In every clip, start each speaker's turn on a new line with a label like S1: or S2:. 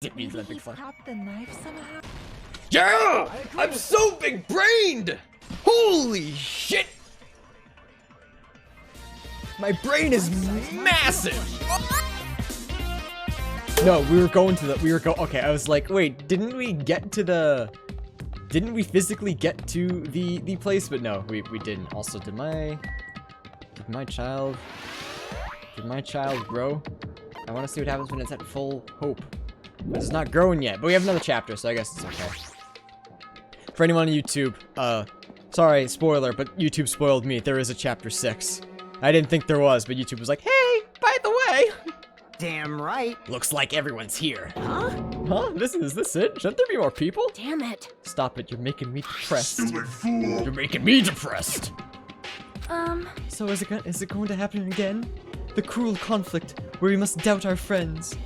S1: Didn't mean for that big fun.
S2: Dropped the knife somehow.
S1: Yeah! I'm so big-brained! Holy shit! My brain is massive! No, okay, I was like, wait, didn't we physically get to the place? But no, we didn't. Also, did my child grow? I want to see what happens when it's at full hope. But it's not growing yet, but we have another chapter, so I guess it's okay. For anyone on YouTube, sorry, spoiler, but YouTube spoiled me. There is a chapter 6. I didn't think there was, but YouTube was like, hey, by the way.
S3: Damn right.
S1: Looks like everyone's here.
S2: Huh?
S1: Huh? Is this it? Shouldn't there be more people?
S2: Damn it.
S1: Stop it, you're making me depressed. You're making me depressed. So is it going to happen again? The cruel conflict where we must doubt our friends.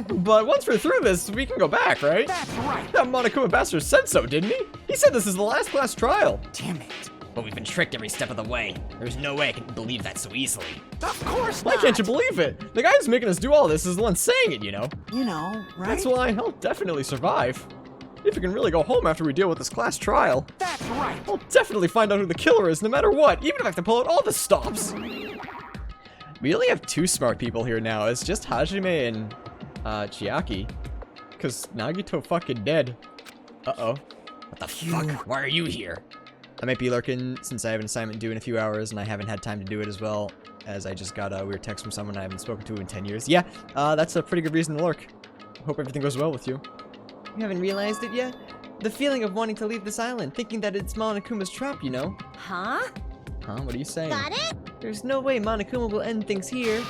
S1: But once we're through this, we can go back, right?
S3: That's right.
S1: That Monokuma bastard said so, didn't he? He said this is the last class trial.
S3: Damn it.
S1: But we've been tricked every step of the way. There's no way I can believe that so easily.
S3: Of course
S1: Why
S3: not.
S1: can't you believe it? The guy who's making us do all this is the one saying it, you know?
S3: You know, right?
S1: That's why I'll definitely survive. If we can really go home after we deal with this class trial.
S3: That's right.
S1: I'll definitely find out who the killer is no matter what, even if I have to pull out all the stops. We only have 2 smart people here now. It's just Hajime and Chiaki. Because Nagito fucking dead. Uh-oh. What the fuck? Why are you here? I might be lurking since I have an assignment due in a few hours and I haven't had time to do it as well, as I just got a weird text from someone I haven't spoken to in 10 years. Yeah, that's a pretty good reason to lurk. Hope everything goes well with you. You haven't realized it yet? The feeling of wanting to leave this island, thinking that it's Monokuma's trap, you know?
S2: Huh?
S1: Huh? What are you saying?
S2: Got it?
S1: There's no way Monokuma will end things here.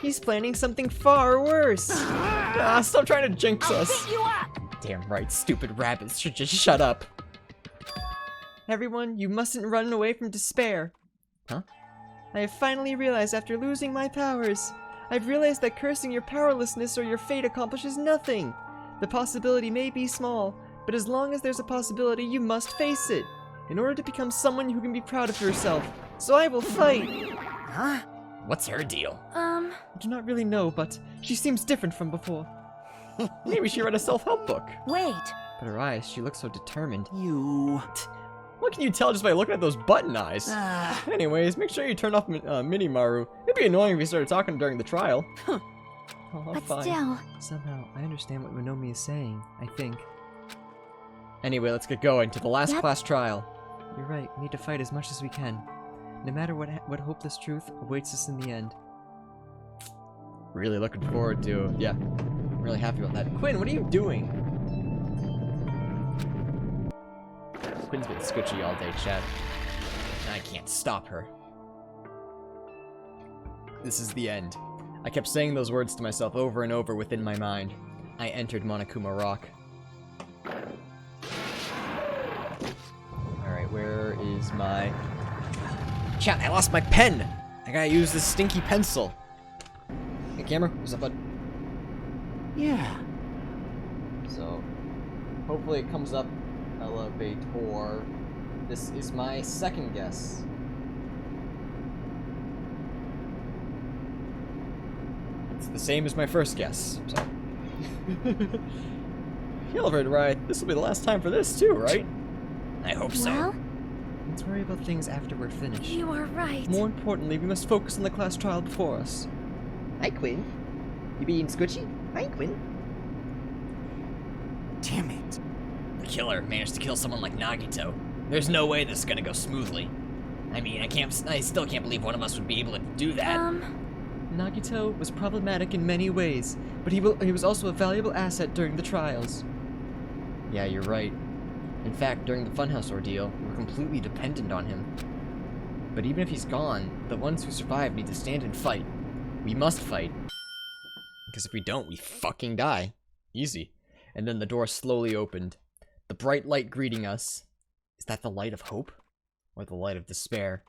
S1: He's planning something far worse. Stop trying to jinx us.
S2: I'll pick you up.
S1: Damn right, stupid rabbits should just shut up. Everyone, you mustn't run away from despair. Huh? I have finally realized after losing my powers. I've realized that cursing your powerlessness or your fate accomplishes nothing. The possibility may be small, but as long as there's a possibility, you must face it. In order to become someone who can be proud of yourself. So I will fight.
S3: Huh?
S1: What's her deal?
S2: I
S1: do not really know, but she seems different from before. Maybe she read a self-help book.
S2: wait.
S1: But her eyes, she looks so determined.
S3: You.
S1: What can you tell just by looking at those button eyes? Anyways, make sure you turn off Minimaru. It'd be annoying if he started talking during the trial. Oh,
S2: But
S1: fine.
S2: still.
S1: Somehow, I understand what Monomi is saying, I think. Anyway, let's get going to the last class trial. You're right, we need to fight as much as we can. No matter what hopeless truth awaits us in the end. Really looking forward to, yeah. I'm really happy about that. Quinn, what are you doing? Quinn's been sketchy all day, chat. I can't stop her. This is the end. I kept saying those words to myself over and over within my mind. I entered Monokuma Rock. Alright, where is my... Chat, I lost my pen! I gotta use this stinky pencil. Hey, camera, what's up, bud?
S3: Yeah.
S1: So, hopefully it comes up elevator. This is my second guess. It's the same as my first guess, so. Elevator ride. This will be the last time for this too, right? I hope so.
S2: Well,
S1: Let's worry about things after we're finished.
S2: you are right.
S1: More importantly, we must focus on the class trial before us. Hi, Quinn. You being squishy? Hi, Quinn.
S3: Damn it.
S1: The killer managed to kill someone like Nagito. There's no way this is gonna go smoothly. I mean, I still can't believe one of us would be able to do that. Nagito was problematic in many ways, but he was also a valuable asset during the trials. Yeah, you're right. In fact, during the Funhouse ordeal, we were completely dependent on him. But even if he's gone, the ones who survive need to stand and fight. We must fight. Because if we don't, we fucking die. Easy. And then the door slowly opened. The bright light greeting us. Is that the light of hope? Or the light of despair?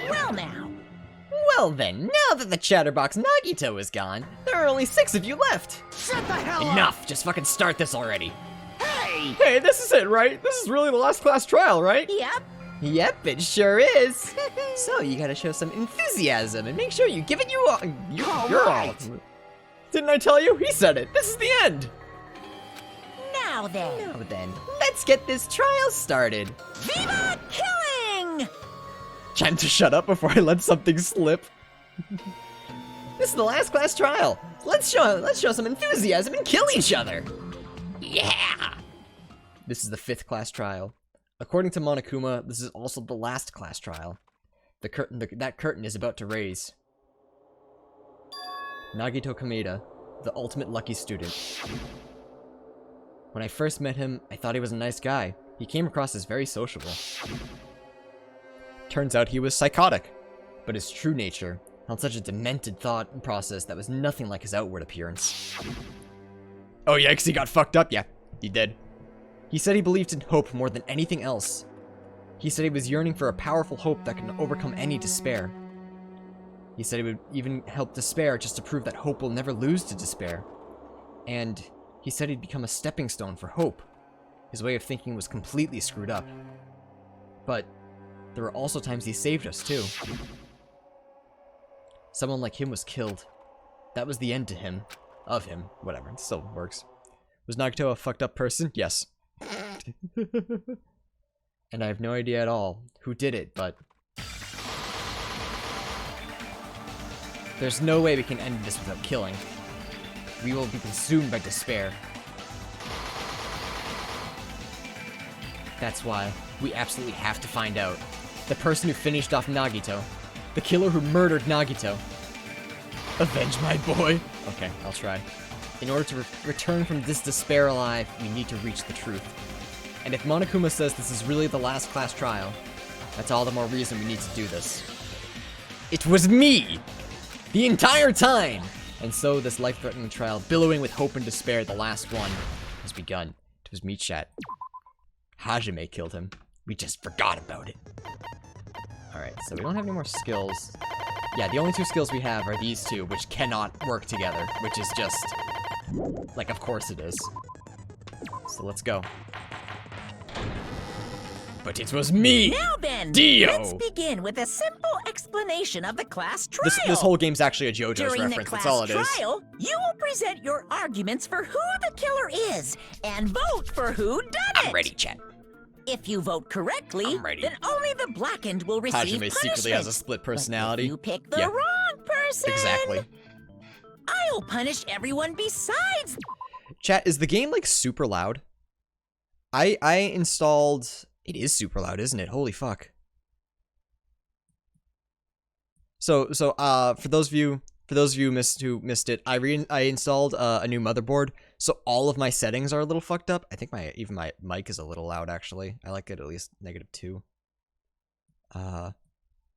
S2: Well now.
S1: Well then, now that the chatterbox Nagito is gone, there are only 6 of you left!
S3: Shut the hell up!
S1: Enough! Just fucking start this already!
S3: Hey!
S1: Hey, this is it, right? This is really the last class trial, right?
S2: Yep.
S1: Yep, it sure is. So you gotta show some enthusiasm and make sure you give it your all. Didn't I tell you? He said it. This is the end.
S2: Now then.
S1: Now then, let's get this trial started.
S2: Viva killing!
S1: Time to shut up before I let something slip. This is the last class trial. Let's show some enthusiasm and kill each other. Yeah. This is the 5th class trial. According to Monokuma, this is also the last class trial. That curtain is about to raise. Nagito Komaeda, the ultimate lucky student. When I first met him, I thought he was a nice guy. He came across as very sociable. Turns out he was psychotic, but his true nature held such a demented thought process that was nothing like his outward appearance. Oh yikes, he got fucked up? Yeah, he did. He said he believed in hope more than anything else. He said he was yearning for a powerful hope that can overcome any despair. He said he would even help despair just to prove that hope will never lose to despair. And he said he'd become a stepping stone for hope. His way of thinking was completely screwed up. But there were also times he saved us, too. Someone like him was killed. That was the end to him. Of him. Whatever. It still works. Was Nagito a fucked up person? Yes. And I have no idea at all who did it, but there's no way we can end this without killing. We will be consumed by despair. That's why we absolutely have to find out. The person who finished off Nagito. The killer who murdered Nagito. Avenge my boy. Okay, I'll try. In order to return from this despair alive, we need to reach the truth. And if Monokuma says this is really the last class trial, that's all the more reason we need to do this. It was me! The entire time! And so this life-threatening trial, billowing with hope and despair, the last one, has begun. It was me, chat. Hajime killed him. We just forgot about it. Alright, so we don't have any more skills. Yeah, the only 2 skills we have are these 2, which cannot work together, which is just... like, of course it is. So let's go. But it was me!
S2: Now then,
S1: Dio!
S2: let's begin with a simple explanation of the class trial.
S1: This whole game's actually a JoJo's
S2: During
S1: reference,
S2: the class
S1: that's all it is.
S2: trial, you will present your arguments for who the killer is, and vote for who done it.
S1: I'm ready, chat.
S2: If you vote correctly,
S1: I'm ready.
S2: then only the blackened will receive
S1: Hajime
S2: punishment.
S1: secretly has a split personality.
S2: But if you pick the
S1: Yeah.
S2: wrong person,
S1: Exactly.
S2: I'll punish everyone besides.
S1: Chat, is the game, like, super loud? I installed... It is super loud, isn't it? Holy fuck. So for those of you who missed it, I installed a new motherboard, so all of my settings are a little fucked up. I think even my mic is a little loud, actually. I like it at least -2.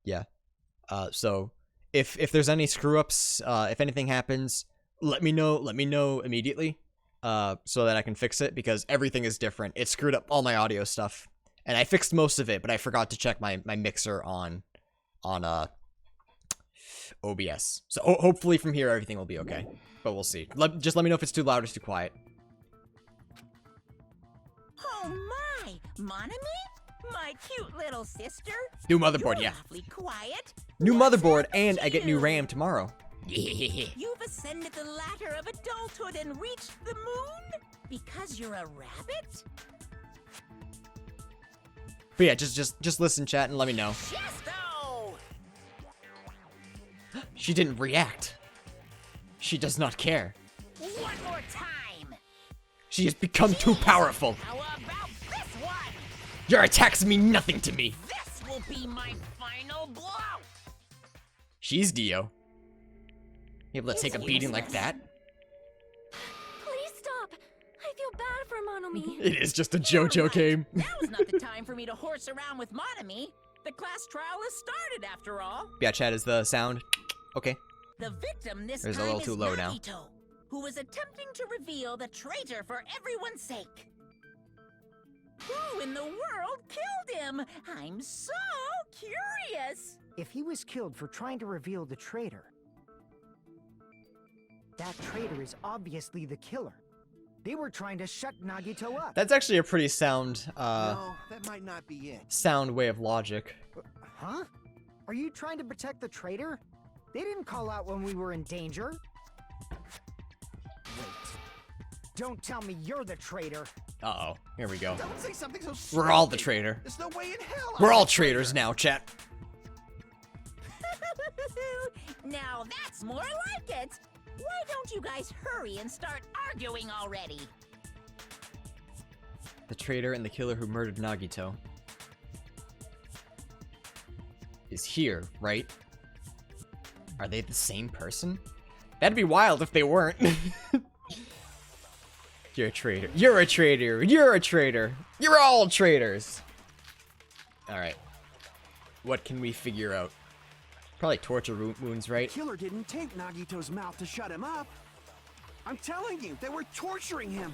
S1: Yeah. So if there's any screw ups, if anything happens, let me know immediately, so that I can fix it, because everything is different. It screwed up all my audio stuff. And I fixed most of it, but I forgot to check my mixer on OBS. So hopefully from here everything will be okay. But we'll see. Just let me know if it's too loud or too quiet.
S2: Oh my, Monami? My cute little sister?
S1: New motherboard,
S2: You're
S1: yeah.
S2: awfully quiet.
S1: New
S2: What's
S1: motherboard,
S2: happened
S1: and
S2: to
S1: I get new
S2: you?
S1: RAM tomorrow.
S2: You've ascended the ladder of adulthood and reached the moon? Because you're a rabbit?
S1: But yeah, just listen, chat, and let me know.
S2: Chesto!
S1: She didn't react. She does not care.
S2: One more time!
S1: She has become too powerful.
S2: How about this one?
S1: Your attacks mean nothing to me.
S2: This will be my final blow!
S1: She's Dio. Able to take a beating like that?
S4: Please stop. I feel bad for Monomi.
S1: It is just a JoJo game.
S2: Now's not the time for me to horse around with Monami. The class trial has started, after all.
S1: Yeah, chat, is the sound okay?
S2: The victim this
S1: There's a
S2: time
S1: little
S2: is
S1: too low now.
S2: Nagito, who was attempting to reveal the traitor for everyone's sake. Who in the world killed him? I'm so curious.
S5: If he was killed for trying to reveal the traitor, that traitor is obviously the killer. They were trying to shut Nagito up.
S1: That's actually a pretty sound,
S3: No, that might not be it.
S1: sound way of logic.
S5: Huh? Are you trying to protect the traitor? They didn't call out when we were in danger. Wait. Don't tell me you're the traitor.
S1: Uh-oh. Here we go.
S3: Don't say something so stupid.
S1: We're all the traitor.
S3: There's no way in hell.
S1: We're
S3: I'm
S1: all
S3: the
S1: traitors
S3: traitor.
S1: now, chat.
S2: Now that's more like it. Why don't you guys hurry and start arguing already?
S1: The traitor and the killer who murdered Nagito is here, right? Are they the same person? That'd be wild if they weren't. You're a traitor. You're a traitor. You're a traitor. You're all traitors. Alright. What can we figure out? Probably torture wounds, right?
S3: Killer didn't tape Nagito's mouth to shut him up. I'm telling you, they were torturing him.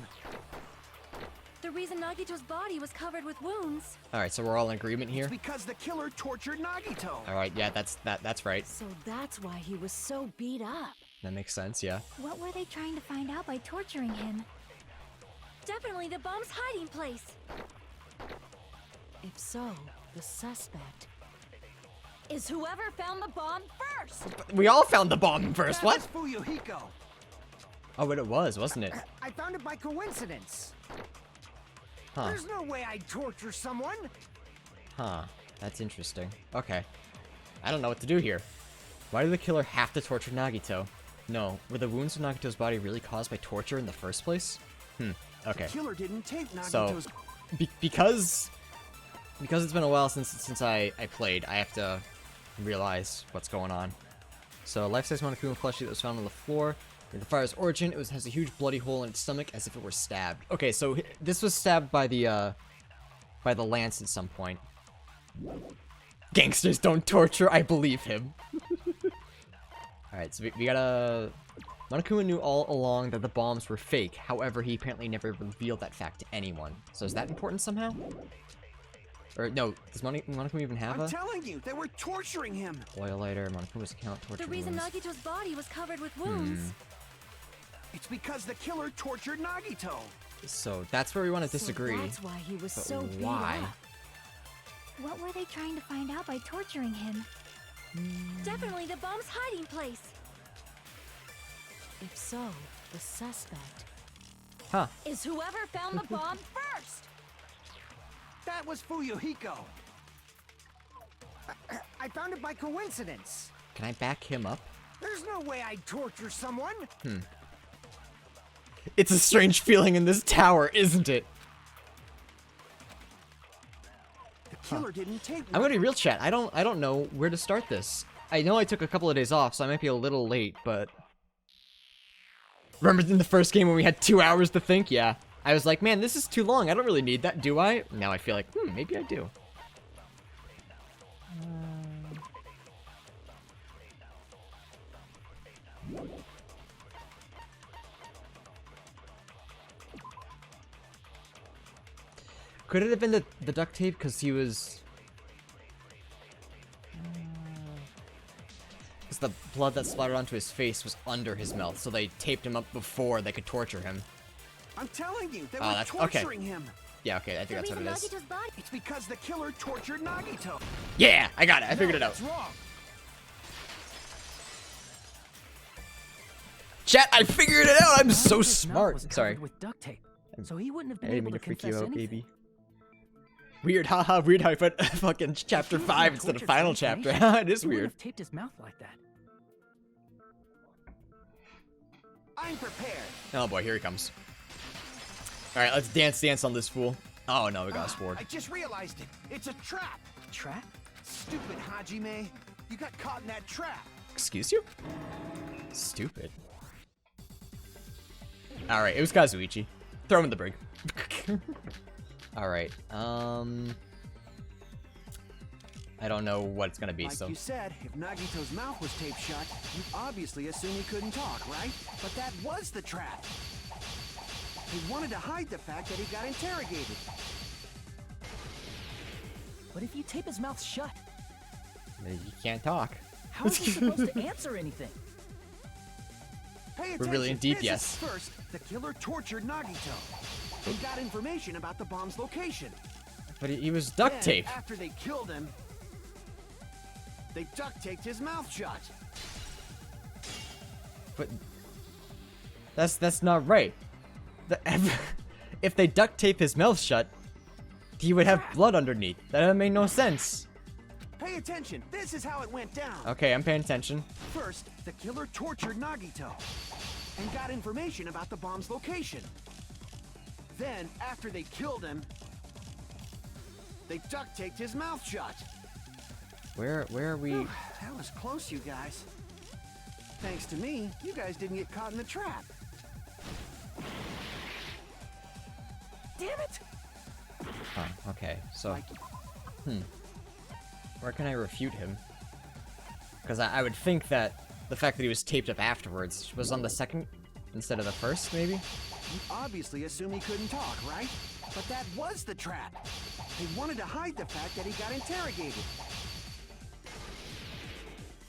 S4: The reason Nagito's body was covered with wounds.
S1: Alright, so we're all in agreement here?
S3: It's because the killer tortured Nagito.
S1: Alright, yeah, that's right.
S4: So that's why he was so beat up.
S1: That makes sense, yeah.
S4: What were they trying to find out by torturing him? Definitely the bomb's hiding place. If so, the suspect is whoever found the bomb first.
S1: We all found the bomb first,
S3: That
S1: what?
S3: was Fuyuhiko.
S1: Oh, but it was, wasn't it?
S5: I found it by coincidence.
S1: Huh.
S5: There's no way I'd torture someone.
S1: Huh. That's interesting. Okay. I don't know what to do here. Why did the killer have to torture Nagito? No. Were the wounds to Nagito's body really caused by torture in the first place? Okay.
S3: The killer didn't tape
S1: So,
S3: Nagito's.
S1: because it's been a while since I played, I have to realize what's going on. So, life-size Monokuma plushie that was found on the floor. In the fire's origin, has a huge bloody hole in its stomach as if it were stabbed. Okay, so this was stabbed by the lance at some point. Gangsters don't torture, I believe him. Alright, so we gotta... Monokuma knew all along that the bombs were fake. However, he apparently never revealed that fact to anyone. So is that important somehow? Or no, does Monokuma even have
S3: I'm
S1: a
S3: telling you, they were torturing him.
S1: oil lighter? Monokuma's account torture
S4: The reason
S1: wounds.
S4: Nagito's body was covered with wounds.
S3: It's because the killer tortured Nagito.
S1: So that's where we want to disagree.
S4: So that's why he was
S1: But
S4: so beat
S1: why?
S4: up. What were they trying to find out by torturing him? Definitely the bomb's hiding place. If so, the suspect
S1: Huh.
S2: Is whoever found the bomb first.
S3: That was Fuyuhiko.
S5: I found it by coincidence.
S1: Can I back him up?
S5: There's no way I'd torture someone.
S1: It's a strange feeling in this tower, isn't it?
S3: The killer didn't tape.
S1: I'm gonna be real, chat. I don't know where to start this. I know I took a couple of days off, so I might be a little late, but... Remember in the first game when we had 2 hours to think? Yeah. I was like, man, this is too long. I don't really need that, do I? Now I feel like, maybe I do. Could it have been the duct tape because he was... Because the blood that splattered onto his face was under his mouth, so they taped him up before they could torture him.
S3: I'm telling you, they
S1: Oh,
S3: were
S1: that's- okay.
S3: torturing him.
S1: Yeah, okay, I think that's what it is.
S4: Nagito's body.
S3: It's because the killer tortured Nagito.
S1: Yeah, I got it. I figured it out.
S3: That's wrong.
S1: Chat, I figured it out. I'm so
S5: Nagito's mouth was
S1: smart.
S5: covered
S1: Sorry.
S5: with duct tape, so he wouldn't have
S1: I
S5: been
S1: didn't
S5: able
S1: mean
S5: to
S1: to freak you
S5: confess
S1: out,
S5: anything.
S1: baby. Weird, haha, weird how I put fucking chapter
S5: If he
S1: 5
S5: was
S1: instead of
S5: tortured
S1: final
S5: for
S1: chapter.
S5: information,
S1: It is
S5: he wouldn't
S1: weird.
S5: have taped his mouth like that.
S3: I'm prepared.
S1: Oh boy, here he comes. Alright, let's dance on this fool. Oh no, we got a sword.
S3: I just realized it. It's a trap.
S5: Trap?
S3: Stupid Hajime. You got caught in that trap.
S1: Excuse you? Stupid. Alright, it was Kazuichi. Throw him in the brig. Alright, I don't know what it's gonna be,
S3: Like
S1: so...
S3: you said, if Nagito's mouth was taped shut, you obviously assume he couldn't talk, right? But that was the trap. He wanted to hide the fact that he got interrogated.
S5: But if you tape his mouth shut,
S1: You can't talk.
S5: how is he supposed to answer anything?
S3: Pay
S1: We're really in
S3: attention.
S1: deep,
S3: This
S1: yes.
S3: is First, the killer tortured Nagito. He got information about the bomb's location.
S1: But he was duct
S3: Then,
S1: taped.
S3: after they killed him, they duct taped his mouth shut.
S1: But that's not right. If they duct tape his mouth shut, he would have blood underneath. That doesn't make no sense.
S3: Pay attention. This is how it went down.
S1: Okay, I'm paying attention.
S3: First, the killer tortured Nagito and got information about the bomb's location. Then, after they killed him, they duct taped his mouth shut.
S1: Where are we?
S3: Whew, that was close, you guys. Thanks to me, you guys didn't get caught in the trap. Damn it!
S1: Oh, okay. So, where can I refute him? Because I would think that the fact that he was taped up afterwards was on the second instead of the first, maybe?
S3: You obviously assume he couldn't talk, right? But that was the trap. They wanted to hide the fact that he got interrogated.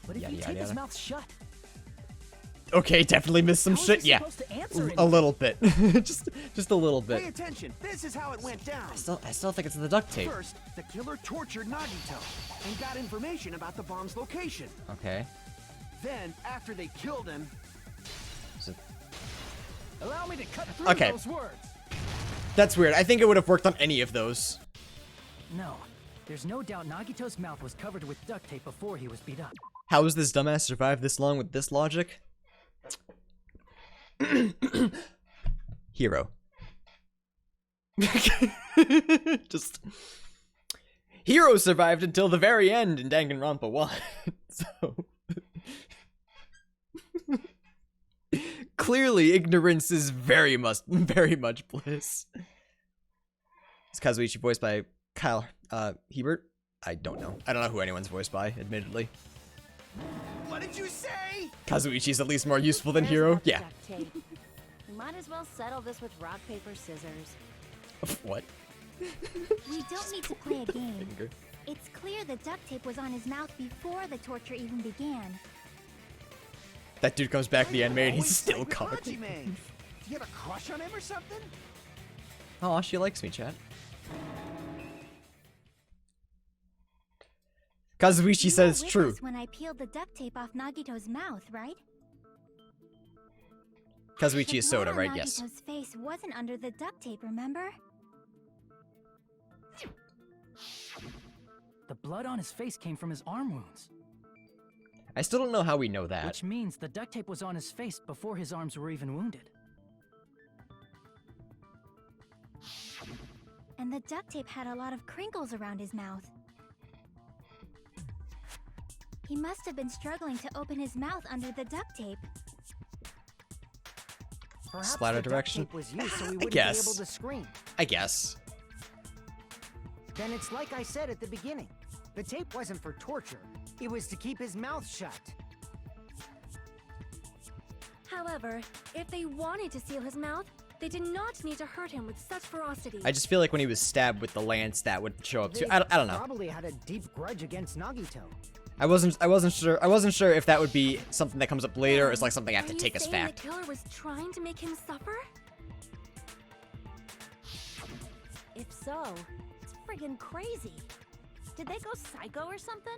S6: But if
S1: Yada,
S6: you
S1: yada,
S6: tape his
S1: yada.
S6: mouth shut,
S1: Okay, definitely missed some
S6: how is
S1: shit.
S6: he
S1: Yeah,
S6: supposed to answer
S1: a
S6: anything?
S1: little bit. just a little
S3: Pay
S1: bit.
S3: attention. This is how it went down.
S1: I still think it's the duct tape.
S3: First, the killer tortured Nagito and got information about the bomb's location.
S1: Okay.
S3: Then, after they killed him,
S1: Is it-
S6: Allow me to cut through
S1: Okay.
S6: those words.
S1: That's weird. I think it would have worked on any of those.
S6: No, there's no doubt Nagito's mouth was covered with duct tape before he was beat up.
S1: How has this dumbass survived this long with this logic? Hero. Just Hero survived until the very end in Danganronpa 1. So clearly ignorance is very much bliss. Is Kazuichi voiced by Kyle Hebert? I don't know. I don't know who anyone's voiced by, admittedly.
S3: what did you say?
S1: Kazuichi's at least more useful than
S7: There's
S1: Hero.
S7: that
S1: Yeah.
S7: duct tape. We might as well settle this with rock, paper, scissors.
S1: What?
S4: We don't need to play a game.
S1: Finger.
S4: It's clear the duct tape was on his mouth before the torture even began.
S1: That dude comes back to the anime and he's
S3: Always
S1: still
S3: side with
S1: covered.
S3: Hajime. Do you have a crush on him or something?
S1: Oh, she likes me, chat. Kazuichi
S4: You
S1: says
S4: were
S1: it's
S4: with
S1: true.
S4: us when I peeled the duct tape off Nagito's mouth, right?
S1: Kazuichi
S4: The
S1: is Soda,
S4: blood on
S1: right? Yes.
S4: Nagito's face wasn't under the duct tape, remember?
S6: The blood on his face came from his arm wounds,
S1: I still don't know how we know that.
S6: which means the duct tape was on his face before his arms were even wounded.
S4: And the duct tape had a lot of crinkles around his mouth. He must have been struggling to open his mouth under the duct tape.
S5: Perhaps
S1: Splatter
S5: the duct
S1: direction?
S5: tape was used so we wouldn't
S1: guess.
S5: be able to scream.
S1: I guess.
S5: Then it's like I said at the beginning. The tape wasn't for torture. It was to keep his mouth shut.
S8: However, if they wanted to seal his mouth, they did not need to hurt him with such ferocity.
S1: I just feel like when he was stabbed with the lance, that would show up too.
S5: They
S1: I don't know.
S5: Probably had a deep grudge against Nagito.
S1: I wasn't sure if that would be something that comes up later or it's like something I have to
S8: Are you
S1: take as
S8: saying
S1: fact.
S8: The killer was trying to make him suffer?
S7: If so, it's friggin' crazy. Did they go psycho or something?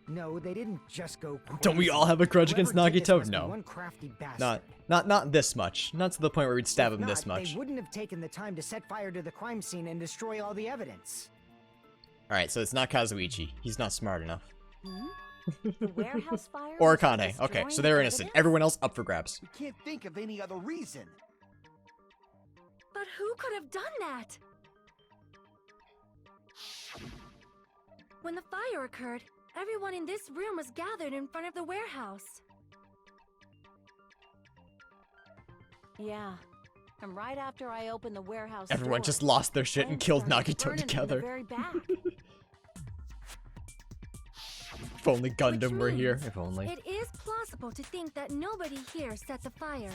S5: No, they didn't just go crazy.
S1: Don't we all have a grudge against
S5: Whoever did this
S1: Nagito?
S5: must be
S1: No.
S5: one crafty bastard.
S1: Not this much. Not to the point where we'd stab
S5: If
S1: him this
S5: not,
S1: much.
S5: They wouldn't have taken the time to set fire to the crime scene and destroy all the evidence.
S1: Alright, so it's not Kazuichi. He's not smart enough.
S7: The warehouse fire?
S1: Or
S7: was for
S1: Akane. Okay,
S7: destroying
S1: so they're
S7: the
S1: innocent.
S7: evidence?
S1: Everyone else up for grabs.
S3: We can't think of any other reason.
S8: But who could have done that? When the fire occurred, everyone in this room was gathered in front of the warehouse.
S7: Yeah. And right after I opened the warehouse
S1: Everyone
S7: door,
S1: just lost their shit and
S7: flames
S1: killed
S7: started
S1: Nagito
S7: burning from the
S1: together.
S7: very back.
S1: If only Gundam
S8: Which
S1: were here.
S8: means
S1: If only.
S8: It is plausible to think that nobody here set the fire.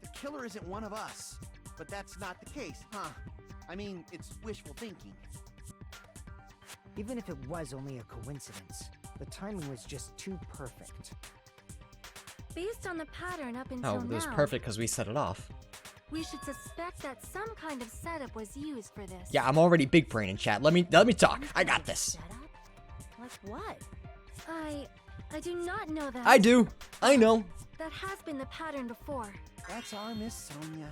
S3: The killer isn't one of us. But that's not the case, huh? I mean, it's wishful thinking.
S5: Even if it was only a coincidence, the timing was just too perfect.
S8: Based on the pattern up until
S1: Oh, it was
S8: now,
S1: perfect because we set it off.
S8: we should suspect that some kind of setup was used for this.
S1: Yeah, I'm already big brain in chat. Let me talk. I got this.
S7: Setup? Like what?
S8: I do not know that.
S1: I do. I know.
S8: That has been the pattern before.
S3: That's our Miss Sonia.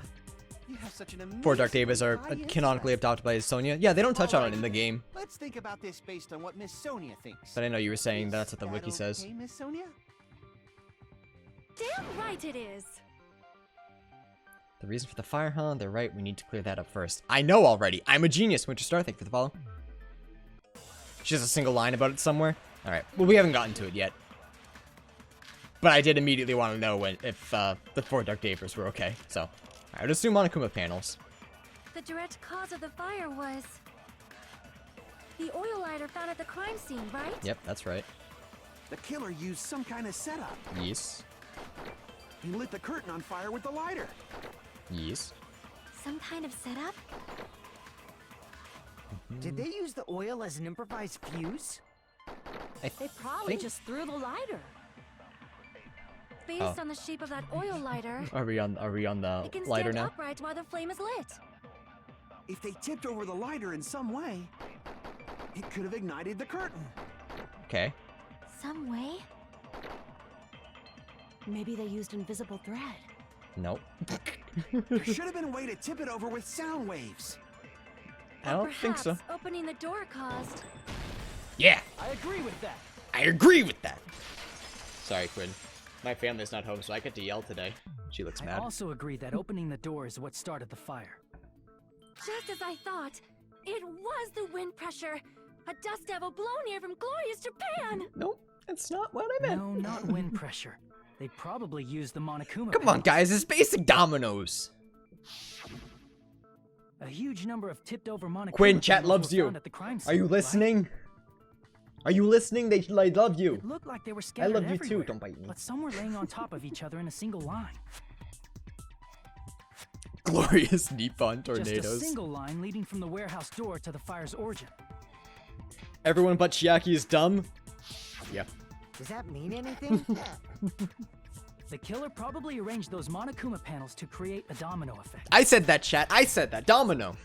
S3: You have such an amazing...
S1: Four Dark Davis are
S3: eye
S1: canonically
S3: insight.
S1: adopted by Sonya. Yeah, they don't touch on it
S3: Alright,
S1: in the game.
S3: Let's think about this based on what Miss Sonia thinks.
S1: But I know you were saying
S3: Is
S1: that's what the
S3: that
S1: wiki says.
S3: Okay, Miss Sonia?
S8: Damn right it is.
S1: The reason for the fire, huh? They're right. We need to clear that up first. I know already. I'm a genius. Winter Star, thank you for the follow. She has a single line about it somewhere. All right. Well, we haven't gotten to it yet. But I did immediately want to know if the four Dark Davers were okay. So, I would assume Monokuma panels.
S8: The direct cause of the fire was the oil lighter found at the crime scene, right?
S1: Yep, that's right.
S3: The killer used some kind of setup.
S1: Yes.
S3: He lit the curtain on fire with the lighter.
S1: Yes.
S4: Some kind of setup?
S5: Did they use the oil as an improvised fuse?
S7: They probably just threw the lighter.
S8: Based on the shape of that oil lighter,
S1: Are we on the
S8: it can
S1: lighter
S8: stand
S1: now?
S8: upright while the flame is lit.
S3: If they tipped over the lighter in some way, it could have ignited the curtain.
S1: Okay.
S4: Some way?
S7: Maybe they used invisible thread.
S1: Nope.
S3: There should have been a way to tip it over with sound waves.
S1: I don't think so.
S8: Perhaps opening the door caused.
S1: Yeah.
S6: I agree with that.
S1: I agree with that. Sorry, Quinn. My family's not home, so I get to yell today. She looks
S6: I
S1: mad.
S6: also agree that opening the door is what started the fire.
S8: Just as I thought, it was the wind pressure. A dust devil blown here from glorious Japan.
S1: Nope, that's not what I meant.
S6: No, not wind pressure. They probably used the Monokuma.
S1: Come on, guys, it's basic dominoes.
S6: A huge number of tipped over Monokuma.
S1: Quinn, chat
S6: panels
S1: loves
S6: were
S1: you.
S6: found at the crime
S1: Are you
S6: scene, right?
S1: listening? Are you listening? They love you.
S6: It looked like they were
S1: I
S6: scattered
S1: love you
S6: everywhere,
S1: too. Don't bite me.
S6: but some were laying on top of each other in a single line.
S1: Glorious Nippon
S6: Just a
S1: tornadoes.
S6: single line leading from the warehouse door to the fire's origin.
S1: Everyone but Chiaki is dumb. Yeah.
S5: Does that mean anything?
S6: The killer probably arranged those Monokuma panels to create a domino effect.
S1: I said that, chat. I said that. Domino.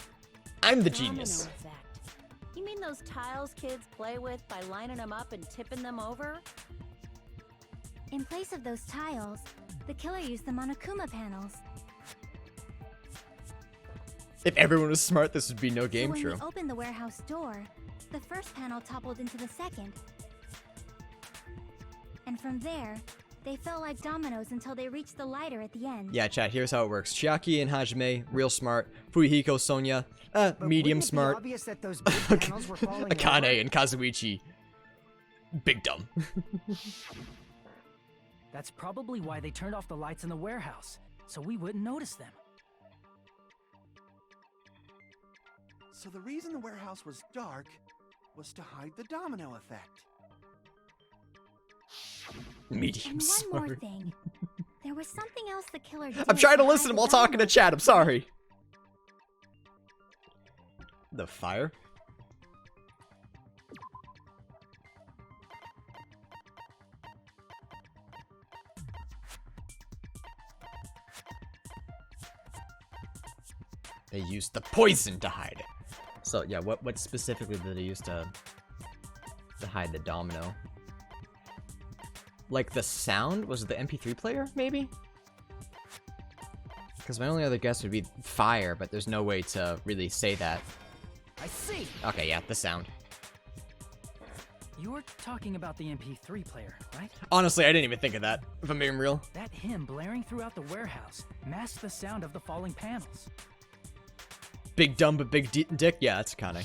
S1: I'm the
S7: Domino
S1: genius.
S7: effect. You mean those tiles kids play with by lining them up and tipping them over?
S4: In place of those tiles, the killer used the Monokuma panels.
S1: If everyone was smart, this would be no
S4: So
S1: game,
S4: when
S1: true.
S4: we opened the warehouse door, the first panel toppled into the second. And from there, they fell like dominoes until they reached the lighter at the end.
S1: Yeah, chat, here's how it works. Chiaki and Hajime, real smart. Fuyuhiko, Sonya,
S5: But
S1: medium
S5: wouldn't it be
S1: smart.
S5: obvious that those big panels were falling
S1: Akane
S5: over?
S1: and Kazuichi, big dumb.
S6: That's probably why they turned off the lights in the warehouse, so we wouldn't notice them.
S3: So the reason the warehouse was dark was to hide the domino effect.
S1: Medium
S4: And one
S1: smart.
S4: more thing. There was something else the killer did.
S1: I'm trying to
S4: hide
S1: listen
S4: the
S1: while talking to
S4: domino.
S1: chat. I'm sorry. The fire? They used the poison to hide it. So yeah, what specifically did they use to hide the domino? Like the sound? Was it the MP3 player, maybe? Because my only other guess would be fire, but there's no way to really say that.
S6: I see!
S1: Okay, yeah, the sound.
S6: You were talking about the MP3 player, right?
S1: Honestly, I didn't even think of that, if I'm being real.
S6: That hymn blaring throughout the warehouse masked the sound of the falling panels.
S1: Big dumb but big dick? Yeah, that's Akane.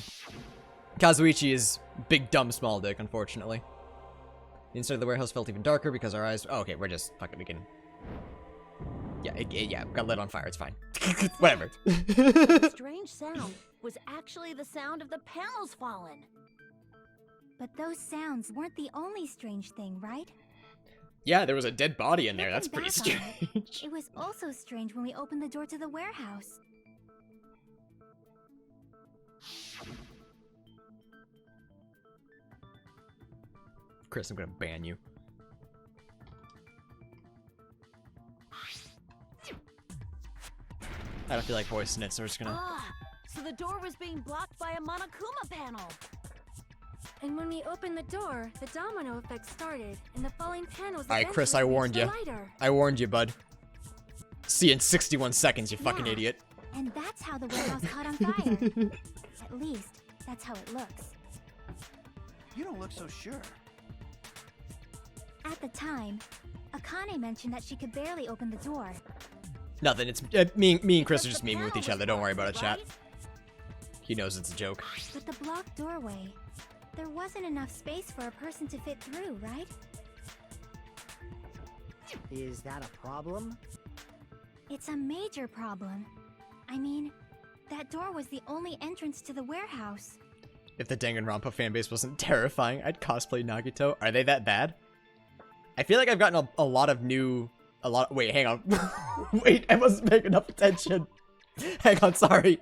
S1: Kazuichi is big dumb small dick, unfortunately. The inside of the warehouse felt even darker because our eyes... Oh, okay, we're just... Fuck it, we can... Yeah, yeah, got lit on fire, it's fine. Whatever.
S7: The strange sound was actually the sound of the panels falling.
S4: But those sounds weren't the only strange thing, right?
S1: Yeah, there was a dead body in there, that's
S4: Looking
S1: pretty
S4: back on it,
S1: strange.
S4: It was also strange when we opened the door to the warehouse.
S1: Chris, I'm gonna ban you. I don't feel like voicing it, so we're just gonna...
S7: Ah, so the door was being blocked by a Monokuma panel.
S8: And when we opened the door, the domino effect started, and the falling panels.
S1: Alright, Chris, I
S8: eventually
S1: warned
S8: reached
S1: you.
S8: the lighter.
S1: I warned you, bud. See you in 61 seconds, you fucking
S4: Yeah.
S1: idiot.
S4: And that's how the warehouse caught on fire. At least, that's how it looks.
S3: You don't look so sure.
S4: At the time, Akane mentioned that she could barely open the door.
S1: Nothing, it's... me and Chris
S7: Because
S1: are just
S7: the
S1: memeing with
S7: panel
S1: each
S7: was
S1: other, don't worry about it,
S7: busted,
S1: chat.
S7: right?
S1: He knows it's a joke.
S4: But the blocked doorway, there wasn't enough space for a person to fit through, right?
S5: Is that a problem?
S4: It's a major problem. I mean, that door was the only entrance to the warehouse.
S1: If the Danganronpa fanbase wasn't terrifying, I'd cosplay Nagito. Are they that bad? I feel like I've gotten a lot of new... Wait, hang on. Wait, I wasn't paying enough attention. Hang on, sorry.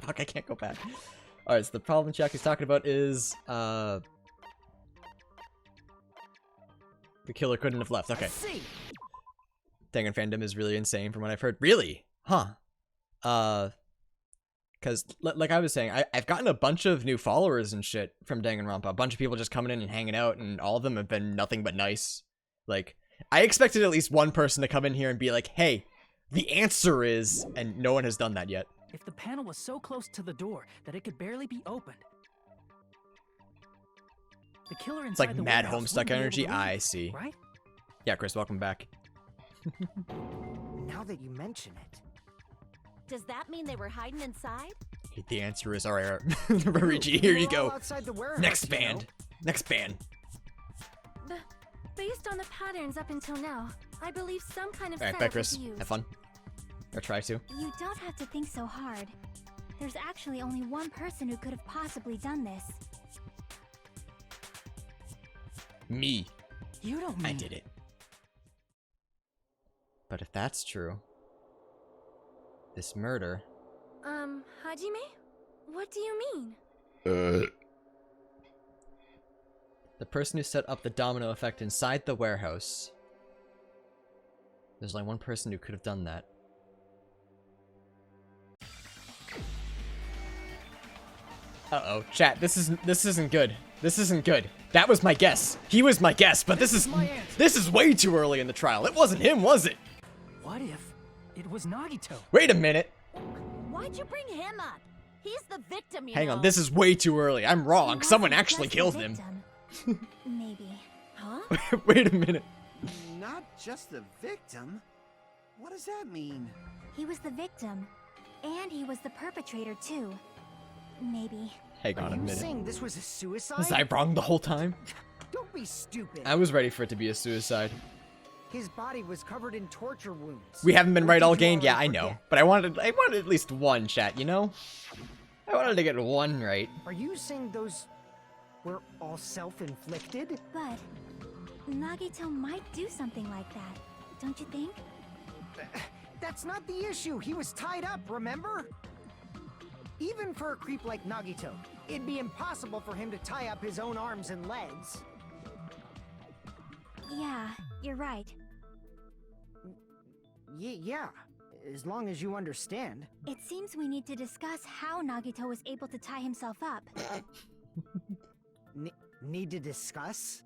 S1: Fuck, I can't go back. Alright, so the problem Chiaki's talking about is, the killer couldn't have left. Okay.
S5: See.
S1: Dangan fandom is really insane from what I've heard. Really? Huh. Because, like I was saying, I've gotten a bunch of new followers and shit from Danganronpa. A bunch of people just coming in and hanging out, and all of them have been nothing but nice. Like, I expected at least one person to come in here and be like, hey, the answer is, and no one has done that yet.
S6: If the panel was so close to the door that it could barely be opened, the killer inside
S1: It's like
S6: the
S1: mad
S6: warehouse
S1: Homestuck
S6: wouldn't be able
S1: energy.
S6: to leave,
S1: I see.
S6: right?
S1: Yeah, Chris, welcome back.
S5: Now that you mention it.
S7: Does that mean they were hiding inside?
S1: The answer is alright. Luigi, here you
S5: We're all
S1: go.
S5: outside the warehouse,
S1: Next
S5: you know.
S1: band. Next band.
S8: Based on the patterns up until now, I believe some kind of
S1: Alright,
S8: setup
S1: bye,
S8: was
S1: Chris.
S8: used.
S1: Have fun. Or try to.
S4: You don't have to think so hard. There's actually only one person who could have possibly done this.
S1: Me.
S6: You don't mean
S1: I did it. But if that's true, this murder...
S8: Hajime? What do you mean?
S1: The person who set up the domino effect inside the warehouse. There's only one person who could have done that. Uh-oh, chat, this isn't good. This isn't good. That was my guess. He was my guess, but this is way too early in the trial. It wasn't him, was it?
S6: What if it was Nagito?
S1: Wait a minute.
S7: Why'd you bring him up? He's the victim, you
S1: Hang
S7: know.
S1: on, this is way too early. I'm wrong.
S4: He
S1: Someone
S4: wasn't
S1: actually
S4: just the
S1: killed him.
S4: victim. Maybe.
S7: Huh?
S1: Wait a minute.
S3: Not just the victim? What does that mean?
S4: He was the victim. And he was the perpetrator, too. Maybe.
S1: Hang on
S5: Are
S1: a
S5: you
S1: minute.
S5: saying this was a suicide?
S1: Was I wrong the whole time?
S5: Don't be stupid.
S1: I was ready for it to be a suicide.
S5: His body was covered in torture wounds.
S1: We haven't been
S5: Or
S1: right
S5: did
S1: all
S5: you
S1: game. Yeah,
S5: already
S1: I know.
S5: forget?
S1: But I wanted at least one, chat, you know? I wanted to get one right.
S5: Are you saying those were all self-inflicted?
S4: But Nagito might do something like that, don't you think?
S5: That's not the issue. He was tied up, remember? Even for a creep like Nagito, it'd be impossible for him to tie up his own arms and legs.
S4: Yeah, you're right.
S5: Yeah, as long as you understand.
S4: It seems we need to discuss how Nagito was able to tie himself up.
S5: Need to discuss?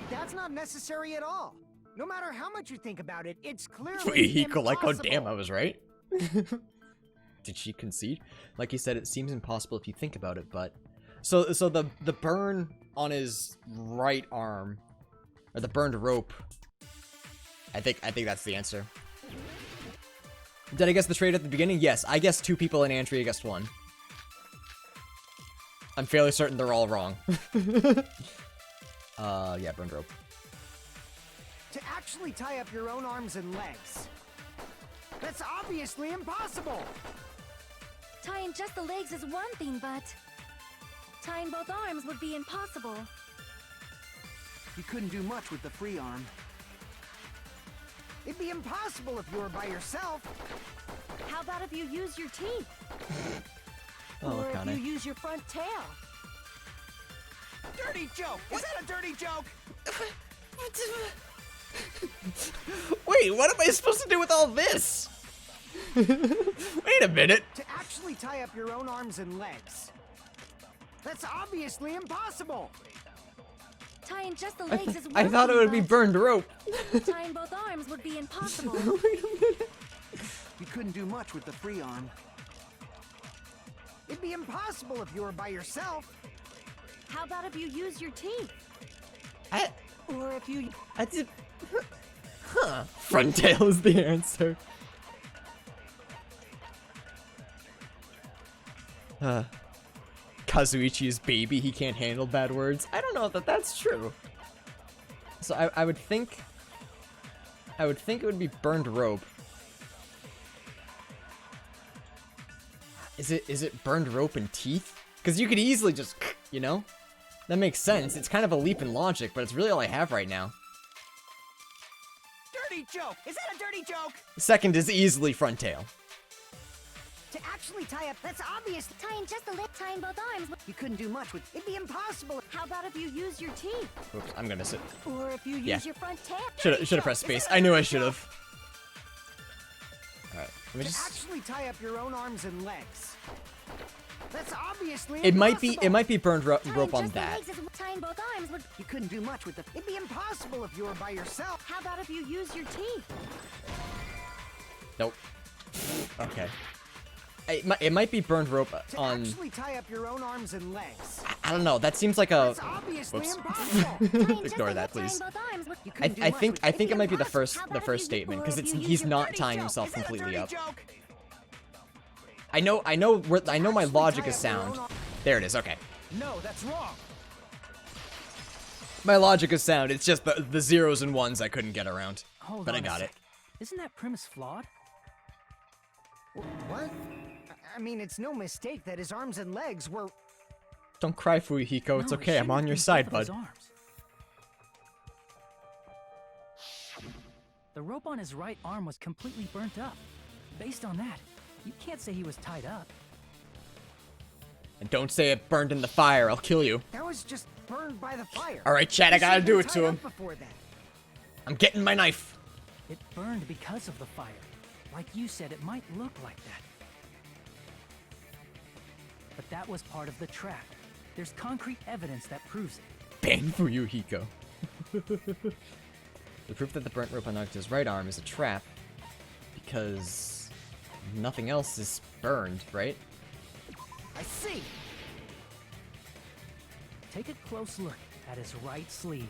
S5: That's not necessary at all. No matter how much you think about it, it's clearly
S1: He like, oh
S5: impossible.
S1: damn, I was right. Did she concede? Like he said, it seems impossible if you think about it, but... So the burn on his right arm, or the burned rope, I think that's the answer. Did I guess the trade at the beginning? Yes, I guessed 2 people and Andrea guessed 1. I'm fairly certain they're all wrong. Yeah, burned rope.
S5: To actually tie up your own arms and legs. That's obviously impossible!
S8: Tying just the legs is one thing, but tying both arms would be impossible.
S3: You couldn't do much with the free arm.
S5: It'd be impossible if you were by yourself.
S7: How about if you use your teeth?
S1: Oh,
S7: or
S1: kinda.
S7: if you use your front tail?
S3: Dirty joke! Is that a dirty joke?
S1: Wait, what am I supposed to do with all this? Wait a minute.
S5: To actually tie up your own arms and legs. That's obviously impossible.
S8: Tying just the legs is one
S1: I thought it would be
S8: but
S1: burned rope.
S8: tying both arms would be impossible.
S3: You couldn't do much with the free arm.
S5: It'd be impossible if you were by yourself.
S7: How about if you use your teeth?
S5: Or if you...
S1: I did. Huh. Front tail is the answer. Kazuichi's baby, he can't handle bad words. I don't know that that's true. So I would think it would be burned rope. Is it burned rope and teeth? Because you could easily just, you know? That makes sense. It's kind of a leap in logic, but it's really all I have right now.
S5: Dirty joke! Is that a dirty joke?
S1: Second is easily front tail.
S5: To actually tie up, that's obvious.
S4: Tying just the leg, tying both arms.
S5: You couldn't do much with... It'd be impossible.
S7: How about if you use your teeth?
S1: Oops, I'm gonna sit.
S7: Or if you use
S1: Yeah.
S7: your front tail?
S1: Should have pressed space. I knew I should have. All right, let me
S5: To
S1: just.
S5: actually tie up your own arms and legs. That's obviously
S1: It
S5: impossible.
S1: might be burned rope
S4: Tying
S1: on
S4: just the
S1: that.
S4: legs is tying both arms would.
S5: You couldn't do much with the... It'd be impossible if you were by yourself.
S7: How about if you use your teeth?
S1: Nope. Okay. It might be burned rope
S5: To
S1: on.
S5: actually tie up your own arms and legs.
S1: I don't know. That seems like a.
S5: That's obviously
S1: Whoops.
S5: impossible.
S4: Tying just
S1: Ignore
S4: the
S1: that,
S4: leg,
S1: please.
S4: tying both arms would.
S5: You
S1: I,
S5: couldn't do
S1: I
S5: much
S1: think
S5: with-
S1: I
S5: it'd
S1: think
S5: be
S1: it might be the
S5: impossible.
S1: first
S4: How about if you-
S1: statement because
S7: or if
S1: it's
S7: you use
S1: he's
S7: your
S1: not
S7: dirty
S1: tying
S5: Joke.
S1: himself
S5: Is that a
S1: completely
S5: dirty
S1: up.
S5: joke?
S1: I know my
S5: Actually
S1: logic
S5: tie
S1: is
S5: up your
S1: sound.
S5: own ar-
S1: There it is. Okay.
S5: No, that's wrong.
S1: My logic is sound. It's just the zeros and ones I couldn't get around.
S6: Hold
S1: But
S6: on
S1: I got
S6: a
S1: it.
S6: sec. Isn't that premise flawed?
S5: What? I mean, it's no mistake that his arms and legs were...
S1: Don't cry, Fuyuhiko. It's
S6: No, it
S1: okay. I'm
S6: shouldn't
S1: on
S6: have
S1: your
S6: been
S1: side,
S6: both of his
S1: bud.
S6: arms. The rope on his right arm was completely burnt up. Based on that, you can't say he was tied up.
S1: And don't say it burned in the fire. I'll kill you.
S5: That was just burned by the fire.
S1: All right, Chad. I
S5: He
S1: gotta
S5: should've
S1: do
S5: been
S1: it to
S5: tied
S1: him.
S5: up before that.
S1: I'm getting my knife.
S6: It burned because of the fire. Like you said, it might look like that. But that was part of the trap. There's concrete evidence that proves it.
S1: Bang Fuyuhiko. The proof that the burnt rope on Nagito's right arm is a trap because nothing else is burned, right?
S5: I see.
S6: Take a close look at his right sleeve.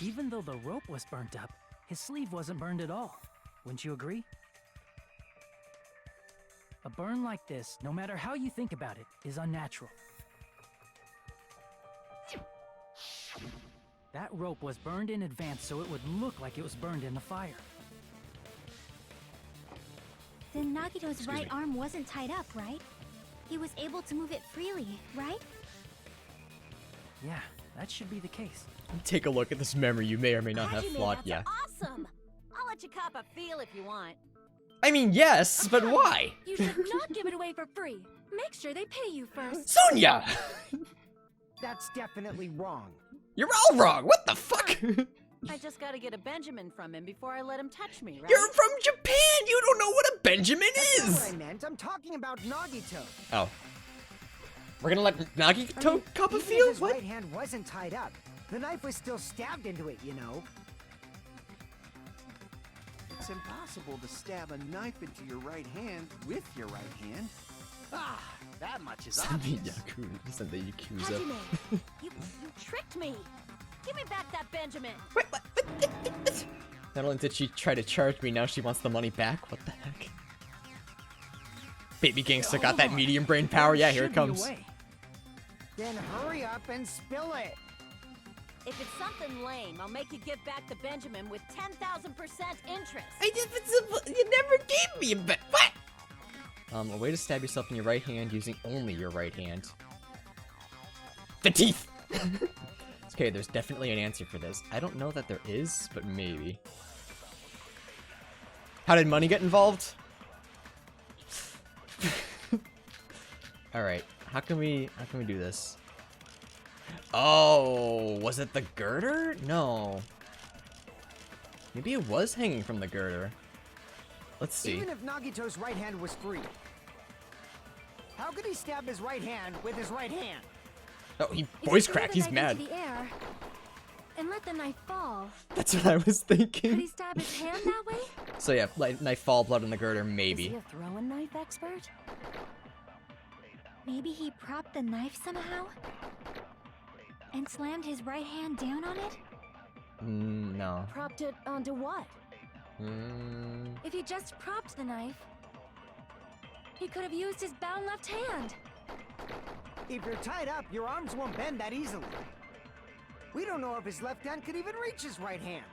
S6: Even though the rope was burnt up, his sleeve wasn't burned at all. Wouldn't you agree? A burn like this, no matter how you think about it, is unnatural. That rope was burned in advance so it would look like it was burned in the fire.
S4: Then Nagito's
S1: Excuse
S4: right
S1: me.
S4: arm wasn't tied up, right? He was able to move it freely, right?
S6: Yeah, that should be the case.
S1: Take a look at this memory you may or may not have
S7: Hajime,
S1: flawed.
S7: that's
S1: Yeah.
S7: awesome. I'll let you cop a feel if you want.
S1: I mean, yes, but why?
S8: You should not give it away for free. Make sure they pay you first.
S1: Sonia!
S5: That's definitely wrong.
S1: You're all wrong. What the fuck?
S7: I just gotta get a Benjamin from him before I let him touch me, right?
S1: You're from Japan. You don't know what a Benjamin
S5: That's not what I
S1: is.
S5: meant. I'm talking about Nagito.
S1: Oh. We're gonna let Nagito
S5: I mean,
S1: cop a
S5: even if
S1: feel?
S5: his
S1: What?
S5: right hand wasn't tied up, the knife was still stabbed into it, you know.
S3: It's impossible to stab a knife into your right hand with your right hand. Ah, that much is obvious.
S1: Send the Yakuza.
S7: Hajime, you tricked me. Give me back that Benjamin.
S1: Wait, what? Not only did she try to charge me, now she wants the money back? What the heck? Baby gangster got that medium brain power. Yeah, here it
S6: Should be a
S1: comes.
S6: way.
S5: Then hurry up and spill it.
S7: If it's something lame, I'll make you give back the Benjamin with 10,000% interest.
S1: You never gave me a bet. What? A way to stab yourself in your right hand using only your right hand. The teeth! It's okay, there's definitely an answer for this. I don't know that there is, but maybe. How did money get involved? Alright, how can we do this? Oh, was it the girder? No. Maybe it was hanging from the girder. Let's see.
S5: Even if Nagito's right hand was free, how could he stab his right hand with his right hand?
S1: Oh, he
S8: If
S1: voice
S8: he threw
S1: crack.
S8: the
S1: He's
S8: knife
S1: mad.
S8: into the air and let the knife fall,
S1: That's what I was
S8: could he
S1: thinking.
S8: stab his hand that way?
S1: So yeah, knife fall, blood on the girder,
S7: Is he
S1: maybe.
S7: a throwing knife expert?
S4: Maybe he propped the knife somehow? And slammed his right hand down on it?
S1: No.
S7: Propped it onto what?
S8: If he just propped the knife, he could have used his bound left hand.
S5: If you're tied up, your arms won't bend that easily. We don't know if his left hand could even reach his right hand.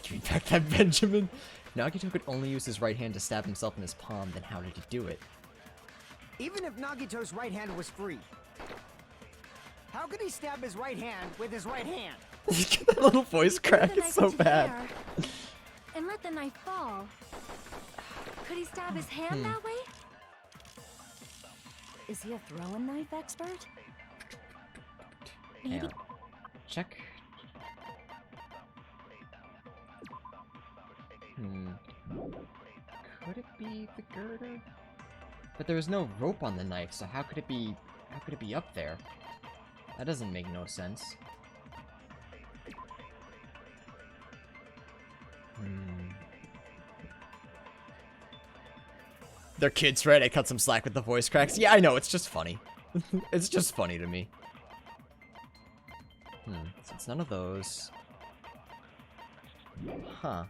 S1: Give me back that Benjamin. Nagito could only use his right hand to stab himself in his palm, then how did he do it?
S5: Even if Nagito's right hand was free, how could he stab his right hand with his right hand?
S1: That little voice
S8: He threw
S1: crack
S8: the
S1: is
S8: knife
S1: so
S8: into the
S1: bad.
S8: air and let the knife fall. Could he stab his hand that way?
S7: Is he a throwing knife expert?
S1: Hang on. Check. Could it be the girder? But there was no rope on the knife, so how could it be up there? That doesn't make no sense. They're kids, right? I cut some slack with the voice cracks. Yeah, I know, it's just funny. It's just funny to me. So it's none of those. Huh.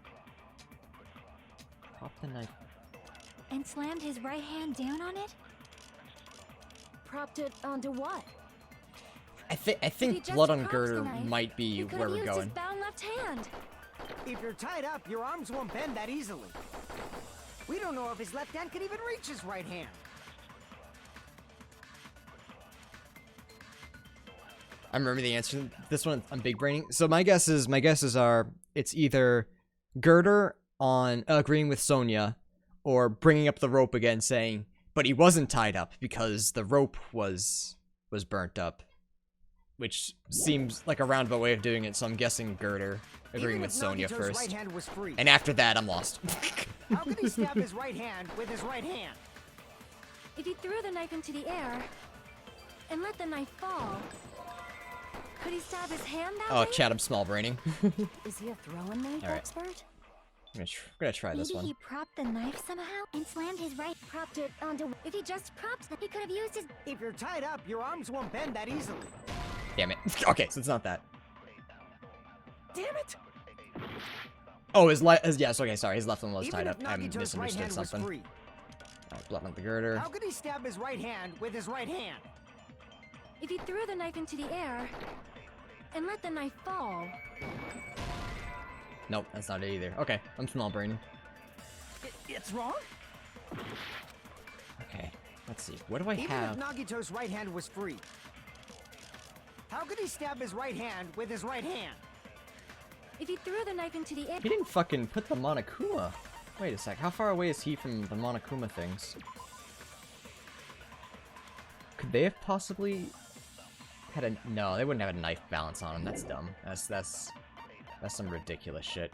S1: Pop the knife.
S4: And slammed his right hand down on it?
S7: Propped it onto what?
S1: I
S8: If he
S1: think
S8: just
S1: blood on
S8: propped
S1: girder
S8: the knife,
S1: might be
S8: he could
S1: where
S8: have
S1: we're
S8: used
S1: going.
S8: his bound left hand.
S5: If you're tied up, your arms won't bend that easily. We don't know if his left hand could even reach his right hand.
S1: I remember the answer to this one. I'm big braining. So my guesses are it's either girder on agreeing with Sonia, or bringing up the rope again, saying, but he wasn't tied up because the rope was burnt up, which seems like a roundabout way of doing it. So I'm guessing girder agreeing
S5: Even
S1: with
S5: if
S1: Sonia
S5: Nagito's
S1: first,
S5: right hand was free,
S1: and after that I'm lost.
S5: how could he stab his right hand with his right hand?
S8: If he threw the knife into the air and let the knife fall, could he stab his hand that
S1: Oh,
S8: way?
S1: chat, I'm small braining.
S7: Is he a throwing knife
S1: Alright.
S7: expert?
S1: I'm gonna try this
S4: Maybe
S1: one.
S4: he propped the knife somehow and slammed his right.
S7: Propped it onto.
S8: If he just propped the, he could have used his.
S5: If you're tied up, your arms won't bend that easily.
S1: Damn it. Okay, so it's not that.
S5: Damn it!
S1: Oh, yes, okay, sorry, his left one was
S5: Even
S1: tied
S5: if
S1: up. I
S5: Nagito's right
S1: misunderstood
S5: hand was
S1: something.
S5: free,
S1: Alright, blood on the girder.
S5: how could he stab his right hand with his right hand?
S8: If he threw the knife into the air and let the knife fall,
S1: Nope, that's not it either. Okay, I'm small braining.
S5: It's wrong?
S1: Okay, let's see. What do I
S5: Even
S1: have?
S5: if Nagito's right hand was free, how could he stab his right hand with his right hand?
S8: if he threw the knife into the air.
S1: He didn't fucking put the Monokuma. Wait a sec, how far away is he from the Monokuma things? Could they have possibly had a... No, they wouldn't have a knife balance on him. That's dumb. That's some ridiculous shit.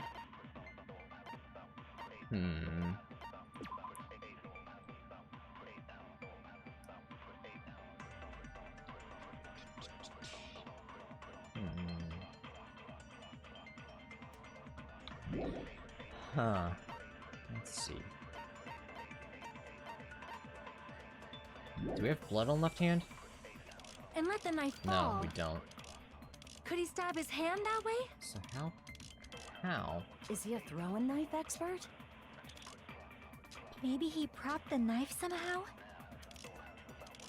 S1: Huh. Let's see. Do we have blood on left hand?
S8: And let the knife fall.
S1: No, we don't.
S8: Could he stab his hand that way?
S1: So how?
S7: Is he a throwing knife expert?
S4: Maybe he propped the knife somehow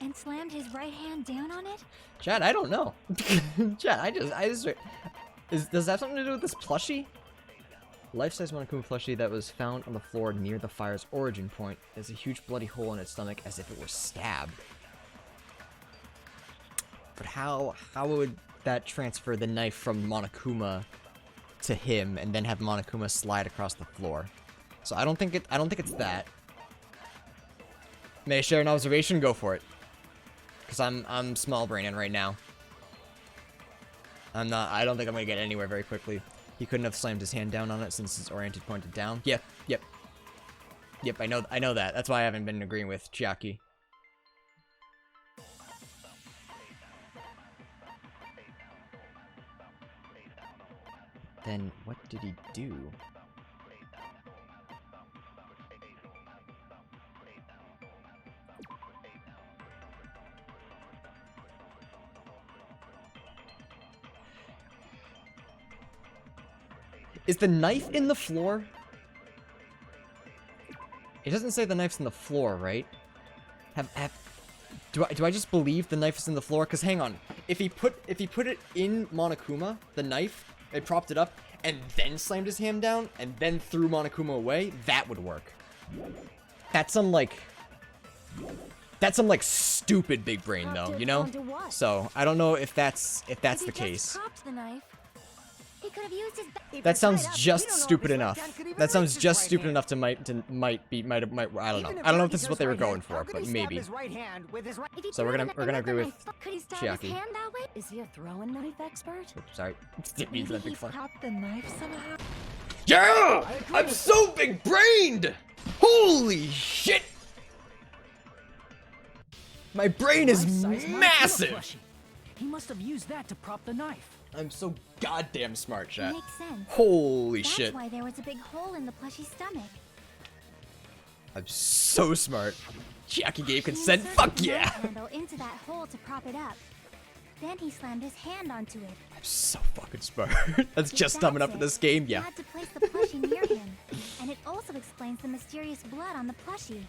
S4: and slammed his right hand down on it?
S1: Chad, I don't know. Chad, I just does that have something to do with this plushie? Life-size Monokuma plushie that was found on the floor near the fire's origin point. There's a huge bloody hole in its stomach as if it were stabbed. But how would that transfer the knife from Monokuma to him and then have Monokuma slide across the floor? So I don't think it's that. May I share an observation? Go for it. Cause I'm small braining right now. I don't think I'm gonna get anywhere very quickly. He couldn't have slammed his hand down on it since it's oriented pointed down. Yep. I know that. That's why I haven't been agreeing with Chiaki. Then what did he do? Is the knife in the floor? It doesn't say the knife's in the floor, right? Do I just believe the knife is in the floor? Cause hang on, if he put it in Monokuma, the knife, they propped it up, and then slammed his hand down, and then threw Monokuma away, that would work. That's some like stupid big brain though, you know? So I don't know if that's the case.
S8: The knife, he could have used his
S1: that sounds just stupid enough. That sounds just stupid enough to might I don't know. I don't know if this is what they were going for, but maybe. So we're gonna agree with Chiaki.
S7: Is he a throwing knife expert?
S1: Oops, sorry. Didn't mean for that big fun.
S2: the knife somehow?
S1: Yeah! I'm so big-brained! Holy shit! My brain is massive!
S6: He must have used that to prop the knife.
S1: I'm so goddamn smart, chat.
S4: Makes sense.
S1: Holy
S4: That's
S1: shit.
S4: why there was a big hole in the plushie's stomach.
S1: I'm so smart. Chiaki gave
S4: He
S1: consent.
S4: inserted
S1: Fuck
S4: the
S1: yeah!
S4: knife handle into that hole to prop it up. Then he slammed his hand onto it.
S1: I'm so fucking smart. That's just dumb enough in this game,
S4: He
S1: yeah.
S4: had to place the plushie near him. And it also explains the mysterious blood on the plushie.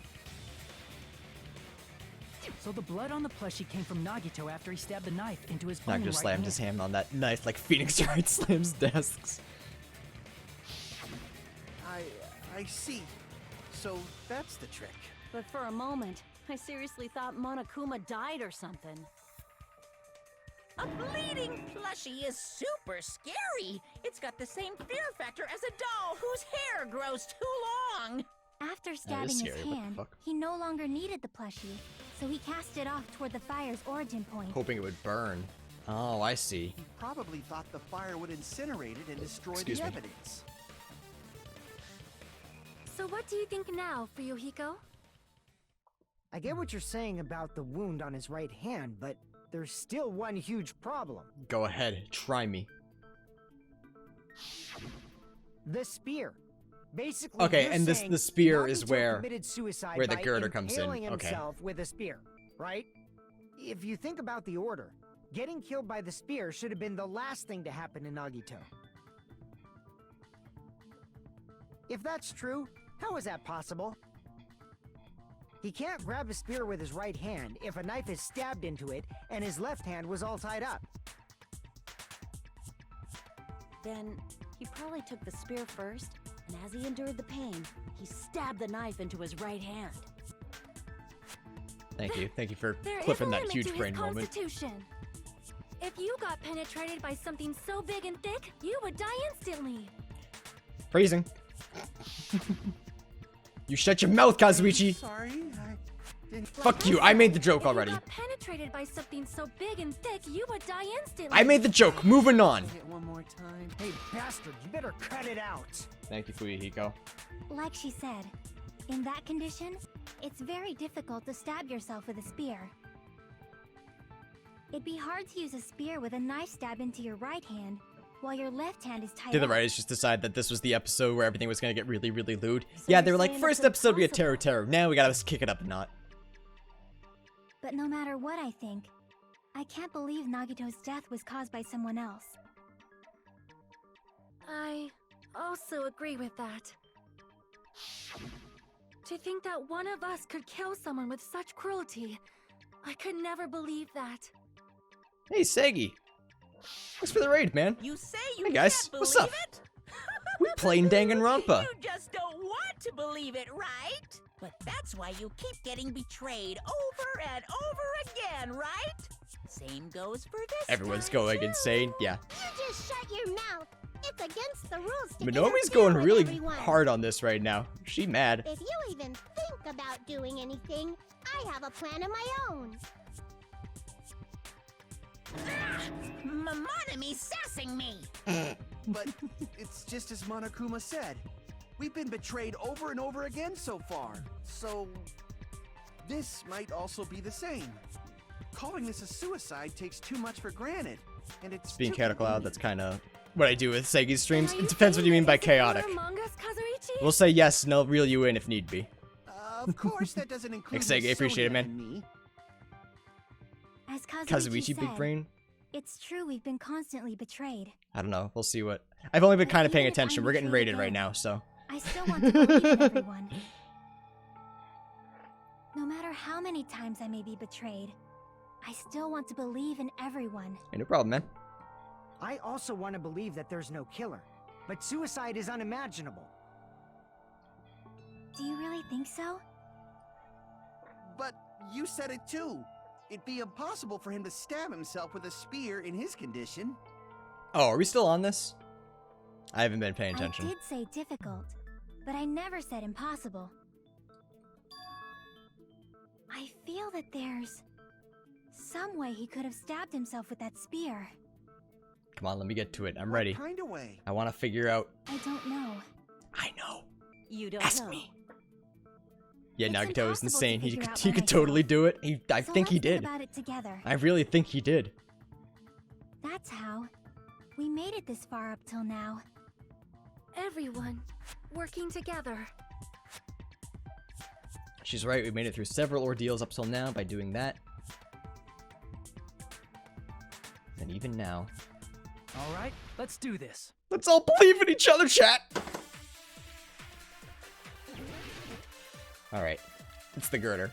S6: So the blood on the plushie came from Nagito after he stabbed the knife into his burning
S1: Nagito
S6: right
S1: slammed
S6: hand.
S1: his hand on that knife like Phoenix Wright slams desks.
S3: I see. So that's the trick.
S7: But for a moment, I seriously thought Monokuma died or something.
S2: A bleeding plushie is super scary. It's got the same fear factor as a doll whose hair grows too long.
S4: After stabbing his
S1: scary, what the
S4: hand,
S1: fuck?
S4: he no longer needed the plushie, so he cast it off toward the fire's origin point.
S1: Hoping it would burn. Oh, I see.
S3: He probably thought the fire would incinerate it and destroy
S1: Excuse
S3: the
S1: me.
S3: evidence.
S8: So what do you think now, Fuyuhiko?
S5: I get what you're saying about the wound on his right hand, but there's still one huge problem.
S1: Go ahead, try me.
S5: The spear. Basically,
S1: Okay,
S5: you're
S1: and the
S5: saying
S1: spear is
S5: Nagito
S1: where
S5: committed suicide
S1: the
S5: by
S1: girder comes in.
S5: impaling
S1: Okay.
S5: himself with a spear, right? If you think about the order, getting killed by the spear should have been the last thing to happen to Nagito. If that's true, how is that possible? He can't grab a spear with his right hand if a knife is stabbed into it and his left hand was all tied up.
S7: Then he probably took the spear first, and as he endured the pain, he stabbed the knife into his right hand.
S1: Thank you. Thank you for
S8: There is a
S1: clipping that
S8: limit
S1: huge
S8: to his
S1: brain moment.
S8: constitution. If you got penetrated by something so big and thick, you would die instantly.
S1: Freezing. You shut your mouth, Kazuichi!
S3: Sorry, I didn't...
S1: Fuck you, I made the joke
S8: If
S1: already.
S8: you got penetrated by something so big and thick, you would die instantly.
S1: I made the joke, moving on.
S3: Hit one more time.
S5: Hey, bastard, you better cut it out.
S1: Thank you, Fuyuhiko.
S4: Like she said, in that condition, it's very difficult to stab yourself with a spear. It'd be hard to use a spear with a knife stab into your right hand, while your left hand is tied
S1: Did the
S4: up.
S1: writers just decide that this was the episode where everything was gonna get really, really lewd?
S7: So
S1: Yeah,
S7: you're
S1: they were like,
S7: saying
S1: first
S7: it's
S1: episode we had
S7: impossible.
S1: Terror. Now we gotta kick it up a knot.
S4: But no matter what I think, I can't believe Nagito's death was caused by someone else.
S8: I also agree with that. To think that one of us could kill someone with such cruelty, I could never believe that.
S1: Hey, Segi. Thanks for the raid, man.
S2: You say you
S1: Hey, guys,
S2: can't
S1: what's
S2: believe
S1: up?
S2: it?
S1: We playing Danganronpa.
S2: You just don't want to believe it, right? But that's why you keep getting betrayed over and over again, right? Same goes for this
S1: Everyone's
S2: time,
S1: going
S2: too.
S1: insane. Yeah.
S4: You just shut your mouth. It's against the rules to
S1: Minomi's going really hard on this right now. She mad.
S4: If you even think about doing anything, I have a plan of my own.
S2: Monomi's sassing me!
S3: But it's just as Monokuma said. We've been betrayed over and over again so far. So this might also be the same. Calling this a suicide takes too much for granted. And it's
S1: Being
S3: too
S1: chaotic loud,
S3: convenient.
S1: that's kind of what I do with Segi's streams.
S8: Are
S1: It
S8: you
S1: depends what
S8: saying
S1: you mean
S8: that
S1: by
S8: it's similar
S1: chaotic.
S8: mangas, Kazuichi?
S1: We'll say yes, and I'll reel you in if need be.
S3: Of course, that doesn't include
S1: Thanks, Segi, I appreciate it,
S3: Sonia
S1: man.
S3: and me.
S4: As
S1: Kazuichi
S4: said,
S1: Big Brain?
S4: it's true we've been constantly betrayed.
S1: I don't know. We'll see what... I've only been
S4: But
S1: kind of paying
S4: even if I'm
S1: attention. We're getting
S4: betrayed
S1: rated right
S4: again,
S1: now, so...
S4: I still want to believe in everyone. No matter how many times I may be betrayed, I still want to believe in everyone.
S1: Hey, no problem, man.
S5: I also want to believe that there's no killer, but suicide is unimaginable.
S4: Do you really think so?
S3: But you said it too. It'd be impossible for him to stab himself with a spear in his condition.
S1: Oh, are we still on this? I haven't been paying
S4: I
S1: attention.
S4: did say difficult, but I never said impossible. I feel that there's some way he could have stabbed himself with that spear.
S1: Come on, let me get to it. I'm ready.
S3: What kind of way?
S1: I want to figure out...
S4: I don't know.
S1: I know.
S7: You don't
S1: Ask
S7: know.
S1: me. Yeah,
S4: It's
S1: Nagito is
S4: impossible to
S1: insane. He
S4: figure
S1: could,
S4: out
S1: he
S4: by
S1: could totally
S4: myself.
S1: do it. I
S4: So
S1: think he
S4: let's
S1: did.
S4: Think about it together.
S1: I really think he did.
S4: That's how we made it this far up till now.
S8: Everyone working together.
S1: She's right. We made it through several ordeals up till now by doing that. And even now.
S6: All right, let's do this.
S1: Let's all believe in each other, chat! Alright. It's the girder.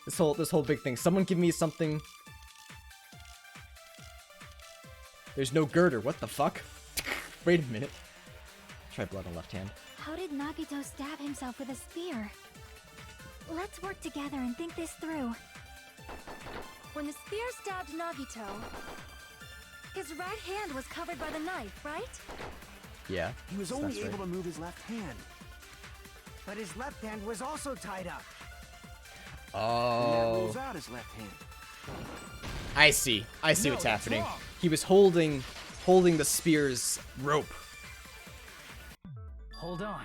S1: This whole big thing. Someone give me something. There's no girder. What the fuck? Wait a minute. Try blood on left hand.
S4: How did Nagito stab himself with a spear? Let's work together and think this through.
S8: When the spear stabbed Nagito, his right hand was covered by the knife, right?
S1: Yeah.
S3: He was
S1: that's
S3: only
S1: right.
S3: able to move his left hand.
S5: But his left hand was also tied up.
S3: And that
S1: Oh.
S3: rules out his left hand.
S1: I see. I see
S5: No,
S1: what's
S5: that's
S1: happening.
S5: wrong.
S1: He was holding the spear's rope.
S6: Hold on.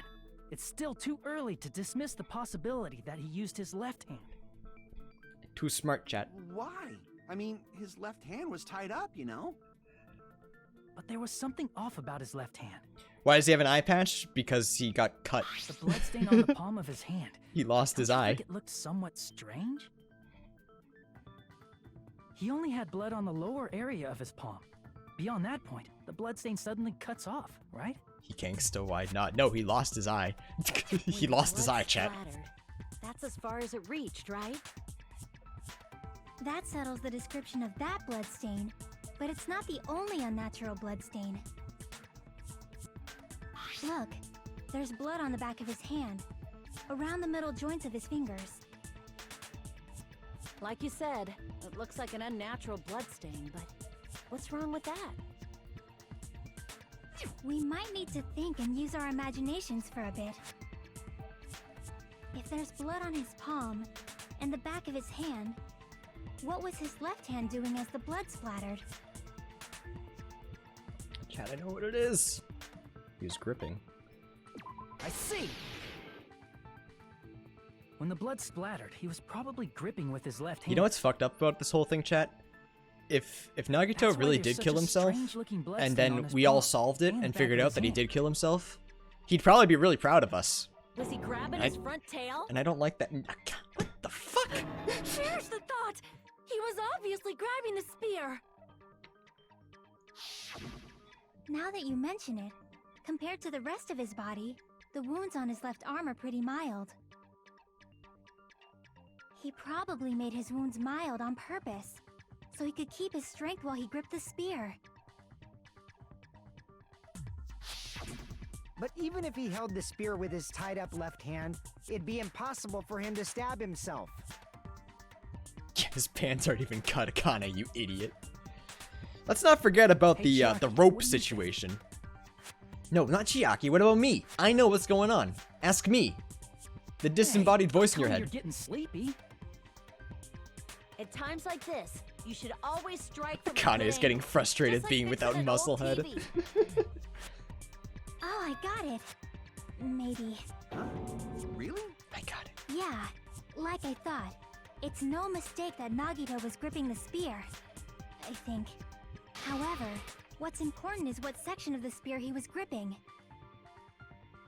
S6: It's still too early to dismiss the possibility that he used his left hand.
S1: Too smart, chat.
S3: Why? I mean, his left hand was tied up, you know?
S6: But there was something off about his left hand.
S1: Why does he have an eye patch? Because he got cut.
S6: The bloodstain on the palm of his hand.
S1: He lost his
S6: Don't you
S1: eye.
S6: think it looked somewhat strange? He only had blood on the lower area of his palm. Beyond that point, the bloodstain suddenly cuts off, right?
S1: He gangsta, why not? No, he lost his eye. he
S7: When
S1: lost his
S7: blood
S1: eye, chat.
S7: splattered, that's as far as it reached, right?
S4: That settles the description of that bloodstain, but it's not the only unnatural bloodstain. Look, there's blood on the back of his hand, around the middle joints of his fingers.
S7: Like you said, it looks like an unnatural bloodstain, but what's wrong with that?
S4: We might need to think and use our imaginations for a bit. If there's blood on his palm and the back of his hand, what was his left hand doing as the blood splattered?
S1: Chat, I know what it is. He was gripping.
S6: I see! When the blood splattered, he was probably gripping with his left hand.
S1: You know what's fucked up about this whole thing, chat? If Nagito
S6: That's why
S1: really
S6: there's
S1: did
S6: such
S1: kill
S6: a
S1: himself,
S6: strange-looking bloodstain
S1: and
S6: on
S1: then
S6: his
S1: we all
S6: palm
S1: solved it
S6: and the
S1: and
S6: back
S1: figured
S6: of
S1: out
S6: his
S1: that he
S6: hand.
S1: did kill himself, he'd probably be really proud of us.
S7: Was he grabbing his front tail?
S1: And I don't like that. What the fuck?
S8: Here's the thought! He was obviously grabbing the spear!
S4: Now that you mention it, compared to the rest of his body, the wounds on his left arm are pretty mild. He probably made his wounds mild on purpose, so he could keep his strength while he gripped the spear.
S5: But even if he held the spear with his tied up left hand, it'd be impossible for him to stab himself.
S1: His pants aren't even cut, Akane, you idiot. Let's not forget about
S6: Hey,
S1: the
S6: Chiaki,
S1: rope
S6: what do you
S1: situation. No, not Chiaki. What about me? I know what's going on. Ask me. The disembodied voice in your
S6: You're
S1: head.
S6: getting sleepy.
S7: At times like this, you should always strike from
S1: Kane is
S7: within,
S1: getting frustrated
S7: just like
S1: being
S7: fixing
S1: without
S7: an
S1: muscle
S7: old
S1: head.
S7: TV.
S4: Oh, I got it. Maybe.
S3: Really?
S1: I got it.
S4: Yeah, like I thought. It's no mistake that Nagito was gripping the spear, I think. However, what's important is what section of the spear he was gripping.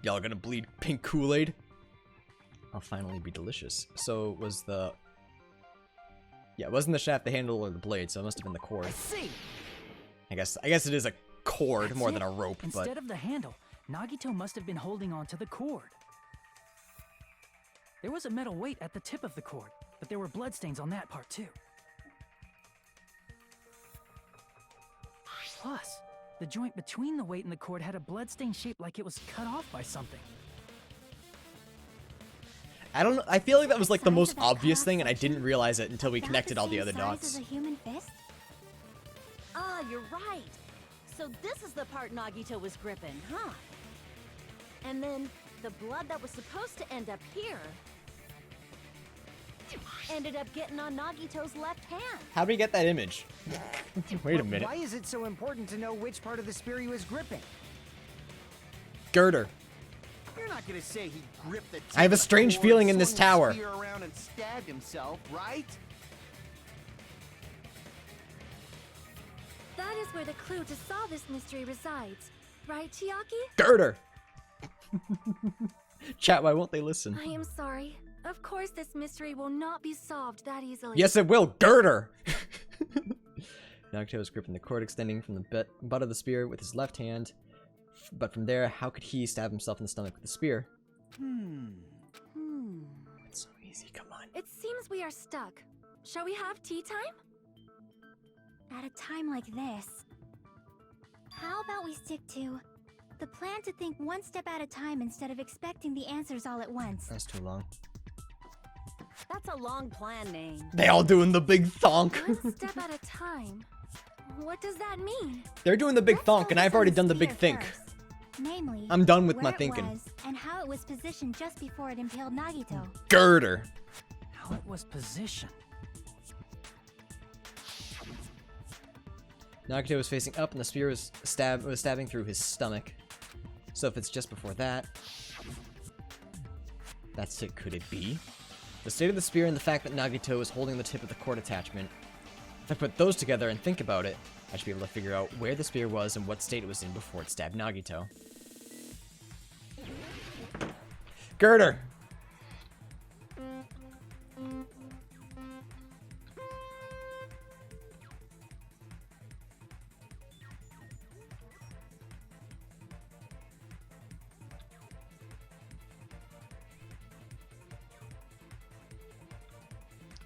S1: Y'all gonna bleed pink Kool-Aid? I'll finally be delicious. So was the... Yeah, it wasn't the shaft, the handle, or the blade, so it must have been the cord.
S5: I see.
S1: I guess it is a cord
S6: That's
S1: more
S6: it.
S1: than a rope, but...
S6: Instead of the handle, Nagito must have been holding on to the cord. There was a metal weight at the tip of the cord, but there were bloodstains on that part too. Plus, the joint between the weight and the cord had a bloodstain shape like it was cut off by something.
S1: I don't know, I feel like that was like the
S4: Size
S1: most
S4: of that
S1: obvious
S4: cut-off
S1: thing, and I
S4: section?
S1: didn't realize it until we
S4: About
S1: connected all the
S4: same
S1: other
S4: size
S1: dots.
S4: as a human fist?
S7: Ah, you're right. So this is the part Nagito was gripping, huh? And then the blood that was supposed to end up here ended up getting on Nagito's left hand.
S1: How do we get that image? Wait a
S5: But
S1: minute.
S5: Why is it so important to know which part of the spear he was gripping?
S1: Girder.
S3: You're not gonna say he gripped the tip
S1: I have a
S3: of the
S1: strange
S3: cord,
S1: feeling in this
S3: swung
S1: tower.
S3: the spear around and stabbed himself, right?
S8: That is where the clue to solve this mystery resides. Right, Chiaki?
S1: Girder! Chat, why won't they listen?
S8: I am sorry. Of course this mystery will not be solved that easily.
S1: Yes, it will. Girder! Nagito was gripping the cord extending from the butt of the spear with his left hand. But from there, how could he stab himself in the stomach with the spear? It's so easy, come on.
S8: It seems we are stuck. Shall we have tea time?
S4: At a time like this, how about we stick to the plan to think one step at a time instead of expecting the answers all at once?
S1: That's too long.
S7: That's a long plan name.
S1: They all doing the big thonk.
S8: One step at a time. What does that mean?
S1: They're doing the big
S4: Let's
S1: thonk, and
S4: focus
S1: I've
S4: on
S1: already
S4: the
S1: done the big
S4: spear
S1: think.
S4: first. Namely,
S1: I'm done with
S4: where
S1: my
S4: it
S1: thinking.
S4: was and how it was positioned just before it impaled Nagito.
S1: Girder.
S6: How it was positioned.
S1: Nagito was facing up, and the spear was stabbing through his stomach. So if it's just before that, that's it. Could it be? The state of the spear and the fact that Nagito was holding the tip of the cord attachment. If I put those together and think about it, I should be able to figure out where the spear was and what state it was in before it stabbed Nagito. Girder!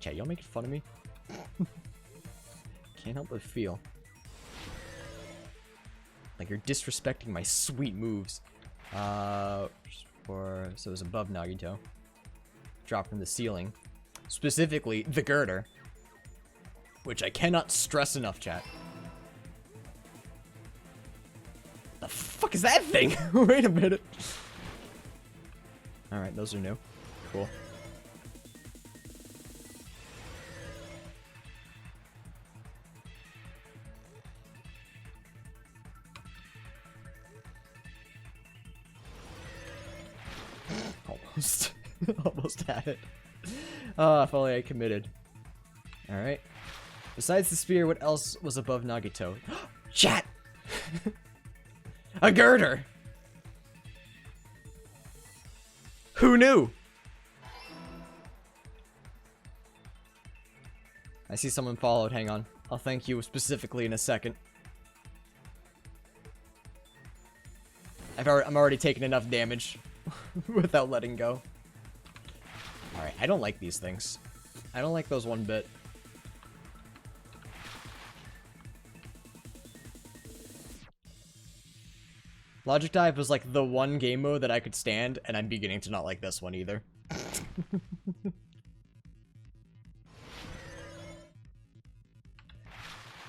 S1: Chat, y'all making fun of me? Can't help but feel like you're disrespecting my sweet moves. So it was above Nagito. Dropped from the ceiling. Specifically, the girder. Which I cannot stress enough, chat. The fuck is that thing? Wait a minute. Alright, those are new. Cool. Almost. Almost had it. Oh, if only I committed. Alright. Besides the spear, what else was above Nagito? Chat! A girder! Who knew? I see someone followed. Hang on. I'll thank you specifically in a second. I'm already taking enough damage without letting go. Alright, I don't like these things. I don't like those one bit. Logic Dive was like the one game mode that I could stand, and I'm beginning to not like this one either.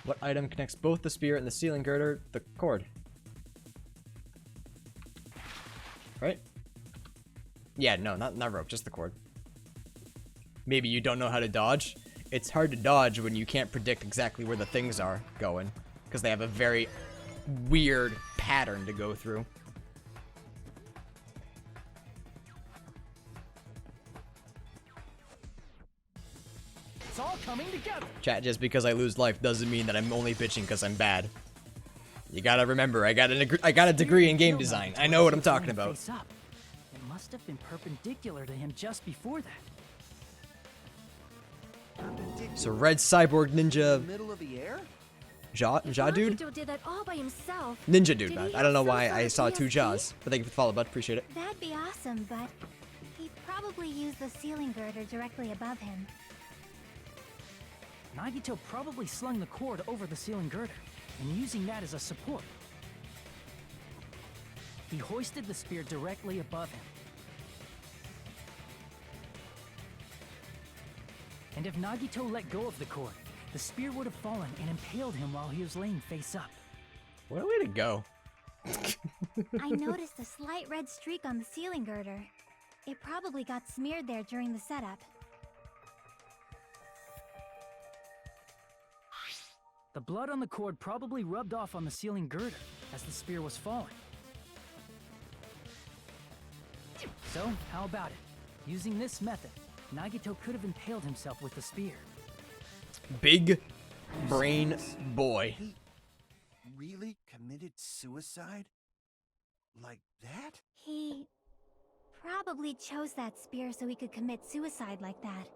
S1: What item connects both the spear and the ceiling girder? The cord. Right? Yeah, no, not rope, just the cord. Maybe you don't know how to dodge. it's hard to dodge when you can't predict exactly where the things are going, because they have a very weird pattern to go through.
S6: It's all coming together.
S1: Chat, just because I lose life doesn't mean that I'm only bitching because I'm bad. You gotta remember, I got a degree in game design. I know what I'm talking about.
S6: It must have been perpendicular to him just before that.
S1: So red cyborg ninja
S3: Middle of the air?
S1: Ja dude?
S8: Nagito did that all by himself.
S1: Ninja dude,
S8: Did he
S1: man. I
S8: have
S1: don't know
S8: some
S1: why
S8: sort
S1: I
S8: of
S1: saw two
S8: PSP?
S1: jaws, but thank you for the follow, bud. Appreciate it.
S4: That'd be awesome, but he probably used the ceiling girder directly above him.
S6: Nagito probably slung the cord over the ceiling girder, and using that as a support. He hoisted the spear directly above him. And if Nagito let go of the cord, the spear would have fallen and impaled him while he was laying face up.
S1: What a way to go.
S4: I noticed a slight red streak on the ceiling girder. It probably got smeared there during the setup.
S6: The blood on the cord probably rubbed off on the ceiling girder as the spear was falling. So, how about it? Using this method, Nagito could have impaled himself with the spear.
S1: Big brain boy.
S3: He really committed suicide? Like that?
S4: He probably chose that spear so he could commit suicide like that.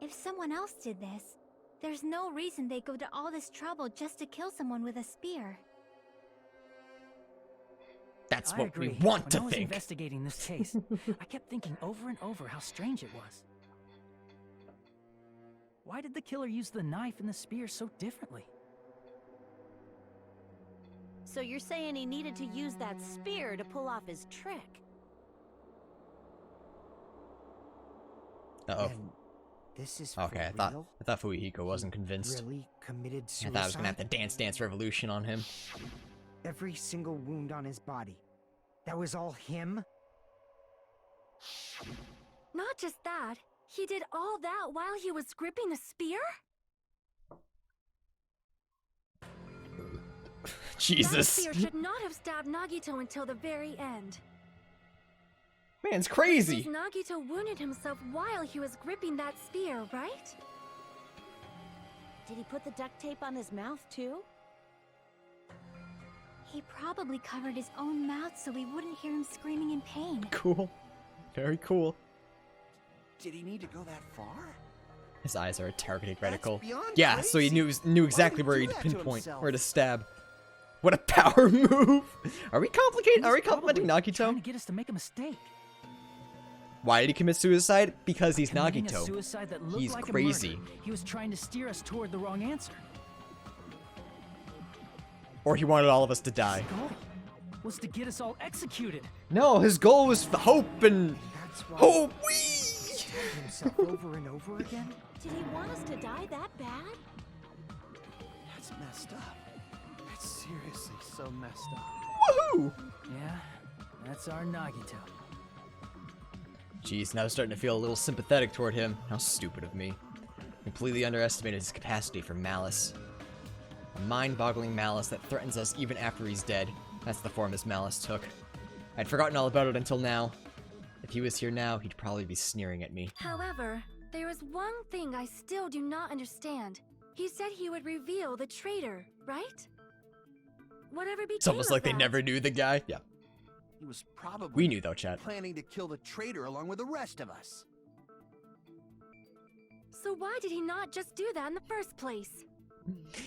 S4: If someone else did this, there's no reason they'd go to all this trouble just to kill someone with a spear.
S1: That's
S6: I
S1: what
S6: agree.
S1: we want
S6: When
S1: to
S6: I was
S1: think.
S6: investigating this case, I kept thinking over and over how strange it was. Why did the killer use the knife and the spear so differently?
S7: So you're saying he needed to use that spear to pull off his trick?
S1: Uh-oh.
S5: And this is
S1: Okay,
S5: for
S1: I
S5: real?
S1: thought Fuyuhiko wasn't convinced.
S5: Really committed
S1: I
S5: suicide?
S1: thought I was gonna have to dance revolution on him.
S5: Every single wound on his body. That was all him?
S8: Not just that, he did all that while he was gripping the spear? That
S1: Jesus.
S8: spear should not have stabbed Nagito until the very end.
S1: Man's crazy.
S8: Because Nagito wounded himself while he was gripping that spear, right?
S7: Did he put the duct tape on his mouth too?
S4: He probably covered his own mouth so we wouldn't hear him screaming in pain.
S1: Cool. Very cool.
S3: Did he need to go that far?
S1: His eyes are a targeting
S3: That's
S1: reticle.
S3: beyond
S1: Yeah, so he
S3: crazy.
S1: knew
S3: Why
S1: exactly
S3: would
S1: where
S3: he
S1: he'd
S3: do that to
S1: pinpoint,
S3: himself?
S1: where to stab. What a power move! Are we complicated? Are we
S6: He's
S1: complimenting
S6: probably trying
S1: Nagito?
S6: to get us to make a mistake.
S1: Why did he commit suicide? Because he's
S6: Committing a
S1: Nagito.
S6: suicide that looked
S1: He's
S6: like a
S1: crazy.
S6: murder. He was trying to steer us toward the wrong answer.
S1: Or he wanted all of us to die.
S6: His goal was to get us all executed.
S1: No, his goal was hope and
S5: That's why
S1: hope.
S5: he stabbed himself over and over again?
S7: Did he want us to die that bad?
S3: That's messed up. That's seriously so messed up.
S1: Woohoo!
S6: Yeah, that's our Nagito.
S1: Jeez, now I'm starting to feel a little sympathetic toward him. How stupid of me. Completely underestimated his capacity for malice. A mind-boggling malice that threatens us even after he's dead. That's the form his malice took. I'd forgotten all about it until now. If he was here now, he'd probably be sneering at me.
S8: However, there is one thing I still do not understand. He said he would reveal the traitor, right? Whatever became
S1: It's almost
S8: of
S1: like they
S8: that?
S1: never knew the guy. Yeah,
S3: He was probably
S1: we knew though, chat.
S3: planning to kill the traitor along with the rest of us.
S8: So why did he not just do that in the first place?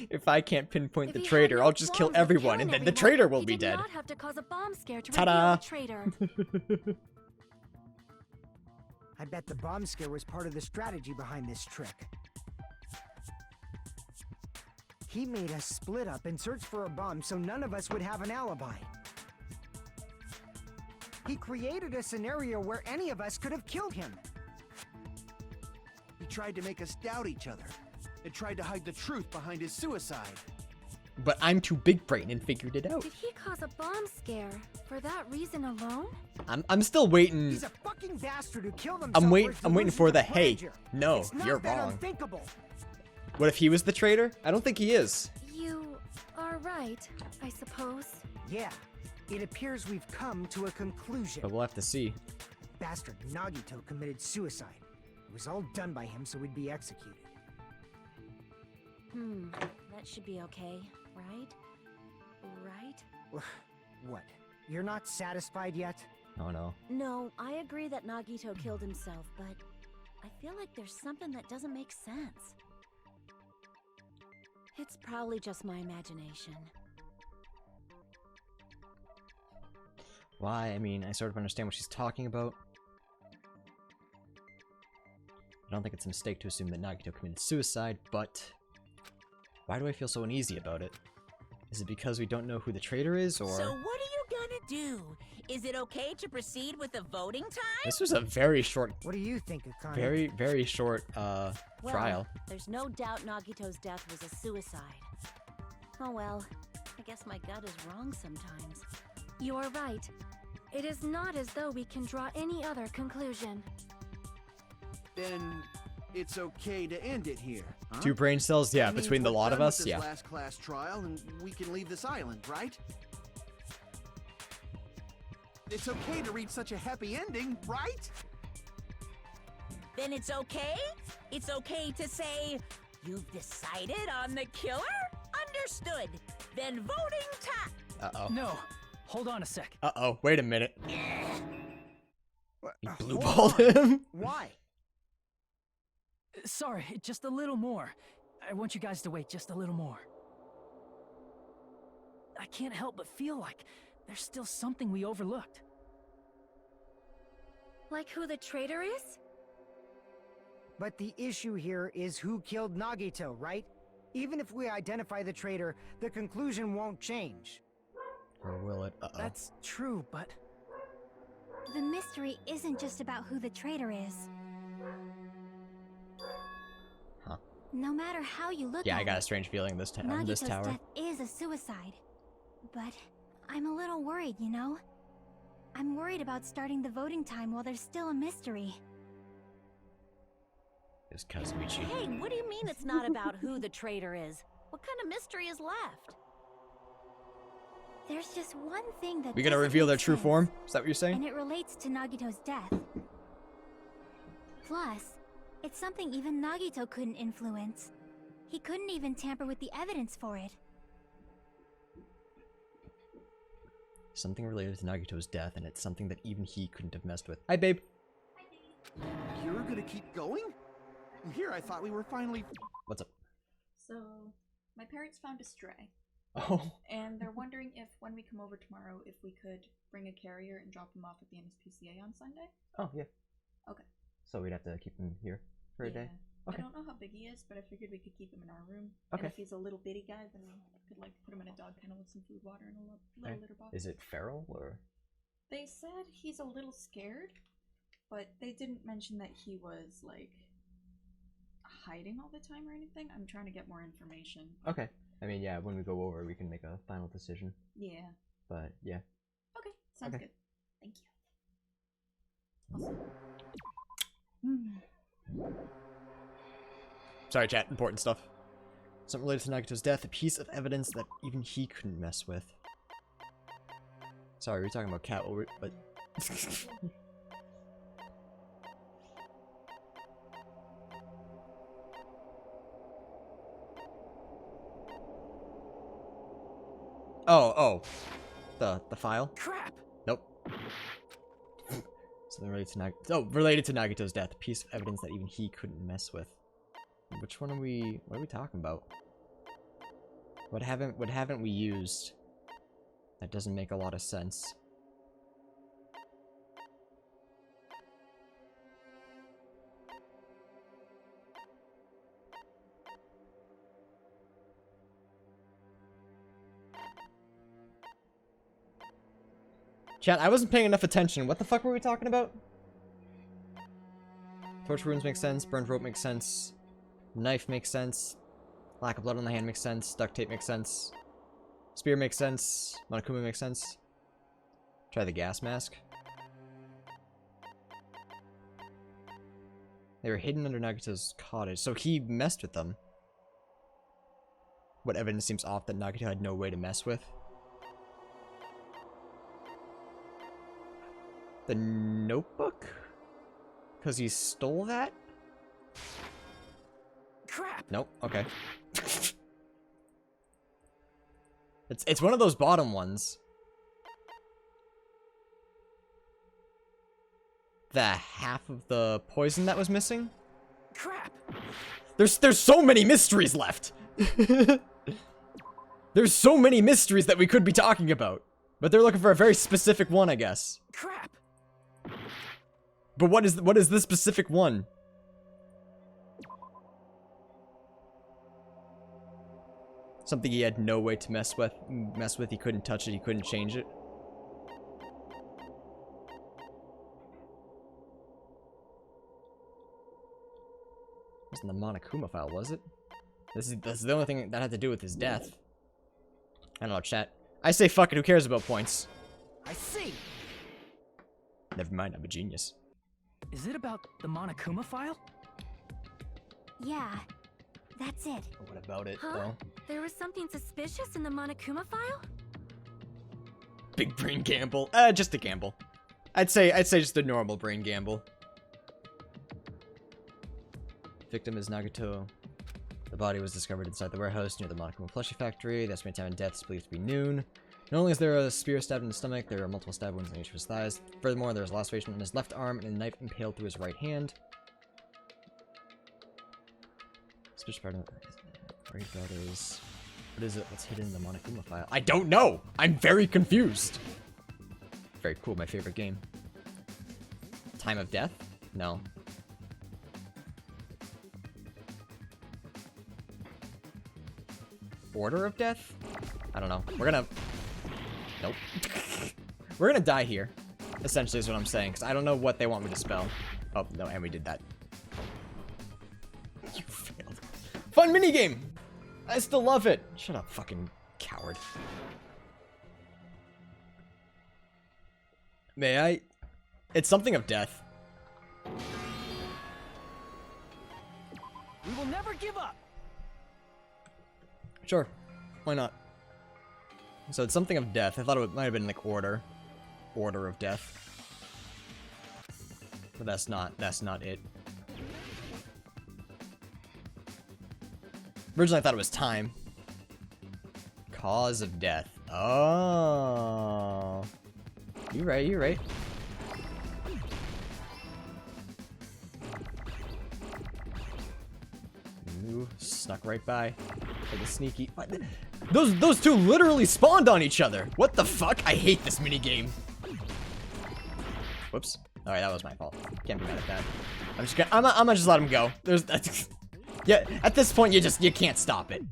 S1: If I can't pinpoint
S8: If
S1: the
S8: he had
S1: traitor,
S8: no
S1: I'll just kill
S8: qualms with
S1: everyone,
S8: killing
S1: and then the
S8: everyone,
S1: traitor will
S8: he
S1: be
S8: did
S1: dead.
S8: not have to cause a bomb scare to
S1: Ta-da!
S8: reveal the traitor.
S5: I bet the bomb scare was part of the strategy behind this trick. He made us split up and search for a bomb so none of us would have an alibi. He created a scenario where any of us could have killed him.
S3: He tried to make us doubt each other and tried to hide the truth behind his suicide.
S1: but I'm too big brain and figured it out.
S8: Did he cause a bomb scare for that reason alone?
S1: I'm still waiting.
S5: He's a fucking bastard who killed himself.
S1: I'm
S5: for his
S1: waiting
S5: delusions
S1: for
S5: of
S1: the hey.
S5: grandeur.
S1: No,
S5: It's not
S1: you're
S5: that
S1: wrong.
S5: unthinkable.
S1: What if he was the traitor? I don't think he is.
S8: You are right, I suppose.
S5: Yeah, it appears we've come to a conclusion.
S1: But we'll have to see.
S5: Bastard Nagito committed suicide. It was all done by him so we'd be executed.
S7: That should be okay, right? Right?
S5: What? You're not satisfied yet?
S1: Oh no.
S7: No, I agree that Nagito killed himself, but I feel like there's something that doesn't make sense. It's probably just my imagination.
S1: Why? I mean, I sort of understand what she's talking about. I don't think it's a mistake to assume that Nagito committed suicide, but why do I feel so uneasy about it? Is it because we don't know who the traitor is, or...
S2: So what are you gonna do? Is it okay to proceed with the voting time?
S1: This was a very short,
S5: What do you think, Akane?
S1: very short, trial.
S7: There's no doubt Nagito's death was a suicide. Oh well, I guess my gut is wrong sometimes.
S8: You are right. It is not as though we can draw any other conclusion.
S3: Then it's okay to end it here. Huh?
S1: 2 brain cells, yeah,
S3: That means
S1: between the
S3: we're
S1: lot of
S3: done with
S1: us,
S3: this
S1: yeah.
S3: last class trial, and we can leave this island, right? It's okay to reach such a happy ending, right?
S2: Then it's okay? It's okay to say, you've decided on the killer? Understood. Then voting time.
S1: Uh-oh.
S6: No, hold on a sec.
S1: Uh-oh, wait a minute. He
S5: Hold
S1: blue-balled
S5: on.
S1: him?
S5: Why?
S6: Sorry, just a little more. I want you guys to wait just a little more. I can't help but feel like there's still something we overlooked.
S8: Like who the traitor is?
S5: But the issue here is who killed Nagito, right? Even if we identify the traitor, the conclusion won't change.
S1: Or will it? Uh-oh.
S6: That's true, but
S4: The mystery isn't just about who the traitor is.
S1: Huh.
S4: No matter how you look
S1: Yeah,
S4: at
S1: I got a
S4: it,
S1: strange feeling this time.
S4: Nagito's
S1: This tower.
S4: death is a suicide. But I'm a little worried, you know? I'm worried about starting the voting time while there's still a mystery.
S1: Is Kazuichi.
S7: Hey, what do you mean it's not about who the traitor is? What kind of mystery is left?
S4: There's just one thing that
S1: We gotta
S4: doesn't
S1: reveal
S4: make
S1: their true
S4: sense,
S1: form? Is that what you're
S4: and
S1: saying?
S4: it relates to Nagito's death. Plus, it's something even Nagito couldn't influence. He couldn't even tamper with the evidence for it.
S1: Something related to Nagito's death, and it's something that even he couldn't have messed with. Hi, babe.
S3: You're gonna keep going? Here, I thought we were finally...
S1: What's up?
S9: So, my parents found a stray,
S1: Oh.
S9: and they're wondering if when we come over tomorrow, if we could bring a carrier and drop him off at the MSPCA on Sunday.
S1: Oh, yeah.
S9: Okay.
S1: So we'd have to keep him here for a day? Okay.
S9: I don't know how big he is, but I figured we could keep him in our room.
S1: Okay.
S9: And if he's a little bitty guy, then we could like put him in a dog kennel with some food, water, and a little
S1: Okay.
S9: litter box.
S1: Is it feral, or...?
S9: They said he's a little scared, but they didn't mention that he was like hiding all the time or anything. I'm trying to get more information.
S1: Okay. I mean, yeah, when we go over, we can make a final decision.
S9: Yeah.
S1: But, yeah.
S9: Okay. Sounds
S1: Okay.
S9: good. Thank you. Awesome.
S1: Sorry, chat. Important stuff. Something related to Nagito's death, a piece of evidence that even he couldn't mess with. Sorry, we're talking about cat, but... Oh. The file?
S6: crap!
S1: Nope. Something related to Nagito's death, a piece of evidence that even he couldn't mess with. Which one are we... What are we talking about? What haven't we used? That doesn't make a lot of sense. Chat, I wasn't paying enough attention. What the fuck were we talking about? Torch wounds make sense. Burned rope makes sense. Knife makes sense. Lack of blood on the hand makes sense. Duct tape makes sense. Spear makes sense. Monokuma makes sense. Try the gas mask. They were hidden under Nagito's cottage, so he messed with them. What evidence seems off that Nagito had no way to mess with? The notebook? Because he stole that?
S5: Crap!
S1: Nope, okay. It's one of those bottom ones. The half of the poison that was missing?
S5: Crap!
S1: There's so many mysteries left! There's so many mysteries that we could be talking about. But they're looking for a very specific one, I guess.
S5: Crap!
S1: But what is this specific one? Something he had no way to mess with. He couldn't touch it, he couldn't change it. It wasn't the Monokuma file, was it? This is the only thing that had to do with his death. I don't know, chat. I say fuck it, who cares about points?
S5: I see!
S1: Never mind, I'm a genius.
S6: Is it about the Monokuma file?
S4: Yeah, that's it.
S1: What about it,
S8: Huh?
S1: though?
S8: There was something suspicious in the Monokuma file?
S1: Big brain gamble. Just a gamble. I'd say just a normal brain gamble. Victim is Nagito. The body was discovered inside the warehouse near the Monokuma plushie factory. The estimated time of death is believed to be noon. Not only is there a spear stabbed in the stomach, there are multiple stab wounds on each of his thighs. Furthermore, there is a laceration in his left arm and a knife impaled through his right hand. Suspicious part of right brothers. What is it? What's hidden in the Monokuma file? I don't know! I'm very confused! Very cool, my favorite game. Time of death? No. Order of death? I don't know. We're gonna... Nope. We're gonna die here. Essentially is what I'm saying, because I don't know what they want me to spell. Oh, no, and we did that. You failed. Fun minigame! I still love it! Shut up, fucking coward. May I? It's something of death.
S5: We will never give up!
S1: Sure. Why not? So it's something of death. I thought it might have been like order. Order of death. But that's not it. Originally I thought it was time. Cause of death. Oh. You're right. Ooh, snuck right by. For the sneaky. What? Those two literally spawned on each other. What the fuck? I hate this minigame. Whoops. Alright, that was my fault. Can't be mad at that. I'm gonna just let him go. There's yeah, at this point you can't stop it.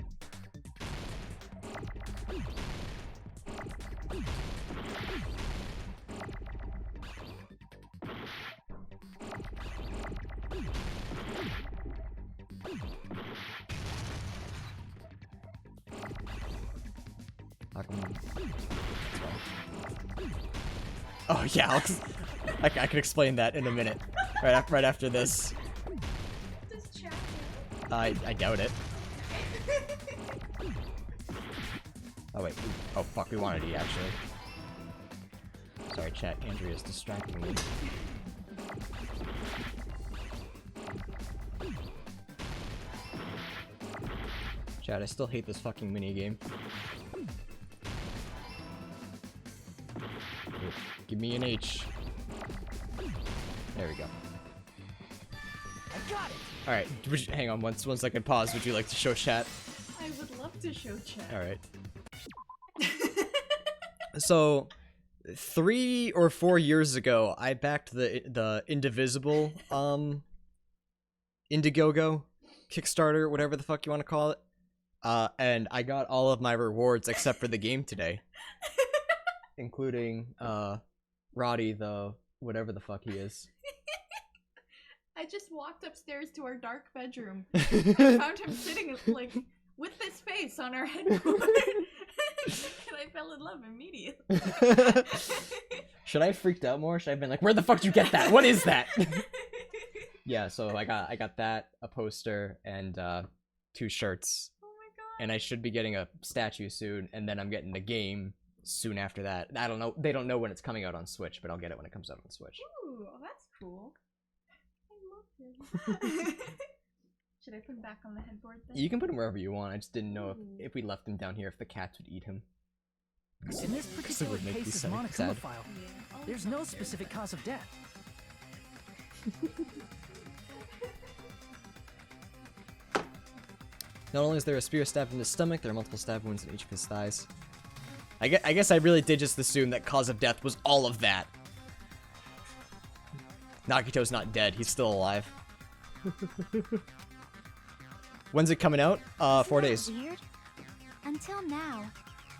S1: Oh yeah, I can explain that in a minute. Right after this.
S9: Does chat
S1: I doubt it. Oh wait. Oh fuck, we wanted E actually. Sorry chat, Andrea's distracting me. Chat, I still hate this fucking minigame. Give me an H. There we go.
S5: I got it!
S1: Alright, hang on one second, pause. Would you like to show chat?
S9: I would love to show chat.
S1: Alright. So, 3 or 4 years ago, I backed the Indivisible, Indiegogo, Kickstarter, whatever the fuck you want to call it. And I got all of my rewards except for the game today. Including, Roddy, the whatever the fuck he is.
S9: I just walked upstairs to our dark bedroom. I found him sitting, like, with his face on our headboard. I fell in love immediately.
S1: Should I have freaked out more? Should I have been like, where the fuck did you get that? What is that? Yeah, so I got that, a poster, and 2 shirts.
S9: Oh my god.
S1: And I should be getting a statue soon, and then I'm getting the game soon after that. I don't know. They don't know when it's coming out on Switch, but I'll get it when it comes out on Switch.
S9: Ooh, oh, that's cool. I love him. Should I put him back on the headboard then?
S1: You can put him wherever you want. I just didn't know if we left him down here, if the cats would eat him.
S6: In this particular case of Monokuma file, there's no specific cause of death.
S1: Not only is there a spear stabbed in his stomach, there are multiple stab wounds in each of his thighs. I guess I really did just assume that cause of death was all of that. Nagito's not dead. He's still alive. When's it coming out? 4 days.
S4: Weird? Until now,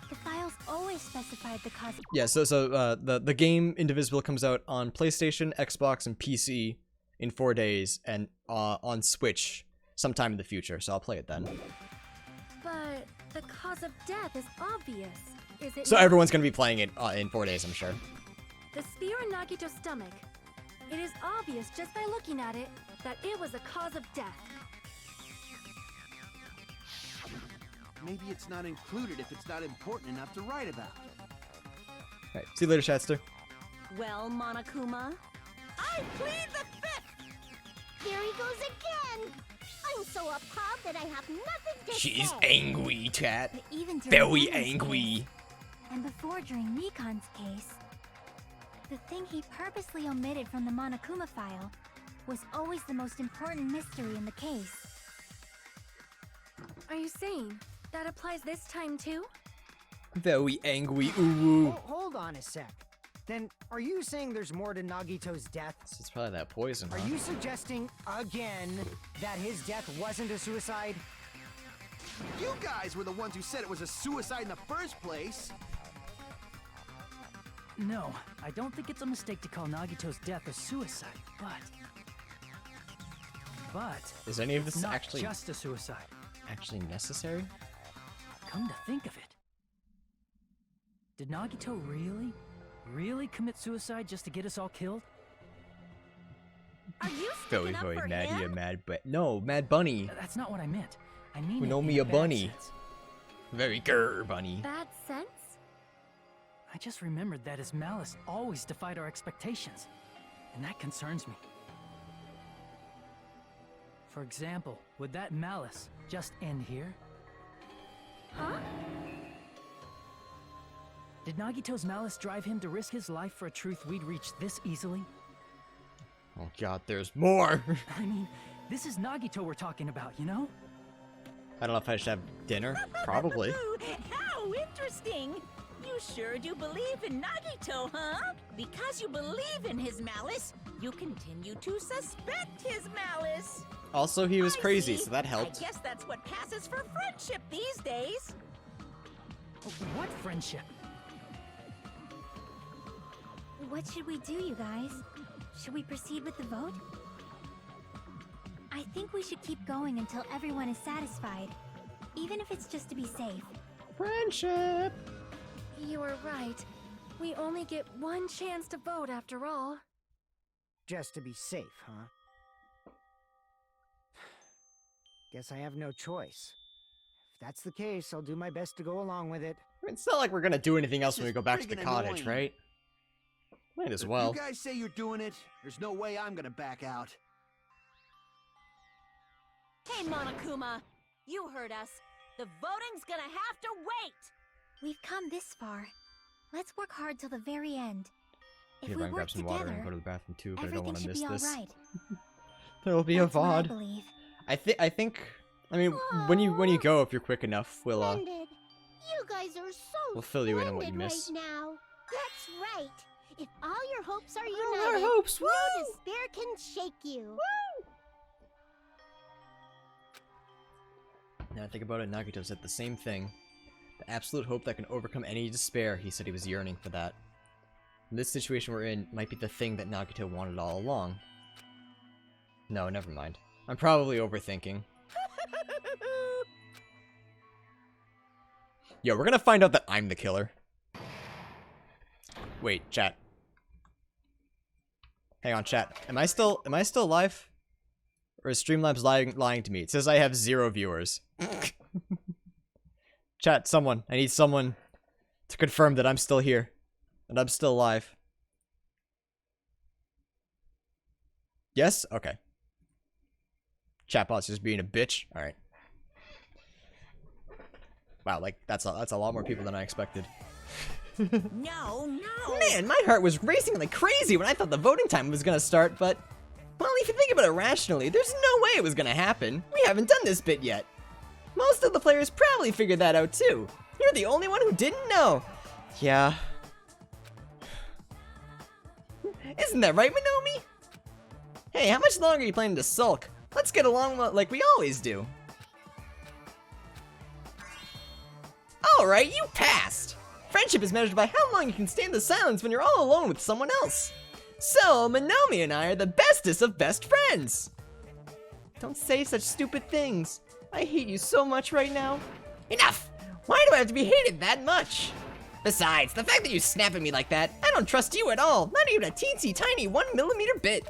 S4: the files always specified the cause.
S1: Yeah, so the game Indivisible comes out on PlayStation, Xbox, and PC in 4 days, and on Switch sometime in the future. So I'll play it then.
S8: But the cause of death is obvious, is it?
S1: So
S8: not?
S1: everyone's gonna be playing it in 4 days, I'm sure.
S8: The spear in Nagito's stomach. It is obvious just by looking at it that it was a cause of death.
S3: Maybe it's not included if it's not important enough to write about.
S1: Right. See you later, Chatster.
S7: Well, Monokuma,
S2: I plead the fifth!
S10: There he goes again! I'm so appalled that I have nothing to
S1: She's
S10: say.
S1: angry, chat.
S4: But even during
S1: Very
S4: Evan's
S1: angry.
S4: case, and before during Mikan's case, the thing he purposely omitted from the Monokuma file was always the most important mystery in the case.
S8: Are you saying that applies this time too?
S1: Very angry, ooh.
S5: Hold on a sec. Then, are you saying there's more to Nagito's death?
S1: It's probably that poison, huh?
S5: Are you suggesting, again, that his death wasn't a suicide?
S3: You guys were the ones who said it was a suicide in the first place.
S6: No, I don't think it's a mistake to call Nagito's death a suicide, but
S1: Is any of
S6: it's
S1: this
S6: not
S1: actually
S6: just a suicide.
S1: necessary?
S6: Come to think of it, did Nagito really commit suicide just to get us all killed?
S7: are you
S1: Very,
S7: sticking up
S1: very
S7: for
S1: mad
S7: him?
S1: here, mad, but no, Mad Bunny.
S6: That's not what I meant. I mean,
S1: We know
S6: it
S1: me
S6: in
S1: a
S6: bad
S1: bunny.
S6: sense.
S1: Very grr, bunny.
S8: Bad sense?
S6: I just remembered that his malice always defied our expectations, and that concerns me. For example, would that malice just end here?
S8: Huh?
S6: Did Nagito's malice drive him to risk his life for a truth we'd reach this easily?
S1: Oh god, there's more.
S6: I mean, this is Nagito we're talking about, you know?
S1: I don't know if I should have dinner. Probably.
S2: How interesting! You sure do believe in Nagito, huh? Because you believe in his malice, you continue to suspect his malice.
S1: Also, he was
S2: I
S1: crazy,
S2: see.
S1: so that helped.
S2: I guess that's what passes for friendship these days.
S6: What friendship?
S4: What should we do, you guys? Should we proceed with the vote? I think we should keep going until everyone is satisfied, even if it's just to be safe.
S1: Friendship.
S8: You are right. We only get one chance to vote after all.
S5: Just to be safe, huh? Guess I have no choice. If that's the case, I'll do my best to go along with it.
S1: I mean, it's not like we're gonna do anything else when we
S3: This
S1: go
S3: is
S1: back to the
S3: friggin'
S1: cottage,
S3: annoying.
S1: right? Might as
S3: If
S1: well.
S3: you guys say you're doing it, there's no way I'm gonna back out.
S7: Hey, Monokuma, you heard us. The voting's gonna have to wait.
S4: We've come this far. Let's work hard till the very end. If
S1: Here,
S4: we
S1: Ryan,
S4: work
S1: grab some
S4: together,
S1: water and go to the bathroom too, but I don't
S4: everything
S1: want to
S4: should
S1: miss
S4: be all
S1: this.
S4: right.
S1: There will be
S4: That's
S1: a
S4: what I
S1: VOD.
S4: believe.
S1: I think. I mean, when you go, if you're quick enough, we'll
S10: Splendid. You guys are so
S1: we'll fill you in on what you
S10: splendid
S1: miss.
S10: right now. That's right. If all your hopes are
S1: All
S10: united,
S1: our hopes,
S10: no
S1: woo!
S10: despair can shake you.
S1: Now I think about it, Nagito said the same thing. The absolute hope that can overcome any despair, he said he was yearning for that. And this situation we're in might be the thing that Nagito wanted all along. No, never mind. I'm probably overthinking. Yo, we're gonna find out that I'm the killer. Wait, chat. Hang on, chat. Am I still alive? Or is Streamlabs lying to me? It says I have 0 viewers. Chat, someone. I need someone to confirm that I'm still here. And I'm still alive. Yes? Okay. Chatbot's just being a bitch. Alright. Wow, like, that's a lot more people than I expected.
S2: No.
S1: Man, my heart was racing like crazy when I thought the voting time was gonna start, but... Well, if you think about it rationally, there's no way it was gonna happen. We haven't done this bit yet. Most of the players probably figured that out too. You're the only one who didn't know. Yeah. Isn't that right, Minomi? Hey, how much longer are you planning to sulk? Let's get along like we always do. Alright, you passed! Friendship is measured by how long you can stand the silence when you're all alone with someone else. So, Minomi and I are the bestest of best friends! Don't say such stupid things. I hate you so much right now. Enough! Why do I have to be hated that much? Besides, the fact that you snap at me like that, I don't trust you at all, not even a teensy tiny 1mm bit.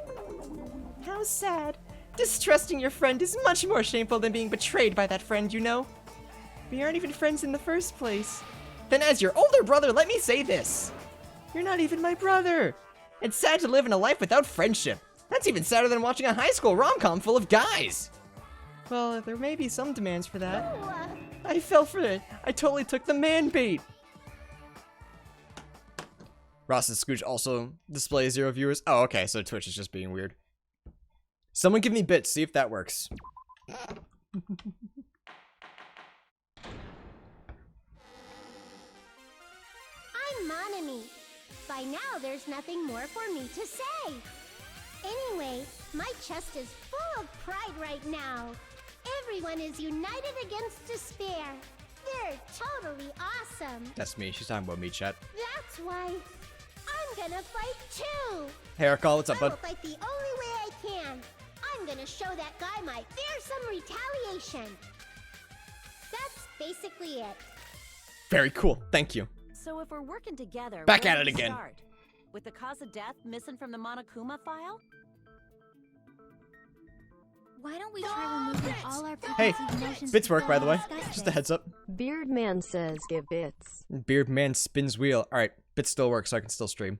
S1: How sad. Distrusting your friend is much more shameful than being betrayed by that friend, you know. We aren't even friends in the first place. Then as your older brother, let me say this. You're not even my brother. It's sad to live in a life without friendship. That's even sadder than watching a high school rom-com full of guys. Well, there may be some demands for that. I fell for it. I totally took the man bait. Ross and Scooch also display 0 viewers. Oh, okay, so Twitch is just being weird. Someone give me bits, see if that works.
S10: I'm Monami. By now, there's nothing more for me to say. Anyway, my chest is full of pride right now. Everyone is united against despair. They're totally awesome.
S1: That's me. She's talking about me, chat.
S10: That's why I'm gonna fight too.
S1: Hey, Arkal, what's up,
S10: I
S1: bud?
S10: will fight the only way I can. I'm gonna show that guy my fearsome retaliation. That's basically it.
S1: Very cool. Thank you.
S7: So if we're working together,
S1: Back
S7: where
S1: at
S7: do
S1: it
S7: we
S1: again.
S7: Start? With the cause of death missing from the Monokuma file?
S4: Why don't we try removing all our
S1: Hey,
S4: preconceived notions
S1: bits work,
S4: before
S1: by the
S4: we
S1: way.
S4: discuss
S1: Just a
S4: this?
S1: heads up.
S11: Beardman says give bits.
S1: Beardman spins wheel. Alright, bits still work, so I can still stream.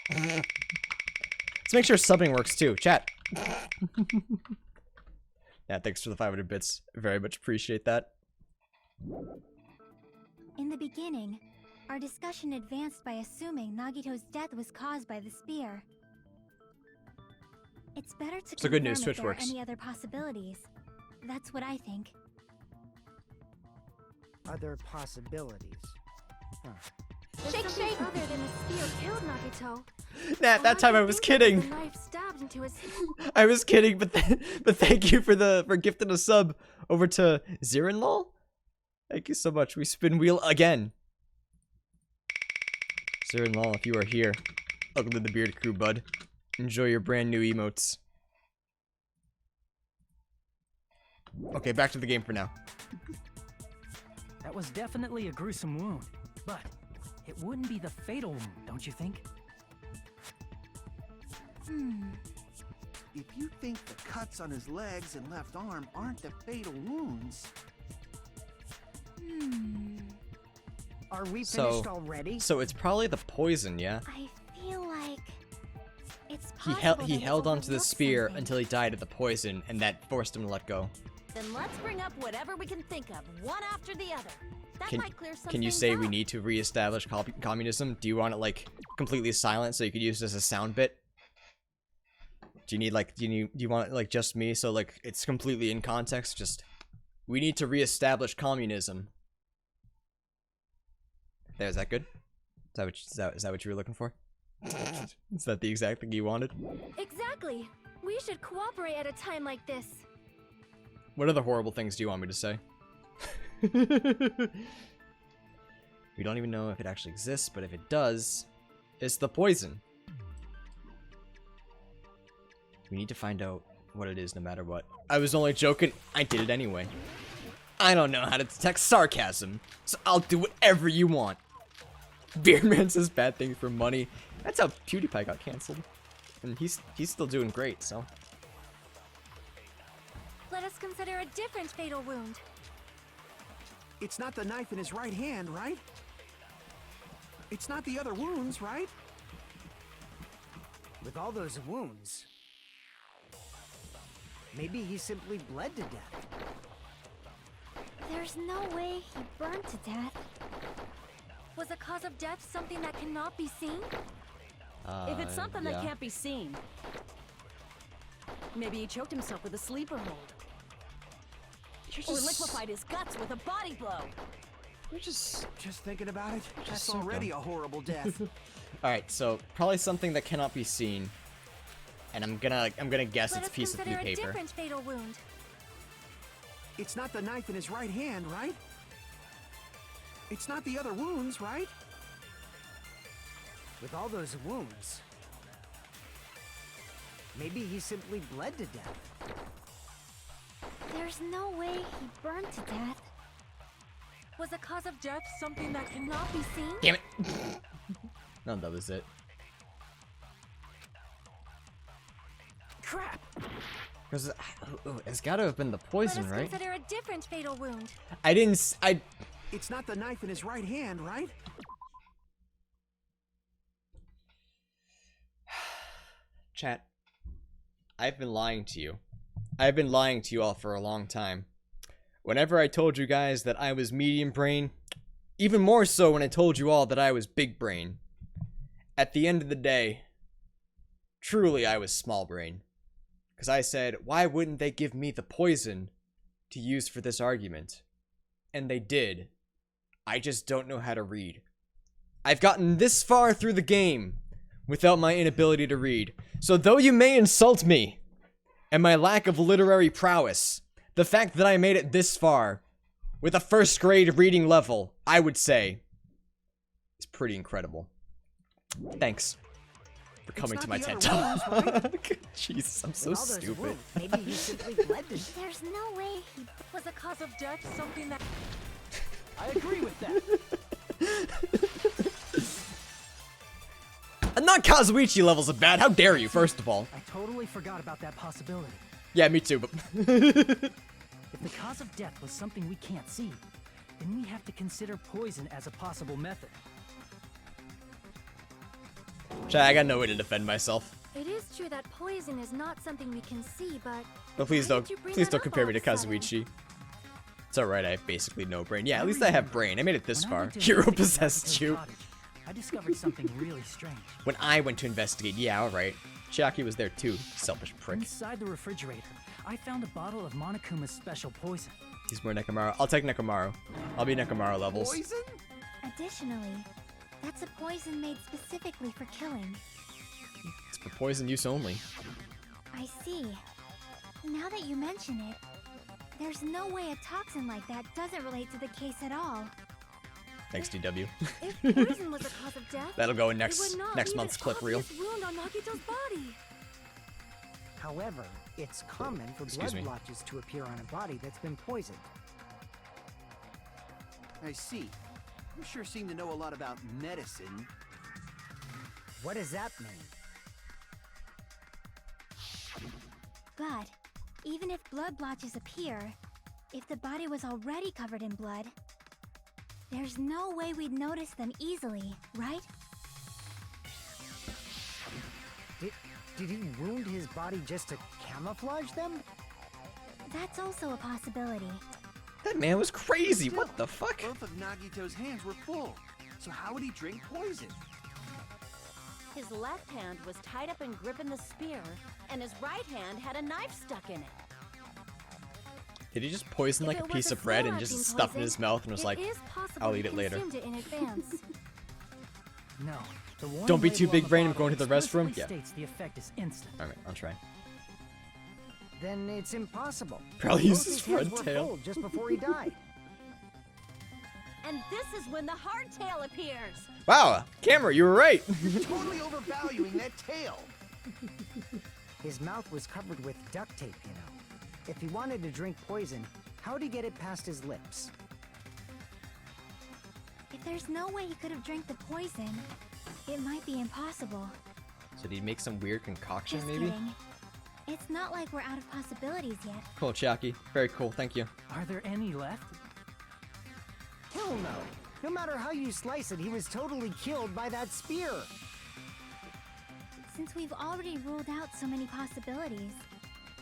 S1: Let's make sure subbing works too. Chat. Yeah, thanks for the 500 bits. Very much appreciate that.
S4: In the beginning, our discussion advanced by assuming Nagito's death was caused by the spear. It's better to
S1: So good
S4: confirm
S1: news,
S4: if
S1: Twitch
S4: there
S1: works.
S4: are any other possibilities. That's what I think.
S5: Other possibilities. Huh.
S8: There's something other than the spear killed Nagito.
S1: Nah, that time I was kidding.
S8: The knife stabbed into his
S1: I was kidding, but thank you for gifting a sub over to Zirinlol. Thank you so much. We spin wheel again. Zirinlol, if you are here, welcome to the Beard Crew, bud. Enjoy your brand new emotes. Okay, back to the game for now.
S6: That was definitely a gruesome wound, but it wouldn't be the fatal wound, don't you think?
S3: If you think the cuts on his legs and left arm aren't the fatal wounds...
S5: Are we finished already?
S1: So it's probably the poison, yeah?
S4: I feel like it's
S1: He
S4: possible
S1: he
S4: that we
S1: held onto the
S4: overlooked
S1: spear
S4: something.
S1: until he died of the poison, and that forced him to let go.
S7: Then let's bring up whatever we can think of, one after the other. That might clear some
S1: Can you
S7: things
S1: say
S7: up.
S1: we need to reestablish communism? Do you want it like completely silent so you could use it as a sound bit? Do you need like do you want it like just me so like it's completely in context? Just we need to reestablish communism. There, is that good? Is that what you were looking for? Is that the exact thing you wanted?
S8: Exactly. We should cooperate at a time like this.
S1: What other horrible things do you want me to say? We don't even know if it actually exists, but if it does, it's the poison. We need to find out what it is no matter what. I was only joking. I did it anyway. I don't know how to detect sarcasm, so I'll do whatever you want. Beerman says bad things for money. That's how PewDiePie got canceled. And he's still doing great, so.
S8: Let us consider a different fatal wound.
S3: It's not the knife in his right hand, right? It's not the other wounds, right?
S5: With all those wounds, maybe he simply bled to death.
S4: There's no way he burned to death.
S8: Was the cause of death something that cannot be seen?
S7: If it's something that
S1: yeah.
S7: can't be seen, maybe he choked himself with a sleeper hold. Or liquefied his guts with a body blow.
S1: You're just
S3: thinking about it. That's
S1: so
S3: already
S1: dumb.
S3: a horrible death.
S1: All right, so probably something that cannot be seen, and I'm gonna guess
S8: Let
S1: it's a
S8: us
S1: piece of blue
S8: consider a
S1: paper.
S8: different fatal wound.
S3: It's not the knife in his right hand, right? It's not the other wounds, right?
S5: With all those wounds, maybe he simply bled to death.
S4: There's no way he burned to death.
S8: Was the cause of death something that cannot be seen?
S1: Damn it! No, that was it.
S7: Crap!
S1: Because it's got to have been the poison,
S8: Let us
S1: right?
S8: consider a different fatal wound.
S1: I didn't.
S3: It's not the knife in his right hand, right?
S1: Chat. I've been lying to you. I've been lying to you all for a long time. Whenever I told you guys that I was medium brain, even more so when I told you all that I was big brain. At the end of the day, truly I was small brain. Because I said, why wouldn't they give me the poison to use for this argument? And they did. I just don't know how to read. I've gotten this far through the game without my inability to read. So though you may insult me and my lack of literary prowess, the fact that I made it this far with a first grade reading level, I would say, is pretty incredible. Thanks for coming to my TED Talk. Jesus, I'm so stupid.
S5: Wounds, maybe he simply bled to death.
S4: There's no way he...
S8: Was the cause of death something that...
S5: I agree with that.
S1: I'm not Kazuichi levels of bad. How dare you, first of all.
S6: I totally forgot about that possibility.
S1: Yeah, me too, but...
S6: If the cause of death was something we can't see, then we have to consider poison as a possible method.
S1: Chat, I got no way to defend myself.
S8: It is true that poison is not something we can see, but...
S1: But please
S8: why
S1: don't,
S8: did you bring
S1: please
S8: that
S1: don't
S8: up
S1: compare
S8: all
S1: me to
S8: of a sudden?
S1: Kazuichi. It's alright, I have basically no brain. Yeah, at
S6: I
S1: least I have
S6: remember
S1: brain. I made it this
S6: when I
S1: far.
S6: went to
S1: Hero
S6: investigate
S1: possessed
S6: Nagito's
S1: you.
S6: cottage, I discovered something really strange.
S1: When I went to investigate, yeah, alright. Chiaki was there too, selfish prick.
S6: Inside the refrigerator, I found a bottle of Monokuma's special poison.
S1: He's more Nekomaru. I'll take Nekomaru. I'll be Nekomaru levels.
S3: Poison?
S4: Additionally, that's a poison made specifically for killing.
S1: It's for poison use only.
S4: I see. Now that you mention it, there's no way a toxin like that doesn't relate to the case at all.
S1: Thanks, DW.
S8: If poison was the cause of death,
S1: That'll go in
S8: it
S1: next
S8: would not
S1: next
S8: be
S1: month's
S8: this
S1: clip reel.
S8: obvious wound on Nagito's body.
S5: However, it's common for
S1: Excuse
S5: blood
S1: me.
S5: blotches to appear on a body that's been poisoned.
S3: I see. You sure seem to know a lot about medicine.
S5: What does that mean?
S4: But even if blood blotches appear, if the body was already covered in blood, there's no way we'd notice them easily, right?
S5: Did he wound his body just to camouflage them?
S4: That's also a possibility.
S1: That man was crazy.
S3: Still,
S1: What the fuck?
S3: Both of Nagito's hands were full. So how would he drink poison?
S7: His left hand was tied up and gripping the spear, and his right hand had a knife stuck in it.
S1: Did he just poison
S8: If
S1: like
S8: it
S1: a
S8: was
S1: piece
S8: a
S1: of bread and
S8: slow-acting
S1: just stuff in
S8: poison,
S1: his mouth and was
S8: it
S1: like,
S8: is possible
S1: I'll
S8: he
S1: eat it later.
S8: consumed it in advance.
S6: No. The warning
S1: Don't be
S6: label
S1: too
S6: on
S1: big
S6: the
S1: brain, I'm
S6: bottle
S1: going to the restroom.
S6: explicitly
S1: Yeah.
S6: states the effect is instant.
S1: Alright, I'll try.
S5: Then it's impossible.
S1: Probably
S5: Both
S1: used his
S5: hands
S1: front
S5: were
S1: tail.
S5: full just before he died.
S7: And this is when the hardtail appears.
S1: Wow, camera, you were right.
S3: You're totally overvaluing that tail.
S5: His mouth was covered with duct tape, you know. If he wanted to drink poison, How'd he get it past his lips?
S4: If there's no way he could have drank the poison, it might be impossible.
S1: So did he make some weird concoction,
S4: Just
S1: maybe?
S4: kidding. It's not like we're out of possibilities yet.
S1: Cool, Chiaki. Very cool, thank you.
S6: Are there any left?
S5: Hell no. No matter how you slice it, he was totally killed by that spear.
S4: Since we've already ruled out so many possibilities,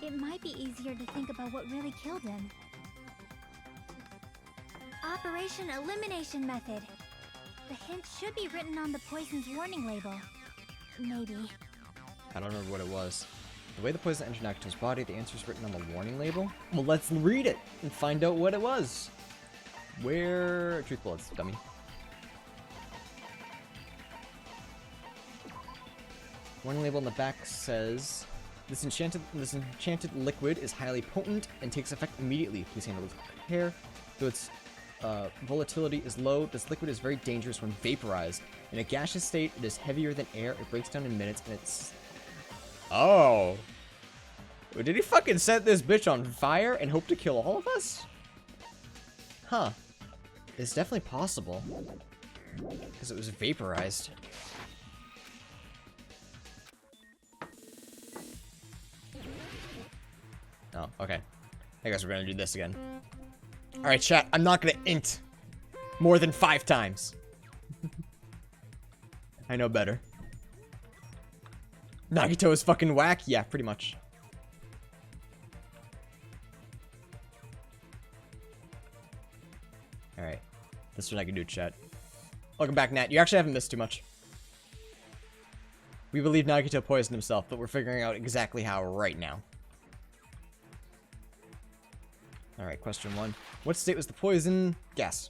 S4: it might be easier to think about what really killed him. Operation Elimination Method. The hint should be written on the poison's warning label. Maybe.
S1: I don't remember what it was. The way the poison entered Nagito's body, the answer is written on the warning label? Well, let's read it and find out what it was. Where... Truth bullets, dummy. Warning label on the back says, this enchanted liquid is highly potent and takes effect immediately. Please handle with care. Though its volatility is low, this liquid is very dangerous when vaporized. In a gaseous state, it is heavier than air, it breaks down in minutes, and it's... Oh! Did he fucking set this bitch on fire and hope to kill all of us? Huh. It's definitely possible. Because it was vaporized. Oh, okay. I guess we're gonna do this again. Alright, chat, I'm not gonna int more than 5 times. I know better. Nagito is fucking whack? Yeah, pretty much. Alright. This is what I can do, chat. Welcome back, Nat. You actually haven't missed too much. We believe Nagito poisoned himself, but we're figuring out exactly how right now. Alright, question 1. What state was the poison? Guess.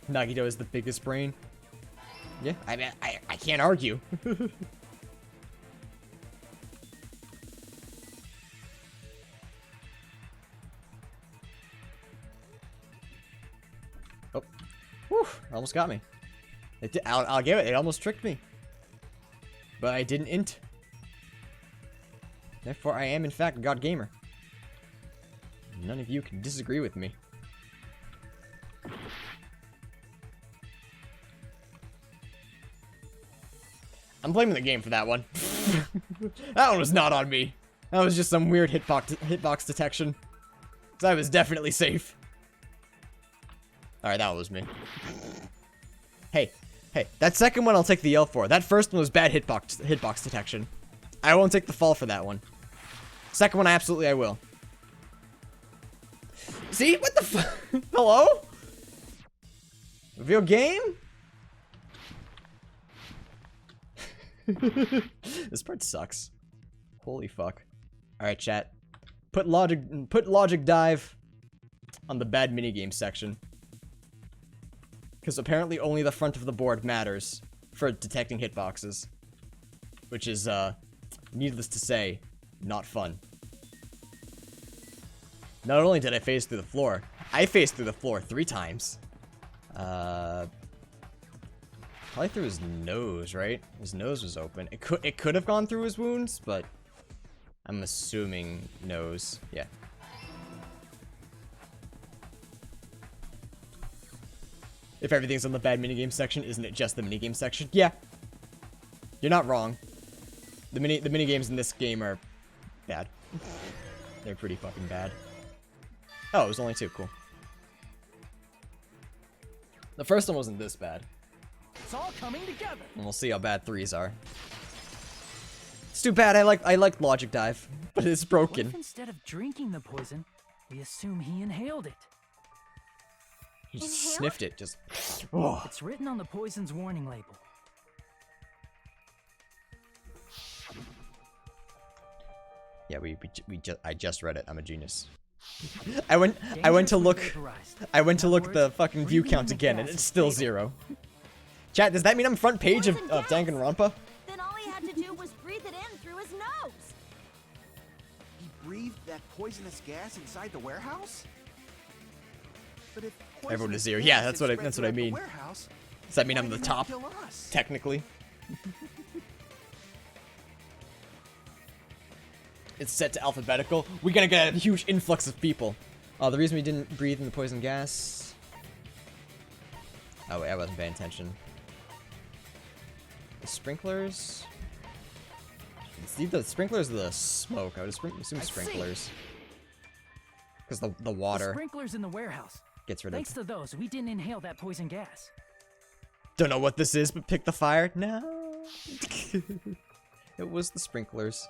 S1: Nagito is the biggest brain. Yeah, I mean, I can't argue. Oh. Whew, almost got me. I'll give it, it almost tricked me. But I didn't int. Therefore, I am in fact God Gamer. None of you can disagree with me. I'm blaming the game for that one. That one was not on me. That was just some weird hitbox detection. So I was definitely safe. Alright, that was me. Hey, that second one I'll take the L for. That first one was bad hitbox detection. I won't take the fall for that one. Second one, I will. See? What the fuck? Hello? Reveal game? This part sucks. Holy fuck. Alright, chat. Put logic dive on the bad minigame section. Because apparently only the front of the board matters for detecting hitboxes. Which is, needless to say, not fun. Not only did I phase through the floor, I phased through the floor 3 times. Probably through his nose, right? His nose was open. It could have gone through his wounds, but I'm assuming nose. Yeah. If everything's on the bad minigame section, isn't it just the minigame section? Yeah. You're not wrong. The minigames in this game are bad. They're pretty fucking bad. Oh, it was only 2. Cool. The first one wasn't this bad.
S5: It's all coming together.
S1: And we'll see how bad 3s are. It's too bad. I like logic dive, but it's broken.
S6: What if instead of drinking the poison, we assume he inhaled it?
S1: He just sniffed it. Just. Oh.
S6: It's written on the poison's warning label.
S1: Yeah, I just read it. I'm a genius. I went to look the fucking view count again, and it's still 0. Chat, does that mean I'm front page of Danganronpa?
S7: Then all he had to do was breathe it in through his nose.
S3: He breathed that poisonous gas inside the warehouse? But if
S1: Everyone is 0. Yeah, that's what I mean.
S3: Does
S1: that mean I'm the top? Technically. it's set to alphabetical, we're gonna get a huge influx of people. The reason we didn't breathe in the poison gas... Oh wait, I wasn't paying attention. The sprinklers... See, the sprinklers are the smoke. I would assume sprinklers. Because the water...
S6: The sprinklers in the warehouse.
S1: Gets rid of...
S6: Thanks to those, we didn't inhale that poison gas.
S1: Don't know what this is, but pick the fire. No. It was the sprinklers.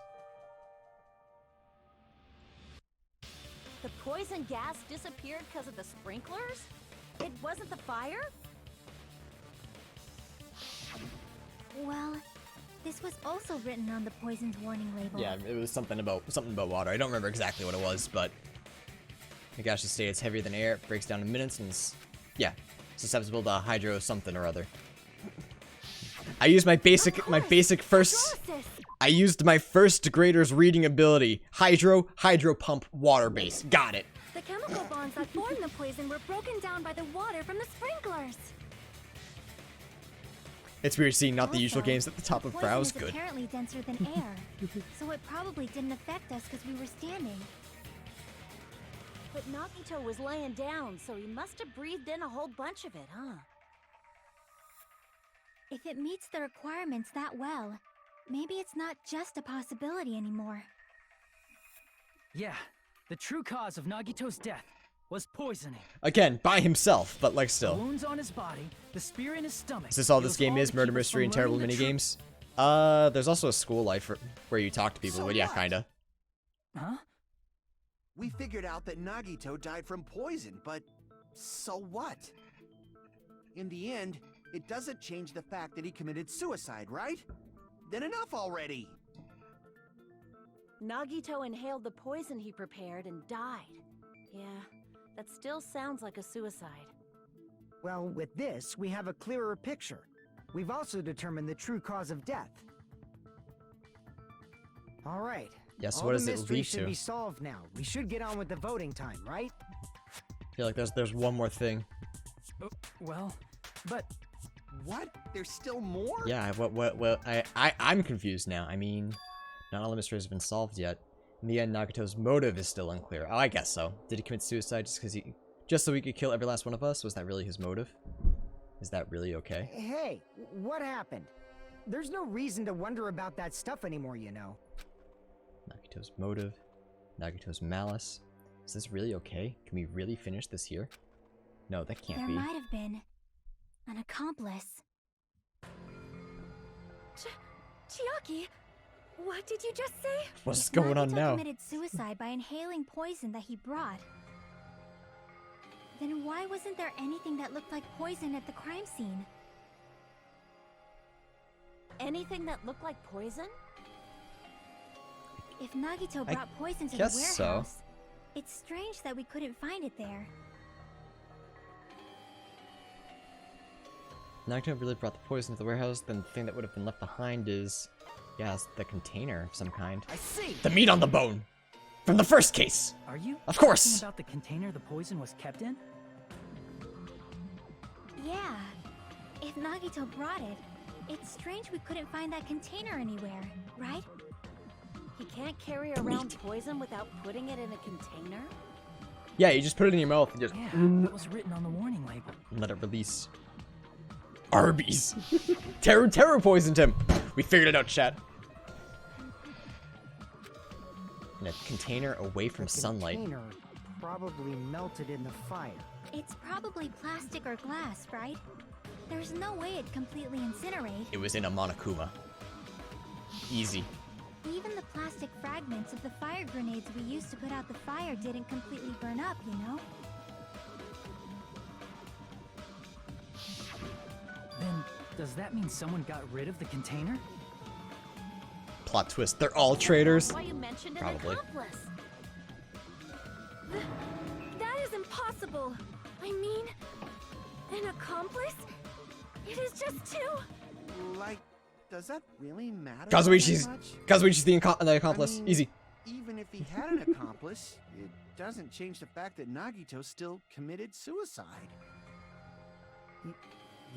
S7: The poison gas disappeared because of the sprinklers? It wasn't the fire?
S4: Well, this was also written on the poison's warning label.
S1: Yeah, it was something about water. I don't remember exactly what it was, but the gas should say it's heavier than air, it breaks down in minutes, and it's, yeah, susceptible to hydro something or other. I used my basic first. I used my first grader's reading ability. Hydro pump, water base. Got it.
S8: The chemical bonds that formed the poison were broken down by the water from the sprinklers.
S1: It's weird seeing not the
S4: Also,
S1: usual games at the top of
S4: poison
S1: browse.
S4: is
S1: Good.
S4: apparently denser than air, so it probably didn't affect us because we were standing.
S7: But Nagito was laying down, so he must have breathed in a whole bunch of it, huh?
S4: If it meets the requirements that well, maybe it's not just a possibility anymore.
S6: Yeah, the true cause of Nagito's death was poisoning.
S1: Again, by himself, but like
S6: The
S1: still.
S6: wounds on his body, the spear in his stomach.
S1: Is this all
S6: It
S1: this
S6: was
S1: game
S6: all
S1: is?
S6: to
S1: Murder,
S6: keep us
S1: mystery,
S6: from
S1: and terrible
S6: learning the
S1: minigames? There's also a school life where you talk to people,
S3: So
S1: but yeah,
S3: what?
S1: kinda.
S6: Huh?
S3: We figured out that Nagito died from poison, but so what? In the end, it doesn't change the fact that he committed suicide, right? Then enough already!
S7: Nagito inhaled the poison he prepared and died. Yeah, that still sounds like a suicide.
S5: Well, with this, we have a clearer picture. We've also determined the true cause of death. All right.
S1: Yeah, so
S5: All
S1: what
S5: the
S1: does it
S5: mystery
S1: lead
S5: should
S1: to?
S5: be solved now. We should get on with the voting time, right?
S1: I feel like there's one more thing.
S6: Well, but
S3: What? There's still more?
S1: Yeah, I'm confused now. I mean, not all the mysteries have been solved yet. In the end, Nagito's motive is still unclear. Oh, I guess so. Did he commit suicide just so he could kill every last one of us? Was that really his motive? Is that really okay?
S5: Hey, what happened? There's no reason to wonder about that stuff anymore, you know.
S1: Nagito's motive, Nagito's malice. Is this really okay? Can we really finish this here? No, that can't
S4: There
S1: be.
S4: might have been an accomplice.
S8: Chiaki, what did you just say?
S1: What's going on
S4: Nagito
S1: now?
S4: committed suicide by inhaling poison that he brought. Then why wasn't there anything that looked like poison at the crime scene?
S7: Anything that looked like poison?
S4: If Nagito
S1: I
S4: brought poison to the
S1: guess so.
S4: warehouse, it's strange that we couldn't find it there.
S1: Nagito really brought the poison to the warehouse, then the thing that would have been left behind is, yeah, it's the container of some kind.
S5: I see.
S1: The meat on the bone! From the first case!
S6: are you
S1: Of course!
S6: talking about the container the poison was kept in?
S4: Yeah, if Nagito brought it, it's strange we couldn't find that container anywhere, right?
S7: He can't carry around poison without putting it in a container?
S1: Yeah, you just put it in your mouth and just
S6: Yeah, that was written on the warning label.
S1: let it release. Arby's! Terror poisoned him! We figured it out, chat. In a container away from
S5: The
S1: sunlight.
S5: container probably melted in the fire.
S4: It's probably plastic or glass, right? There's no way it'd completely incinerate.
S1: It was in a Monokuma. Easy.
S4: Even the plastic fragments of the fire grenades we used to put out the fire didn't completely burn up, you know?
S6: Then, does that mean someone got rid of the container?
S1: Plot twist, they're all traitors.
S7: That's why you mentioned an
S1: Probably.
S7: accomplice.
S8: That is impossible. I mean, an accomplice? It is just two.
S3: Like, does that really matter?
S1: Kazuichi's
S3: that much?
S1: Kazuichi's the accomplice.
S3: I mean,
S1: Easy.
S3: Even if he had an accomplice, it doesn't change the fact that Nagito still committed suicide.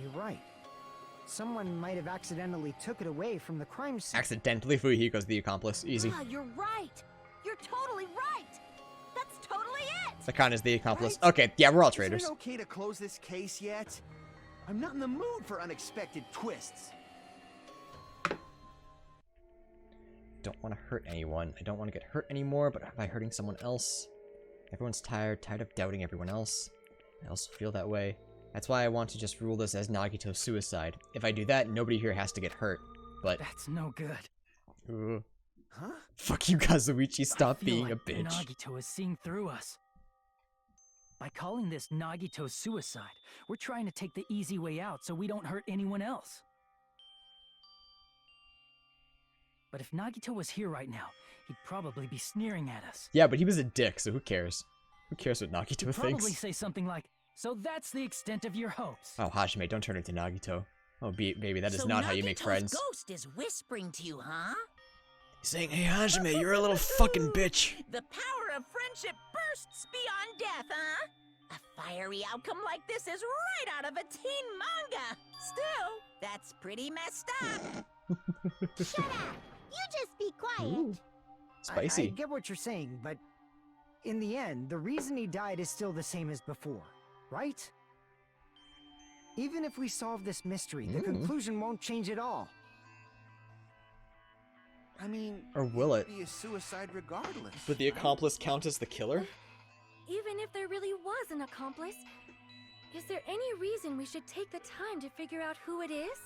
S5: You're right. Someone might have accidentally took it away from the crime scene.
S1: Accidentally, Fujihiko's the accomplice. Easy.
S7: Ah, you're right. totally right! That's totally it!
S1: Sakana's the accomplice.
S3: Right?
S1: Okay, yeah, we're all
S3: Is
S1: traitors.
S3: it okay to close this case yet? I'm not in the mood for unexpected twists.
S1: Don't want to hurt anyone. I don't want to get hurt anymore, but by hurting someone else. Everyone's tired of doubting everyone else. I also feel that way. That's why I want to just rule this as Nagito's suicide. If I do that, nobody here has to get hurt. But
S6: That's no good.
S3: Huh?
S1: fuck you, Kazuichi. Stop
S6: I feel
S1: being
S6: like
S1: a bitch.
S6: Nagito is seeing through us. By calling this Nagito's suicide, we're trying to take the easy way out so we don't hurt anyone else. But if Nagito was here right now, he'd probably be sneering at us.
S1: Yeah, but he was a dick, so who cares? Who cares what Nagito
S6: He'd
S1: thinks?
S6: probably say something like, "So that's the extent of your hopes."
S1: Oh, Hajime, don't turn into Nagito. Oh, baby, that is
S2: So
S1: not how you make
S2: Nagito's
S1: friends.
S2: ghost is whispering to you, huh?
S1: He's saying, hey, Hajime, you're a little fucking bitch.
S2: The power of friendship bursts beyond death, huh? A fiery outcome like this is right out of a teen manga. Still, that's pretty messed up.
S10: Shut up! You just be quiet.
S1: Ooh, spicy.
S5: I get what you're saying, but in the end, the reason he died is still the same as before, right? Even if we solve this mystery, the conclusion won't change at all.
S3: I mean,
S1: Or will it?
S3: be a suicide regardless.
S1: But the accomplice count as the killer?
S8: Even if there really was an accomplice, is there any reason we should take the time to figure out who it is?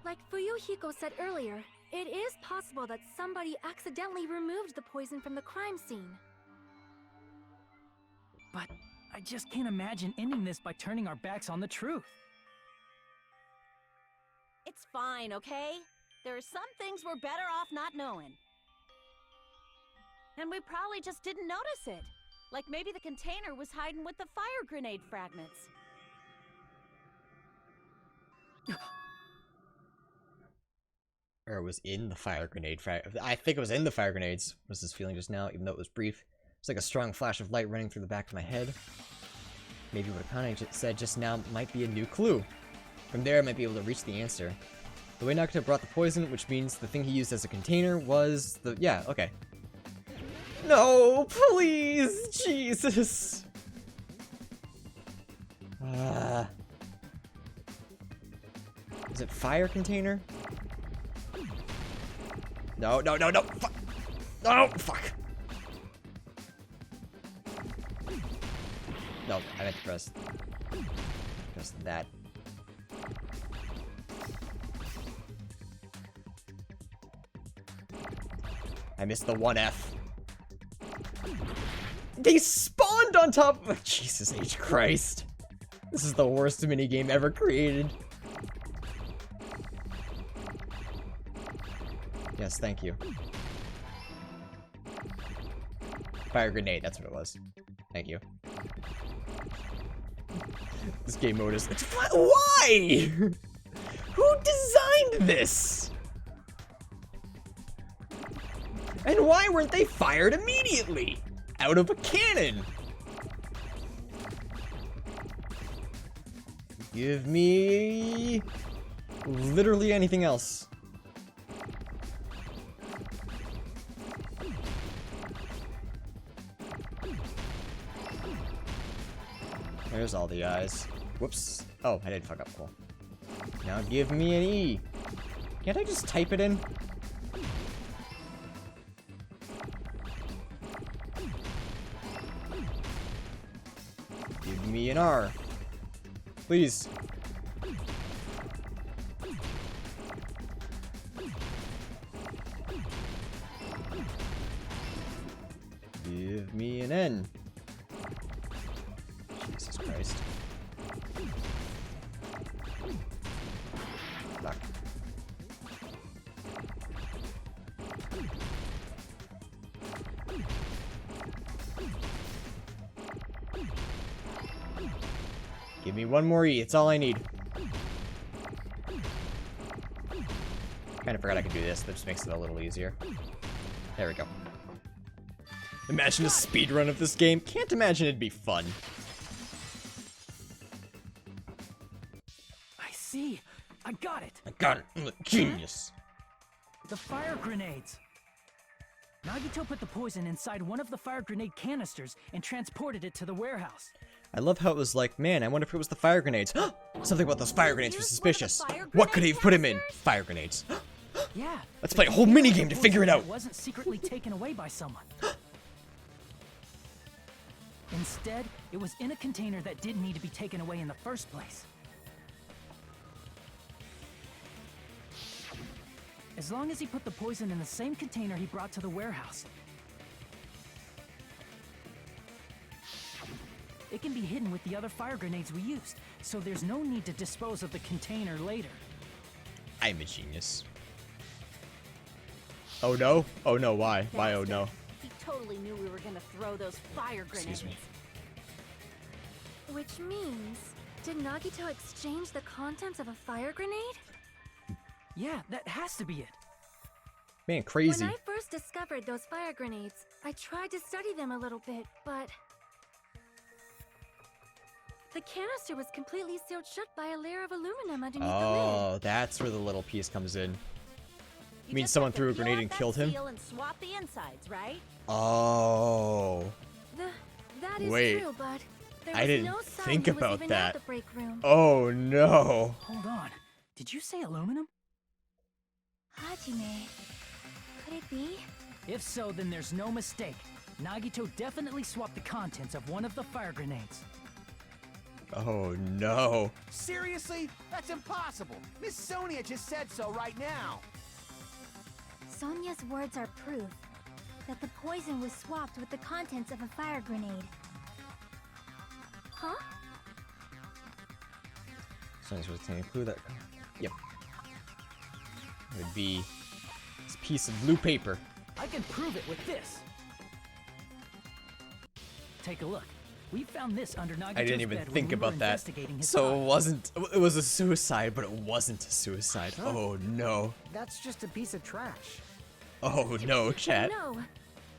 S8: Like Fuyuhiko said earlier, it is possible that somebody accidentally removed the poison from the crime scene.
S6: But I just can't imagine ending this by turning our backs on the truth.
S7: It's fine, okay? There are some things we're better off not knowing. And we probably just didn't notice it. Like maybe the container was hiding with the fire grenade fragments.
S1: Or it was in the fire grenade I think it was in the fire grenades, was this feeling just now, even though it was brief. It's like a strong flash of light running through the back of my head. Maybe what Akane said just now might be a new clue. From there, I might be able to reach the answer. The way Nagito brought the poison, which means the thing he used as a container, was the... yeah, okay. No, please, Jesus. Is it fire container? No, no, no, no, fuck. No, fuck. No, I meant to press that. I missed the 1F. They spawned on top of... Jesus H. Christ. This is the worst minigame ever created. Yes, thank you. Fire grenade, that's what it was. Thank you. This game mode is... Why? Who designed this? And why weren't they fired immediately? Out of a cannon? Give me... literally anything else. There's all the eyes. Whoops. Oh, I did fuck up. Cool. Now give me an E. Can't I just type it in? Give me an R. Please. Give me an N. Jesus Christ. Fuck. Give me one more E, it's all I need. Kinda forgot I could do this, that just makes it a little easier. There we go. Imagine a speedrun of this game. Can't imagine it'd be fun.
S6: I see. I got it.
S1: I got it. I'm a genius.
S6: The fire grenades. Nagito put the poison inside one of the fire grenade canisters and transported it to the warehouse.
S1: I love how it was like, man, I wonder if it was the fire grenades. Something about those fire grenades was suspicious. What could he have put him in? Fire grenades.
S6: Yeah.
S1: Let's play a whole minigame to figure it out.
S6: It wasn't secretly taken away by someone. Instead, it was in a container that didn't need to be taken away in the first place. As long as he put the poison in the same container he brought to the warehouse, it can be hidden with the other fire grenades we used, so there's no need to dispose of the container later.
S1: I'm a genius. Oh no? Oh no, why? Why oh no?
S7: He totally knew we were gonna throw those fire grenades.
S1: Excuse me.
S8: Which means, did Nagito exchange the contents of a fire grenade?
S6: Yeah, that has to be it.
S1: Man, crazy.
S8: When I first discovered those fire grenades, I tried to study them a little bit, but the canister was completely sealed shut by a layer of aluminum underneath the lid.
S1: Oh, that's where the little piece comes in. You mean someone threw a grenade and killed him?
S7: And swap the insides, right?
S1: Oh.
S8: That is
S1: Wait.
S8: true, but there
S1: I
S8: was
S1: didn't
S8: no sign
S1: think
S8: he was
S1: about
S8: even
S1: that.
S8: at the break room.
S1: Oh no.
S6: Hold on. Did you say aluminum?
S4: Hajime. Could it be?
S6: If so, then there's no mistake. Nagito definitely swapped the contents of one of the fire grenades.
S1: Oh no.
S3: Seriously? That's impossible. Miss Sonia just said so right now.
S4: Sonia's words are proof that the poison was swapped with the contents of a fire grenade.
S8: Huh?
S1: Someone's supposed to include that. Yep. It would be this piece of blue paper.
S6: I can prove it with this. Take a look. We found this under Nagito's
S1: I didn't even
S6: bed when
S1: think
S6: we were
S1: about that.
S6: investigating his
S1: So
S6: crime.
S1: it wasn't. It was a suicide, but it wasn't a suicide.
S5: Huh?
S1: Oh no.
S5: That's just a piece of trash.
S1: Oh no, chat.
S8: No,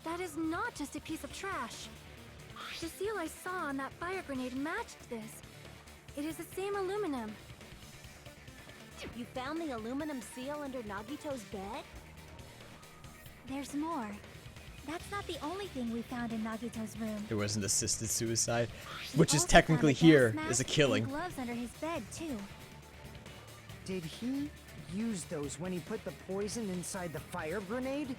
S8: that is not just a piece of trash. The seal I saw on that fire grenade matched this. It is the same aluminum.
S7: You found the aluminum seal under Nagito's bed?
S4: There's more. That's not the only thing we found in Nagito's room.
S1: There was an assisted suicide,
S4: We
S1: which is
S4: also
S1: technically
S4: found a
S1: here
S4: gas
S1: is a
S4: mask
S1: killing.
S4: and gloves under his bed too.
S5: Did he use those when he put the poison inside the fire grenade?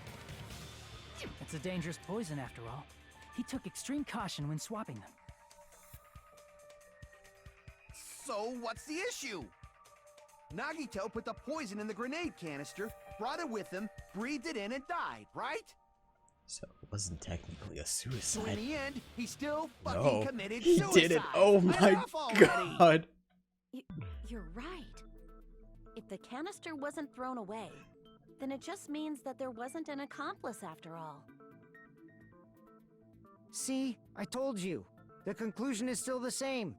S6: It's a dangerous poison after all. He took extreme caution when swapping them.
S3: So what's the issue? Nagito put the poison in the grenade canister, brought it with him, breathed it in, and died, right?
S1: So it wasn't technically a
S3: So in
S1: suicide.
S3: the end, he still fucking
S1: No,
S3: committed
S1: he
S3: suicide.
S1: didn't. Oh my
S3: Enough already.
S1: god.
S7: You're right. If the canister wasn't thrown away, then it just means that there wasn't an accomplice after all.
S5: See, I told you. The conclusion is still the same.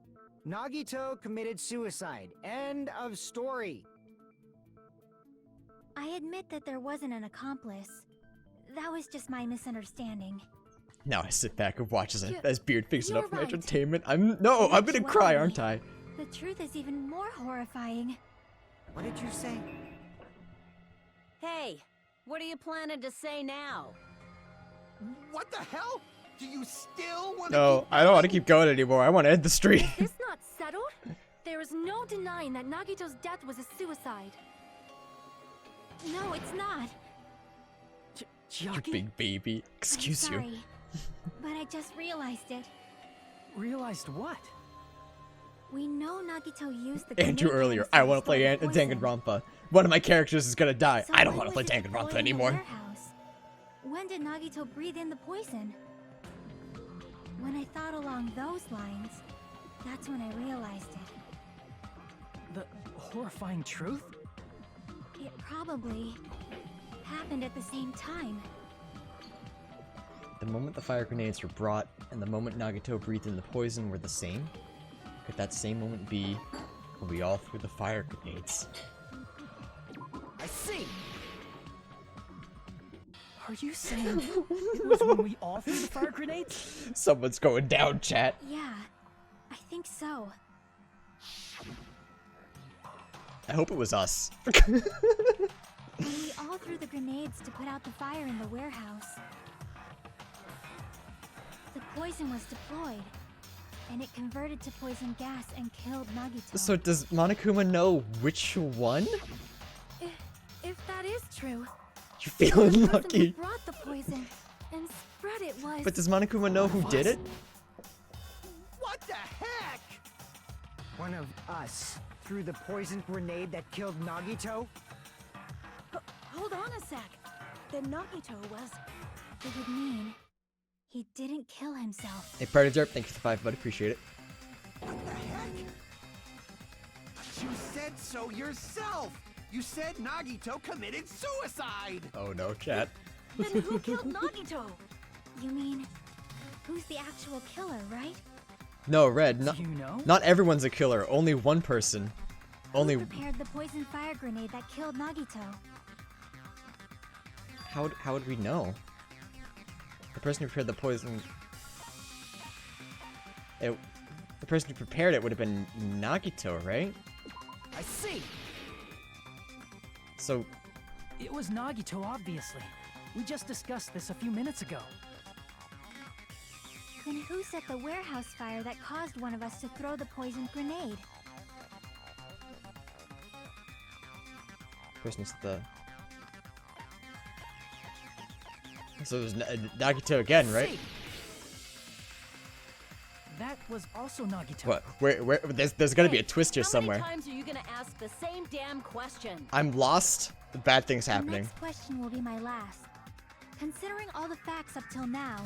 S5: Nagito committed suicide. End of story.
S4: I admit that there wasn't an accomplice. That was just my misunderstanding.
S1: Now I sit back and watch
S8: You-
S1: as Beard fixes it up
S8: you're
S1: for
S8: right.
S1: entertainment. I'm gonna cry, aren't I?
S4: The truth is even more horrifying.
S5: What did you say?
S7: Hey, what are you planning to say now?
S3: What the hell? Do you still want to
S1: No, I don't want to keep going anymore. I want to end the stream.
S8: Is this not settled? There is no denying that Nagito's death was a suicide.
S4: No, it's not.
S1: You
S6: Chiaki?
S1: big baby. Excuse
S4: I'm
S1: you.
S4: sorry, but I just realized it.
S6: Realized what?
S4: We know Nagito used the
S1: Andrew
S4: grenade
S1: earlier,
S4: canister
S1: I
S4: to
S1: want to play
S4: store the poison.
S1: Danganronpa. One of my characters is gonna die.
S4: So
S1: I don't
S4: when
S1: want to play
S4: was it deployed
S1: Danganronpa
S4: in the
S1: anymore.
S4: warehouse? When did Nagito breathe in the poison? When I thought along those lines, that's when I realized it.
S6: The horrifying truth?
S4: It probably happened at the same time.
S1: The moment the fire grenades were brought and the moment Nagito breathed in the poison were the same? Could that same moment be when we all threw the fire grenades?
S5: I see.
S6: Are you saying it was when we all threw the fire grenades?
S1: Someone's going down, chat.
S4: Yeah, I think so.
S1: I hope it was us.
S4: We all threw the grenades to put out the fire in the warehouse. The poison was deployed, and it converted to poison gas and killed Nagito.
S1: So does Monokuma know which one?
S8: If that is true,
S1: You're feeling
S8: the person who
S1: lucky.
S8: brought the poison and spread it was.
S1: But does Monokuma know who did it?
S3: What the heck?
S5: One of us threw the poison grenade that killed Nagito?
S7: Hold on a sec. Then Nagito was...
S4: It would mean he didn't kill himself.
S1: Hey, Party Derp, thank you for the 5, bud. Appreciate it.
S3: What the heck? But you said so yourself! You said Nagito committed suicide!
S1: Oh no, chat.
S7: Then who killed Nagito?
S4: You mean, who's the actual killer, right?
S1: No, Red,
S6: Do you know?
S1: not everyone's a killer. Only one person. Only...
S4: Who prepared the poison fire grenade that killed Nagito?
S1: How would we know? The person who prepared the poison... The person who prepared it would have been Nagito, right?
S5: I see.
S1: So...
S6: It was Nagito, obviously. We just discussed this a few minutes ago.
S4: Then who set the warehouse fire that caused one of us to throw the poison grenade?
S1: Person is the... So it was Nagito again, right?
S6: See. That was also Nagito.
S1: What? Where? There's gonna be a twist here somewhere.
S7: How many times are you gonna ask the same damn question?
S1: I'm lost. Bad things
S4: The
S1: happening.
S4: next question will be my last. Considering all the facts up till now,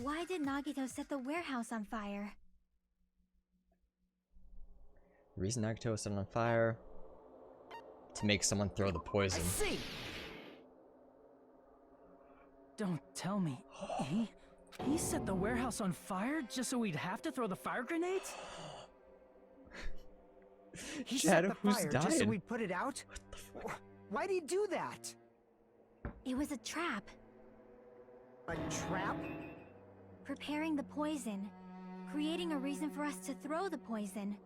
S4: why did Nagito set the warehouse on fire?
S1: The reason Nagito was set on fire... to make someone throw the poison.
S5: I see.
S6: Don't tell me. He set the warehouse on fire just so we'd have to throw the fire grenades?
S5: He
S1: Shadow,
S5: set the
S1: who's
S5: fire just so
S1: dying?
S5: we'd put it out? Why'd he do that?
S4: It was a trap.
S5: A trap?
S4: Preparing the poison, creating a reason for us to throw the poison.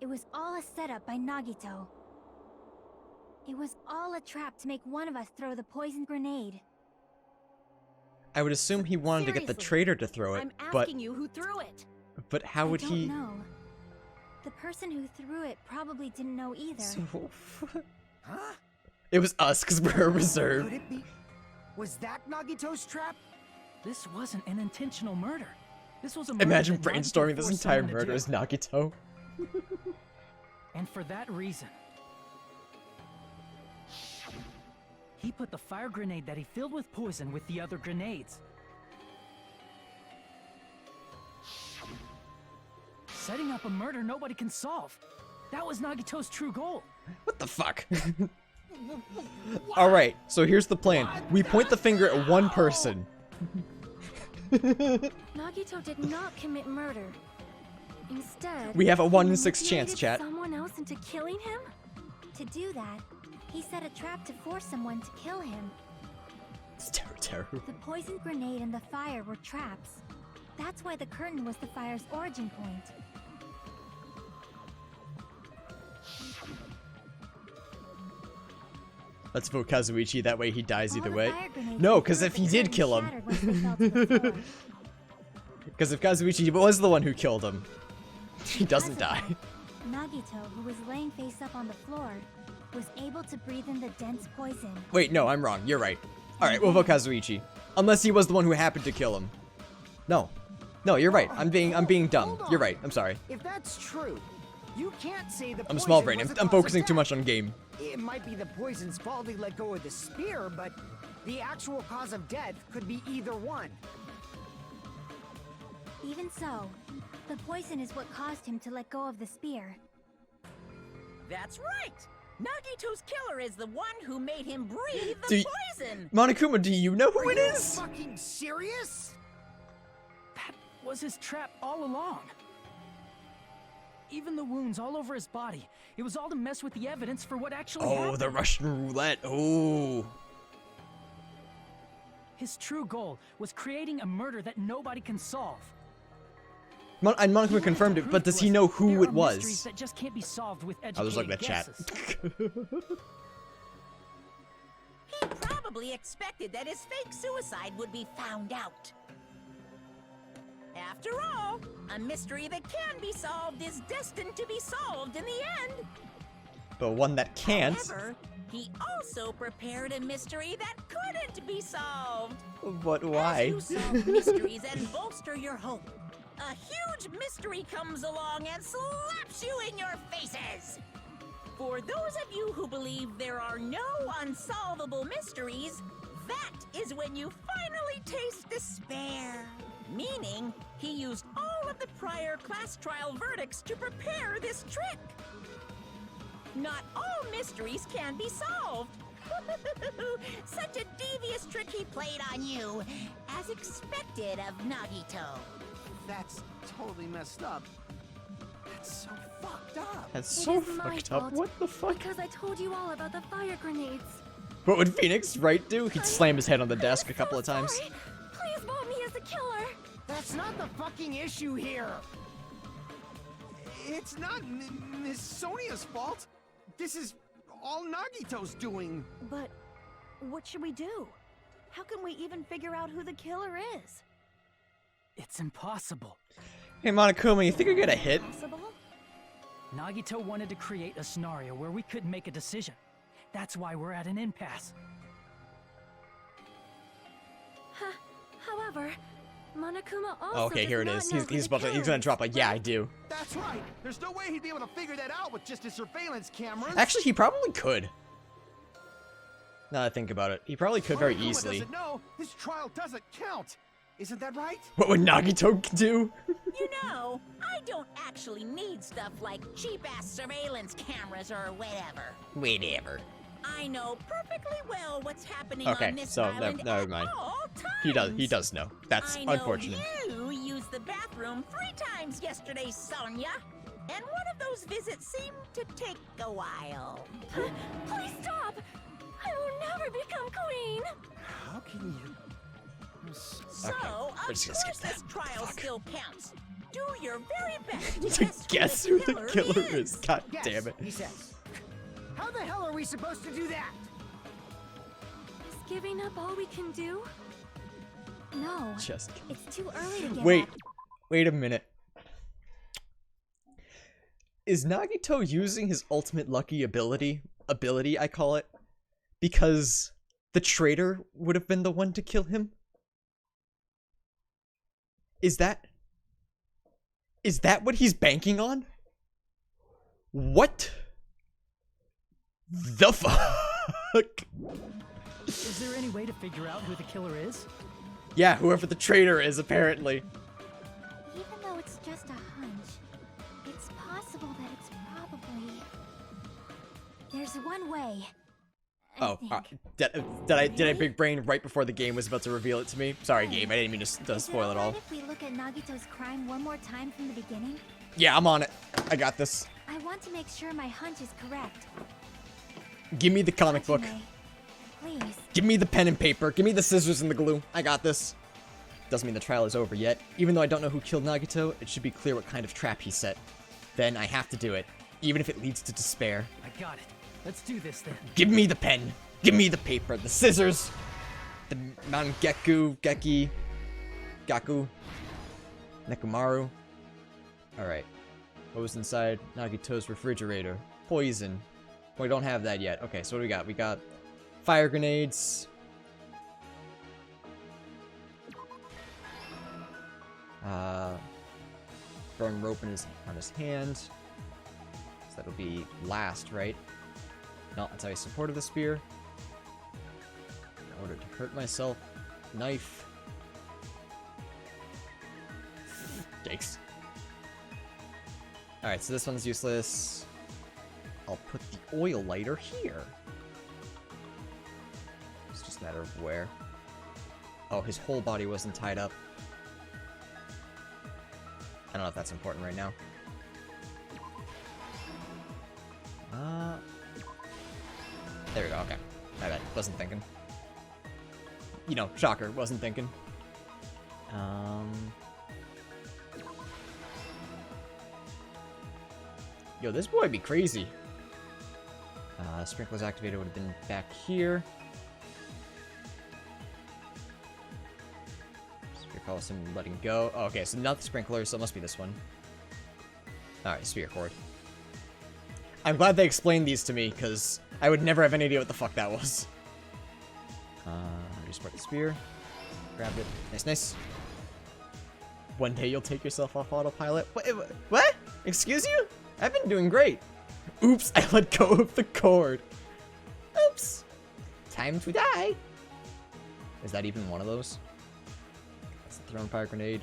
S4: It was all a setup by Nagito. It was all a trap to make one of us throw the poison grenade.
S1: I would assume he wanted to get the
S7: Seriously,
S1: traitor to throw it,
S7: I'm
S1: but
S7: asking you who threw it.
S1: how would
S4: I
S1: he?
S4: don't know. The person who threw it probably didn't know either.
S1: So,
S5: Huh?
S1: it was us because we're
S5: Could
S1: reserved.
S5: it be? Was that Nagito's trap?
S6: This wasn't an intentional murder. This was a murder
S1: Imagine
S6: that Nagito
S1: brainstorming this
S6: forced
S1: entire
S6: someone to
S1: murder
S6: do.
S1: as Nagito.
S6: And for that reason, he put the fire grenade that he filled with poison with the other grenades. Setting up a murder nobody can solve. That was Nagito's true goal.
S1: What the fuck? Alright, so here's the plan. We point the finger at one person.
S8: Nagito did not commit murder. Instead,
S1: We have a 1 in
S8: he
S1: 6 chance,
S8: manipulated
S1: chat.
S8: someone else into killing him?
S4: To do that, he set a trap to force someone to kill him.
S1: It's terrible.
S4: The poison grenade and the fire were traps. That's why the curtain was the fire's origin point.
S1: Let's vote Kazuichi, that way he dies
S4: All
S1: either
S4: the
S1: way.
S4: fire grenades
S1: No,
S4: were
S1: because
S4: thrown,
S1: if
S4: but
S1: he
S4: the
S1: did
S4: curtain
S1: kill
S4: shattered once they fell to the floor.
S1: him... Because if Kazuichi was the one who killed him, he doesn't
S4: Because
S1: die.
S4: of that, Nagito, who was laying face up on the floor, was able to breathe in the dense poison.
S1: Wait, no, I'm wrong. You're right. Alright, we'll vote Kazuichi. Unless he was the one who happened to kill him. No. No, you're right. I'm being dumb.
S5: Hold on.
S1: You're right. I'm sorry.
S5: If that's true, you can't say the
S1: I'm a small
S5: poison
S1: brain.
S5: was the
S1: I'm
S5: cause of
S1: focusing too
S5: death.
S1: much on game.
S5: It might be the poison's fault he let go of the spear, but the actual cause of death could be either one.
S4: Even so, the poison is what caused him to let go of the spear.
S2: That's right! Nagito's killer is the one who made him breathe
S1: Do
S2: the
S1: y-
S2: poison!
S1: Monokuma, do you know who
S5: Are
S1: it
S5: you
S1: is?
S5: fucking serious?
S6: That was his trap all along. Even the wounds all over his body. It was all to mess with the evidence for what actually
S1: Oh,
S6: happened.
S1: the Russian roulette. Oh.
S6: His true goal was creating a murder that nobody can solve.
S1: And
S6: He
S1: Monokuma
S6: wanted
S1: confirmed
S6: to
S1: it,
S6: prove
S1: but does
S6: to
S1: he
S6: us
S1: know
S6: there
S1: who it
S6: are mysteries
S1: was?
S6: that just can't be solved with
S1: I was looking
S6: educated
S1: at chat.
S6: guesses.
S2: probably expected that his fake suicide would be found out. After all, a mystery that can be solved is destined to be solved in the end.
S1: But one that can't.
S2: However, he also prepared a mystery that couldn't be solved.
S1: But why?
S2: As you solve mysteries and bolster your hope, a huge mystery comes along and slaps you in your faces. For those of you who believe there are no unsolvable mysteries, that is when you finally taste despair. Meaning, he used all of the prior class trial verdicts to prepare this trick. Not all mysteries can be solved. Such a devious trick he played on you, as expected of Nagito.
S3: That's totally messed up. That's so fucked up.
S1: That's
S8: It
S1: so
S8: is my
S1: fucked up.
S8: fault,
S1: What the fuck?
S8: Because I told you all about the fire grenades.
S1: What would Phoenix Wright do? He'd slam his head on the desk a couple of times.
S8: Sorry. Please vote me as the killer.
S5: That's not the fucking issue here.
S3: It's not Miss Sonia's fault. This is all Nagito's doing.
S7: But what should we do? How can we even figure out who the killer is?
S6: It's impossible.
S1: Hey, Monokuma, you think I get a hit?
S7: Possible?
S6: Nagito wanted to create a scenario where we couldn't make a decision. That's why we're at an impasse.
S8: However, Monokuma also
S1: Okay, here it
S8: does
S1: is.
S8: not know who
S1: He's
S8: the
S1: about to, he's
S8: killer
S1: gonna
S8: is,
S1: drop a yeah, I
S8: right?
S1: do.
S3: That's right. There's no way he'd be able to figure that out with just his surveillance cameras.
S1: Actually, he probably could. Now that I think about it, he probably could very
S3: Monokuma
S1: easily.
S3: doesn't know. His trial doesn't count. Isn't that right?
S1: What would Nagito do?
S2: You know, I don't actually need stuff like cheap-ass surveillance cameras or whatever.
S1: Whatever.
S2: I know perfectly well what's happening
S1: Okay,
S2: on this
S1: so
S2: island
S1: never
S2: at
S1: mind.
S2: all times.
S1: He does know. That's
S2: I know
S1: unfortunate.
S2: You used the bathroom 3 times yesterday, Sonia. And one of those visits seemed to take a while.
S8: Please stop! I will never become queen!
S3: How can you?
S2: So,
S1: we're
S2: of
S1: just
S2: course
S1: gonna skip that.
S2: this trial
S1: Fuck.
S2: still counts. Do your very best
S1: To
S2: to
S1: guess who the killer is. God
S5: Yes,
S1: damn it.
S5: he says. How the hell are we supposed to do that?
S8: Is giving up all we can do?
S4: No,
S1: Just
S4: it's too early to give
S1: wait.
S4: up.
S1: Wait a minute. Is Nagito using his ultimate lucky ability, I call it, because the traitor would have been the one to kill him? Is that what he's banking on? What the fuck?
S6: Is there any way to figure out who the killer is?
S1: Yeah, whoever the traitor is, apparently.
S4: Even though it's just a hunch, it's possible that it's probably... There's one way. I think.
S1: Did I big brain right before the game was about to reveal it to me? Sorry, game. I didn't mean to spoil it all.
S4: If we look at Nagito's crime one more time from the beginning,
S1: Yeah, I'm on it. I got this.
S4: I want to make sure my hunch is correct.
S1: Give me the comic book.
S4: Hajime, please.
S1: Give me the pen and paper. Give me the scissors and the glue. I got this. Doesn't mean the trial is over yet. Even though I don't know who killed Nagito, it should be clear what kind of trap he set. Then I have to do it, even if it leads to despair.
S6: I got it. Let's do this then.
S1: Give me the pen. Give me the paper. The scissors. The Gaku, Nekomaru. Alright. What was inside Nagito's refrigerator? Poison. We don't have that yet. Okay, so what do we got? We got fire grenades. Throwing rope on his hand. So that'll be last, right? No, that's how I supported the spear. In order to hurt myself. Knife. Yikes. Alright, so this one's useless. I'll put the oil lighter here. It's just a matter of where. Oh, his whole body wasn't tied up. I don't know if that's important right now. There we go, okay. My bad, wasn't thinking. You know, shocker, wasn't thinking. Yo, this boy be crazy. Sprinklers activated would have been back here. Recall him letting go. Oh, okay, so not the sprinkler, so it must be this one. Alright, spear cord. I'm glad they explained these to me, because I would never have any idea what the fuck that was. Restart the spear. Grabbed it. Nice, nice. One day you'll take yourself off autopilot. What? Excuse you? I've been doing great. Oops, I let go of the cord. Oops. Time to die. Is that even one of those? That's the thrown fire grenade.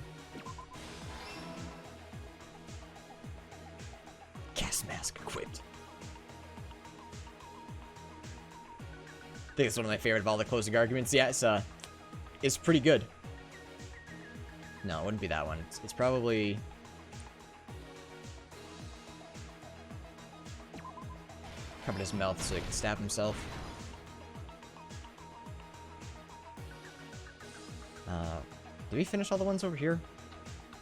S1: Gas mask equipped. I think it's one of my favorite of all the closing arguments. Yeah, it's pretty good. No, it wouldn't be that one. It's probably... covered his mouth so he can stab himself. Did we finish all the ones over here?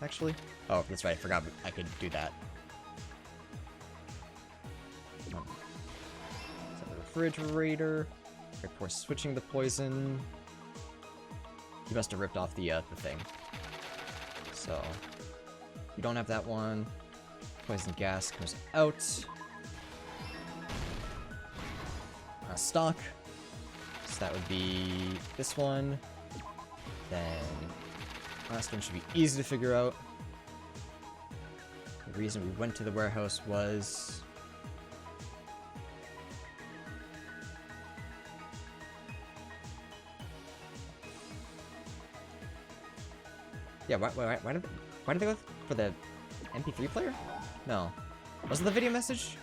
S1: Actually? Oh, that's right. I forgot I could do that. Set the refrigerator. Of course, switching the poison. He must have ripped off the thing. So, you don't have that one. Poison gas comes out. Stock. So that would be this one. Then last one should be easy to figure out. The reason we went to the warehouse was... yeah, why did they go for the MP3 player? No. Was it the video message?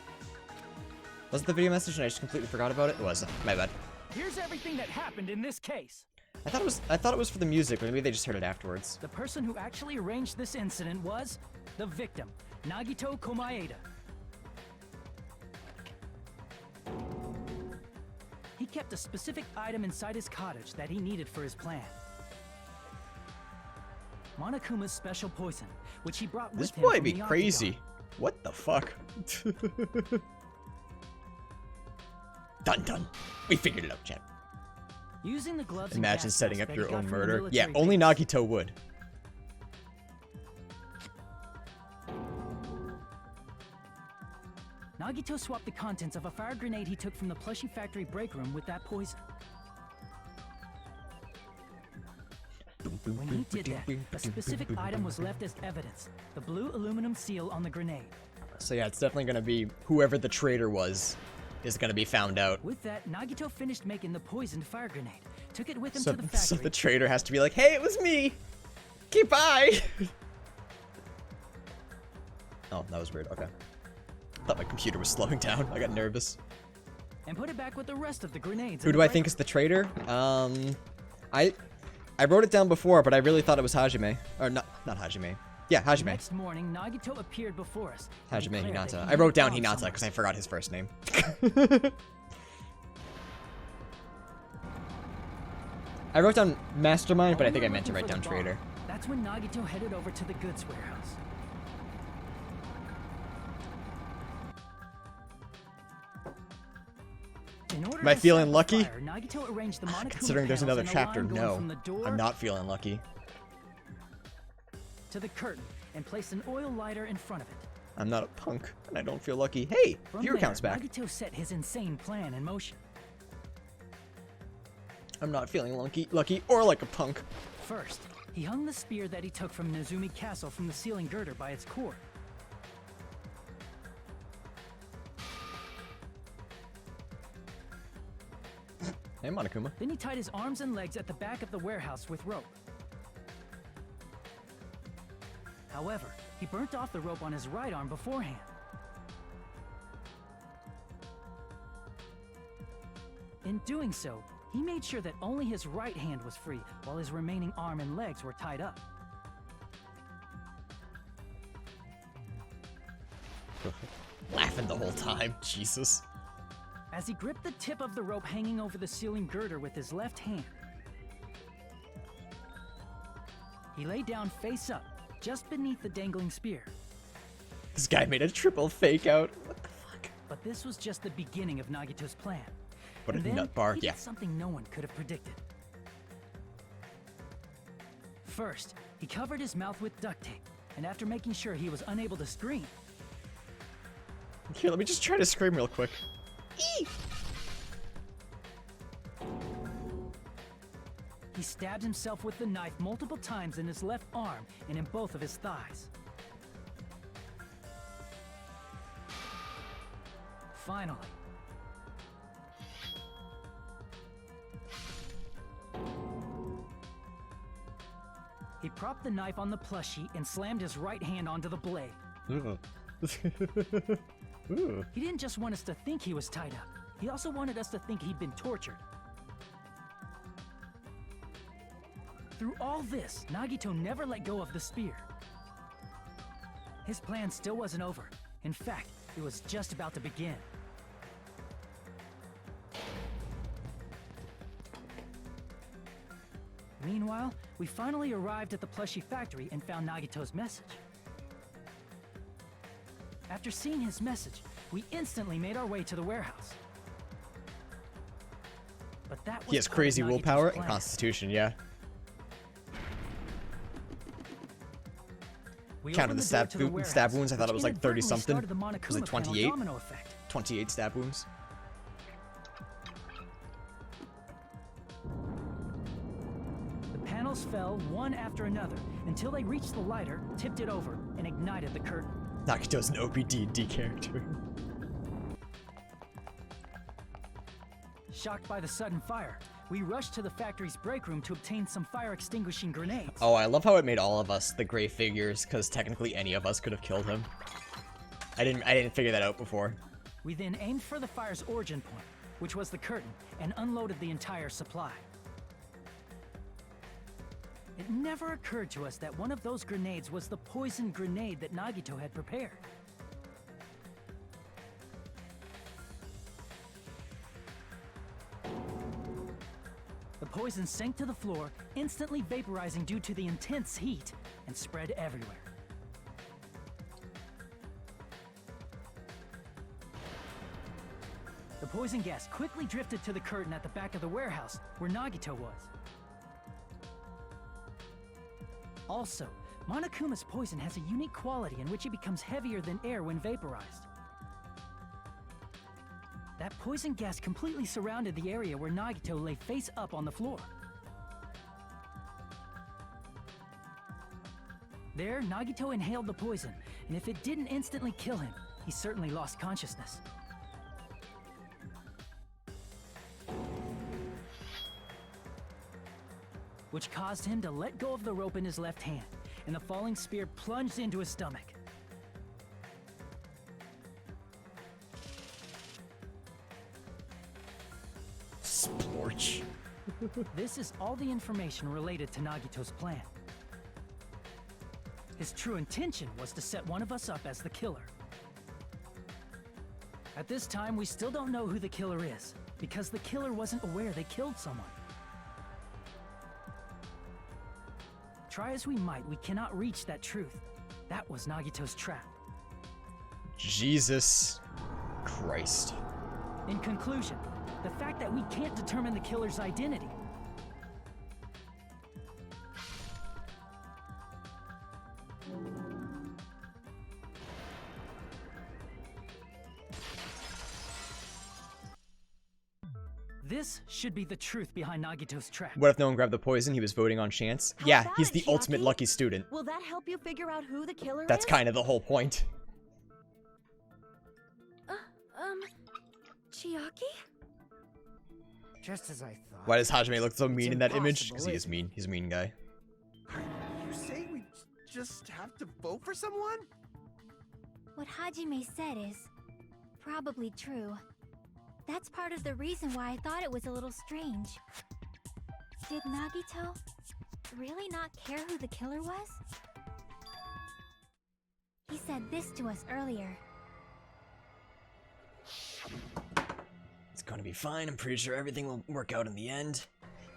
S1: Was it the video message and I just completely forgot about it? It was. My bad.
S6: Here's everything that happened in this case.
S1: I thought it was for the music, but maybe they just heard it afterwards.
S6: The person who actually arranged this incident was the victim, Nagito Komaeda. He kept a specific item inside his cottage that he needed for his plan. Monokuma's special poison, which he brought with him.
S1: This boy
S6: from
S1: be
S6: the
S1: crazy.
S6: Octagon.
S1: What the fuck? Dun dun. We figured it out, chat.
S6: Using the gloves
S1: Imagine
S6: and
S1: setting
S6: gas
S1: up
S6: mask
S1: your
S6: that he
S1: own
S6: got from the
S1: murder. Yeah,
S6: military
S1: only
S6: base.
S1: Nagito would.
S6: Nagito swapped the contents of a fire grenade he took from the plushie factory break room with that poison. When he did that, a specific item was left as evidence. The blue aluminum seal on the grenade.
S1: So yeah, it's definitely gonna be whoever the traitor was is gonna be found out.
S6: With that, Nagito finished making the poisoned fire grenade, took it with him
S1: So,
S6: to the factory.
S1: so the traitor has to be like, hey, it was me! Goodbye! Oh, that was weird. Okay. Thought my computer was slowing down. I got nervous.
S6: And put it back with the rest of the grenades.
S1: Who do I think is the traitor? I wrote it down before, but I really thought it was Hajime. Or not Hajime. Yeah, Hajime.
S6: Next morning, Nagito appeared before us. and
S1: Hajime
S6: declared that
S1: Hinata.
S6: he
S1: I wrote down
S6: found
S1: Hinata
S6: someone.
S1: because I forgot his first name. I wrote down mastermind, but I think I meant to write down traitor.
S6: That's when Nagito headed over to the goods warehouse. In order
S1: Am I
S6: to
S1: feeling
S6: set the
S1: lucky?
S6: fire, Nagito arranged the Monokuma
S1: Considering there's
S6: panels
S1: another
S6: in a
S1: chapter,
S6: line going
S1: no.
S6: from the door
S1: I'm not feeling lucky.
S6: to the curtain and placed an oil lighter in front of it.
S1: I'm not a punk, and I don't feel lucky. Hey,
S6: From
S1: viewer
S6: there,
S1: count's back.
S6: Nagito set his insane plan in motion.
S1: I'm not feeling lucky or like a punk.
S6: First, he hung the spear that he took from Nezumi Castle from the ceiling girder by its cord.
S1: Hey, Monokuma.
S6: Then he tied his arms and legs at the back of the warehouse with rope. However, he burnt off the rope on his right arm beforehand. In doing so, he made sure that only his right hand was free, while his remaining arm and legs were tied up.
S1: Laughing the whole time. Jesus.
S6: As he gripped the tip of the rope hanging over the ceiling girder with his left hand, he lay down face up, just beneath the dangling spear.
S1: This guy made a triple fake out. What the fuck?
S6: But this was just the beginning of Nagito's plan.
S1: What a
S6: And then
S1: nut bar.
S6: he
S1: Yeah.
S6: did something no one could have predicted. First, He covered his mouth with duct tape, and after making sure he was unable to scream...
S12: Here, let me just try to scream real quick. Eee!
S6: He stabbed himself with the knife multiple times in his left arm and in both of his thighs. Finally. He propped the knife on the plushie and slammed his right hand onto the blade. He didn't just want us to think he was tied up. He also wanted us to think he'd been tortured. Through all this, Nagito never let go of the spear. His plan still wasn't over. In fact, it was just about to begin. Meanwhile, we finally arrived at the plushie factory and found Nagito's message. After seeing his message, we instantly made our way to the warehouse. But that was
S12: He has
S6: part of
S12: crazy
S6: Nagito's
S12: willpower and
S6: plan.
S12: constitution, yeah.
S6: We
S12: Counted
S6: opened
S12: the
S6: door to the warehouse,
S12: stab wounds, I thought it
S6: which
S12: was like 30 something.
S6: inadvertently started the
S12: Was it
S6: Monokuma panel
S12: 28?
S6: domino effect.
S12: 28 stab wounds.
S6: The panels fell one after another until they reached the lighter, tipped it over, and ignited the curtain.
S12: Nagito's an OP&D character.
S6: Shocked by the sudden fire, we rushed to the factory's break room to obtain some fire-extinguishing grenades.
S12: Oh, I love how it made all of us the gray figures, because technically any of us could have killed him. I didn't figure that out before.
S6: We then aimed for the fire's origin point, which was the curtain, and unloaded the entire supply. It never occurred to us that one of those grenades was the poison grenade that Nagito had prepared. The poison sank to the floor, instantly vaporizing due to the intense heat, and spread everywhere. The poison gas quickly drifted to the curtain at the back of the warehouse, where Nagito was. Also, Monokuma's poison has a unique quality in which it becomes heavier than air when vaporized. That poison gas completely surrounded the area where Nagito lay face up on the floor. There, Nagito inhaled the poison, and if it didn't instantly kill him, he certainly lost consciousness. Which caused him to let go of the rope in his left hand, and the falling spear plunged into his stomach.
S12: Splorch.
S6: This is all the information related to Nagito's plan. His true intention was to set one of us up as the killer. At this time, we still don't know who the killer is, because the killer wasn't aware they killed someone. Try as we might, we cannot reach that truth. That was Nagito's trap.
S12: Jesus Christ.
S6: In conclusion, the fact that we can't determine the killer's identity. This should be the truth behind Nagito's trap.
S12: What if no one grabbed the poison? He was voting on chance. Yeah, he's the ultimate
S7: Chiaki?
S12: lucky student.
S7: Will that help you figure out who the killer
S12: That's
S7: is?
S12: kind of the whole point.
S8: Chiaki?
S5: Just as I thought.
S12: Why does Hajime look so
S5: It's
S12: mean in that image?
S5: impossible,
S12: Because he is
S5: isn't
S12: mean. He's a mean guy.
S3: You say we just have to vote for someone?
S4: What Hajime said is probably true. That's part of the reason why I thought it was a little strange. Did Nagito really not care who the killer was? He said this to us earlier.
S1: It's gonna be fine. I'm pretty sure everything will work out in the end.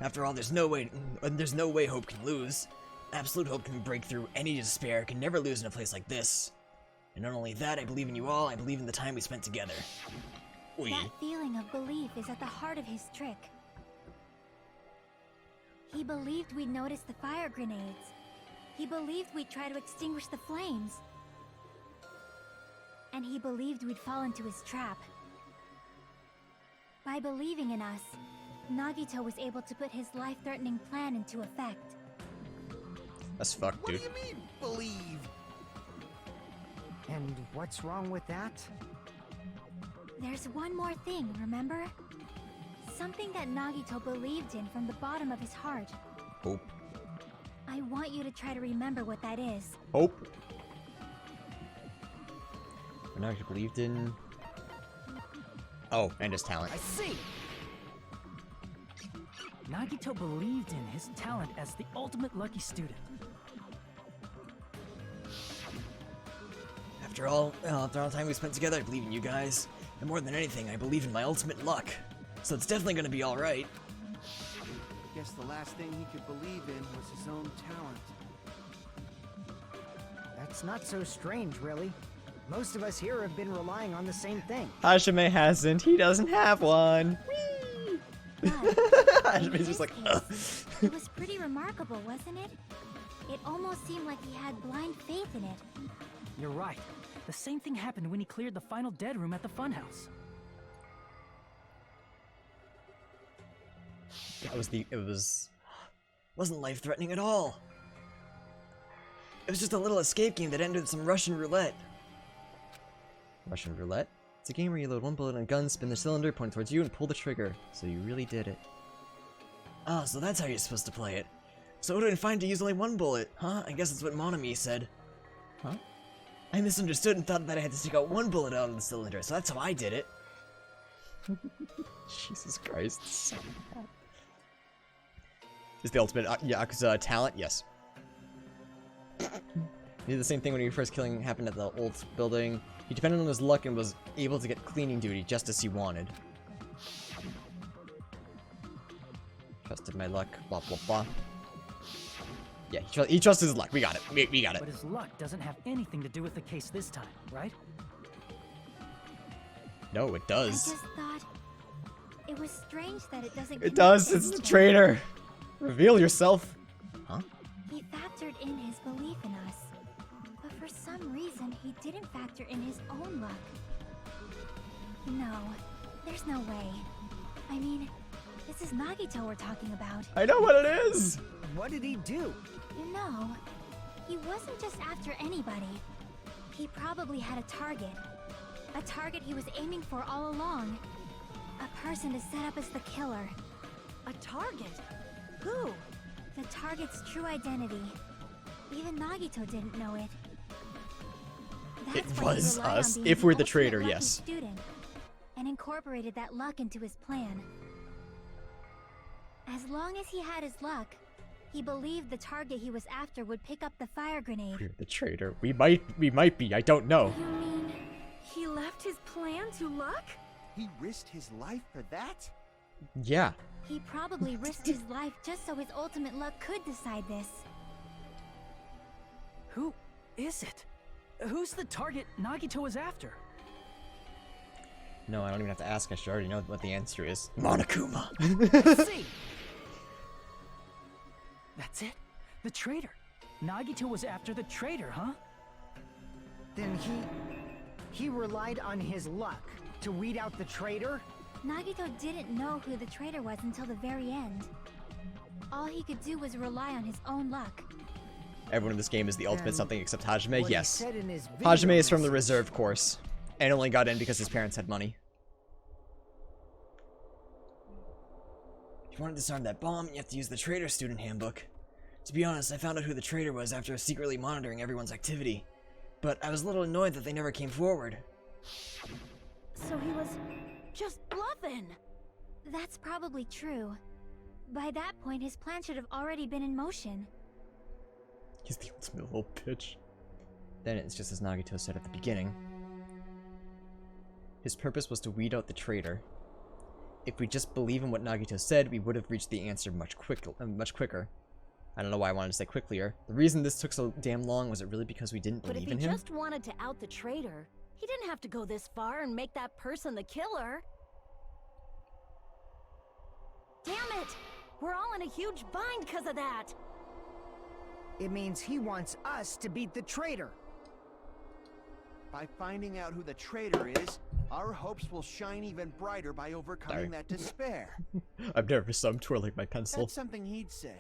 S1: After all, there's no way hope can lose. Absolute hope can break through any despair, can never lose in a place like this. And not only that, I believe in you all, I believe in the time we spent together. Oui.
S4: That feeling of belief is at the heart of his trick. He believed we'd notice the fire grenades, He believed we'd try to extinguish the flames. And he believed we'd fall into his trap. By believing in us, Nagito was able to put his life-threatening plan into effect.
S12: That's fucked, dude.
S3: What do you mean, believe?
S5: And what's wrong with that?
S4: There's one more thing, remember? Something that Nagito believed in from the bottom of his heart.
S12: Hope.
S4: I want you to try to remember what that is.
S12: Hope. Nagito believed in... Oh, and his talent.
S6: I see! Nagito believed in his talent as the ultimate lucky student.
S1: After all the time we spent together, I believe in you guys. And more than anything, I believe in my ultimate luck. So it's definitely gonna be alright.
S3: Guess the last thing he could believe in was his own talent.
S5: That's not so strange, really. Most of us here have been relying on the same thing.
S12: Hajime hasn't. He doesn't have one. Whee! Hajime's just like, ugh.
S4: It was pretty remarkable, wasn't it? It almost seemed like he had blind faith in it.
S6: You're right. The same thing happened when he cleared the final dead room at the funhouse.
S1: Wasn't life-threatening at all. It was just a little escape game that ended with some Russian roulette.
S12: Russian roulette? It's a game where you load one bullet on a gun, spin the cylinder, point towards you, and pull the trigger. So you really did it.
S1: Ah, so that's how you're supposed to play it. So what do I find to use only one bullet? Huh? I guess that's what Monami said.
S12: Huh?
S1: I misunderstood and thought that I had to stick out one bullet out of the cylinder, so that's how I did it.
S12: Jesus Christ. So bad. Is the ultimate Yakuza talent? Yes. He did the same thing when he first killing happened at the old building. He depended on his luck and was able to get cleaning duty just as he wanted. Trusted my luck, blah blah blah. Yeah, he trusted his luck. We got it. We got it.
S6: But his luck doesn't have anything to do with the case this time, right?
S12: No, it
S4: I
S12: does.
S4: just thought it was strange that it doesn't.
S12: It does. It's the traitor. Reveal yourself. Huh?
S4: He factored in his belief in us, but for some reason he didn't factor in his own luck. No, there's no way. I mean, this is Nagito we're talking about.
S12: I know what it is.
S5: What did he do?
S4: You know, he wasn't just after anybody. He probably had a target. A target he was aiming for all along. A person to set up as the killer.
S7: A target? Who?
S4: The target's true identity. Even Nagito didn't know it. That's
S12: It
S4: why he
S12: was
S4: relied on
S12: us.
S4: being
S12: If
S4: the
S12: we're the
S4: ultimate
S12: traitor,
S4: lucky
S12: yes.
S4: Student, and incorporated that luck into his plan. As long as he had his luck, he believed the target he was after would pick up the fire grenade.
S12: We're the traitor. We might be. I don't know.
S8: You mean he left his plan to luck?
S3: He risked his life for that?
S12: Yeah.
S4: He probably risked his life just so his ultimate luck could decide this.
S6: Who is it? Who's the target Nagito was after?
S12: No, I don't even have to ask. I should already know what the answer is. Monokuma.
S6: Let's see. That's it. The traitor. Nagito was after the traitor, huh?
S5: Then he relied on his luck to weed out the traitor?
S4: Nagito didn't know who the traitor was until the very end. All he could do was rely on his own luck.
S12: Everyone in this game is the ultimate
S5: And
S12: something except Hajime.
S5: what he
S12: Yes.
S5: said in his video
S12: Hajime is from the
S5: message.
S12: reserve course and only got in because his parents had money.
S1: If you want to disarm that bomb, you have to use the traitor student handbook. To be honest, I found out who the traitor was after secretly monitoring everyone's activity. But I was a little annoyed that they never came forward.
S7: So he was just bluffing.
S4: That's probably true. By that point, his plan should have already been in motion.
S12: He's the ultimate little bitch. Then it's just as Nagito said at the beginning. His purpose was to weed out the traitor. If we just believe in what Nagito said, we would have reached the answer much quicker. I don't know why I wanted to say quicklier. The reason this took so damn long was it really because we didn't
S7: But if
S12: believe
S7: he
S12: in him?
S7: just wanted to out the traitor, he didn't have to go this far and make that person the killer. Damn it! We're all in a huge bind because of that!
S5: It means he wants us to beat the traitor.
S3: By finding out who the traitor is, our hopes will shine even brighter by overcoming that despair.
S12: I've never saw him twirling my pencil.
S3: That's something he'd say.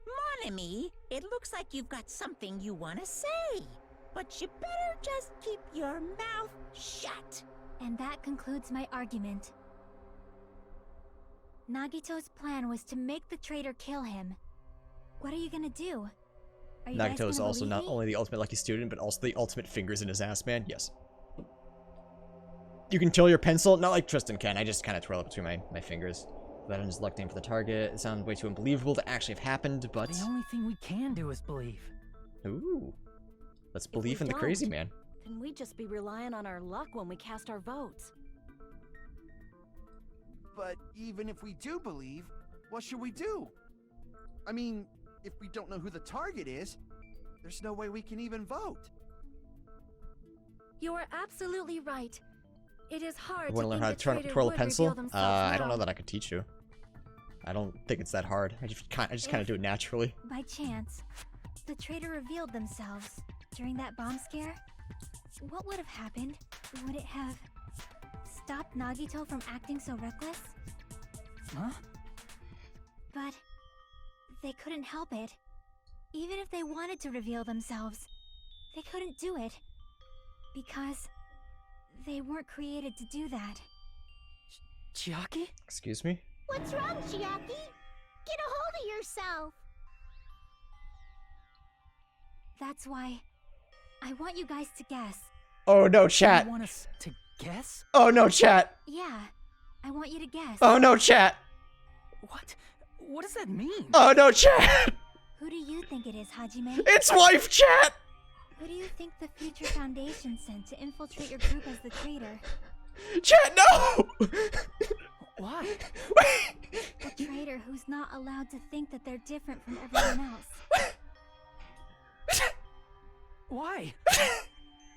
S2: Mon ami, it looks like you've got something you want to say. But you better just keep your mouth shut.
S4: And that concludes my argument. Nagito's plan was to make the traitor kill him. What are you gonna do? Are you guys
S12: Nagito is
S4: gonna
S12: also
S4: believe
S12: not
S4: me?
S12: only the ultimate lucky student, but also the ultimate fingers in his ass man. Yes. You can twirl your pencil, not like Tristan can. I just kind of twirl it between my fingers. That is luck name for the target. It sounds way too unbelievable to actually have happened, but
S6: The only thing we can do is believe.
S12: ooh, let's
S7: If we
S12: believe in the crazy
S7: don't,
S12: man.
S7: Then we'd just be relying on our luck when we cast our votes.
S3: But even if we do believe, what should we do? I mean, if we don't know who the target is, there's no way we can even vote.
S8: You are absolutely right. It is hard
S12: You want to learn how to twirl a pencil? I don't know that I could teach you. I don't think it's that hard. I just kind of do it naturally.
S4: By chance, the traitor revealed themselves during that bomb scare. What would have happened? Would it have stopped Nagito from acting so reckless?
S6: Huh?
S4: But they couldn't help it. Even if they wanted to reveal themselves, they couldn't do it. Because they weren't created to do that.
S6: Chiaki?
S12: Excuse me?
S10: What's wrong, Chiaki? Get a hold of yourself!
S4: That's why I want you guys to guess.
S12: Oh no, chat!
S6: You want us to guess?
S12: Oh no, chat!
S4: Yeah, I want you to guess.
S12: Oh no, chat!
S6: What? What does that mean?
S12: Oh no, chat!
S4: Who do you think it is, Hajime?
S12: It's wife, chat!
S4: Who do you think the Future Foundation sent to infiltrate your group as the traitor?
S12: Chat, no!
S6: Why?
S4: A traitor who's not allowed to think that they're different from everyone else.
S6: Why?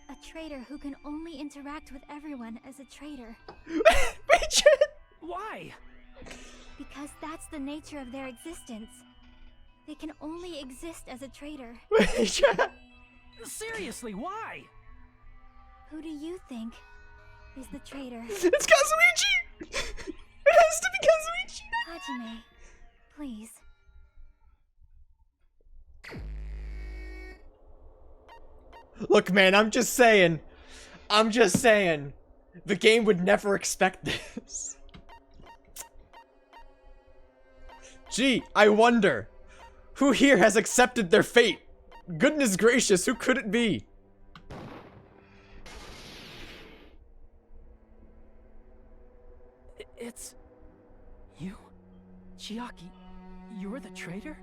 S4: A traitor who can only interact with everyone as a traitor.
S12: Wait, chat!
S6: Why?
S4: Because that's the nature of their existence. They can only exist as a traitor.
S12: Wait, chat!
S6: Seriously, why?
S4: Who do you think is the traitor?
S12: It's Kazuichi! It has to be Kazuichi!
S4: Hajime, please.
S12: Look, man, I'm just saying. The game would never expect this. Gee, I wonder. Who here has accepted their fate? Goodness gracious, who could it be?
S6: It's... you? Chiaki, you're the traitor?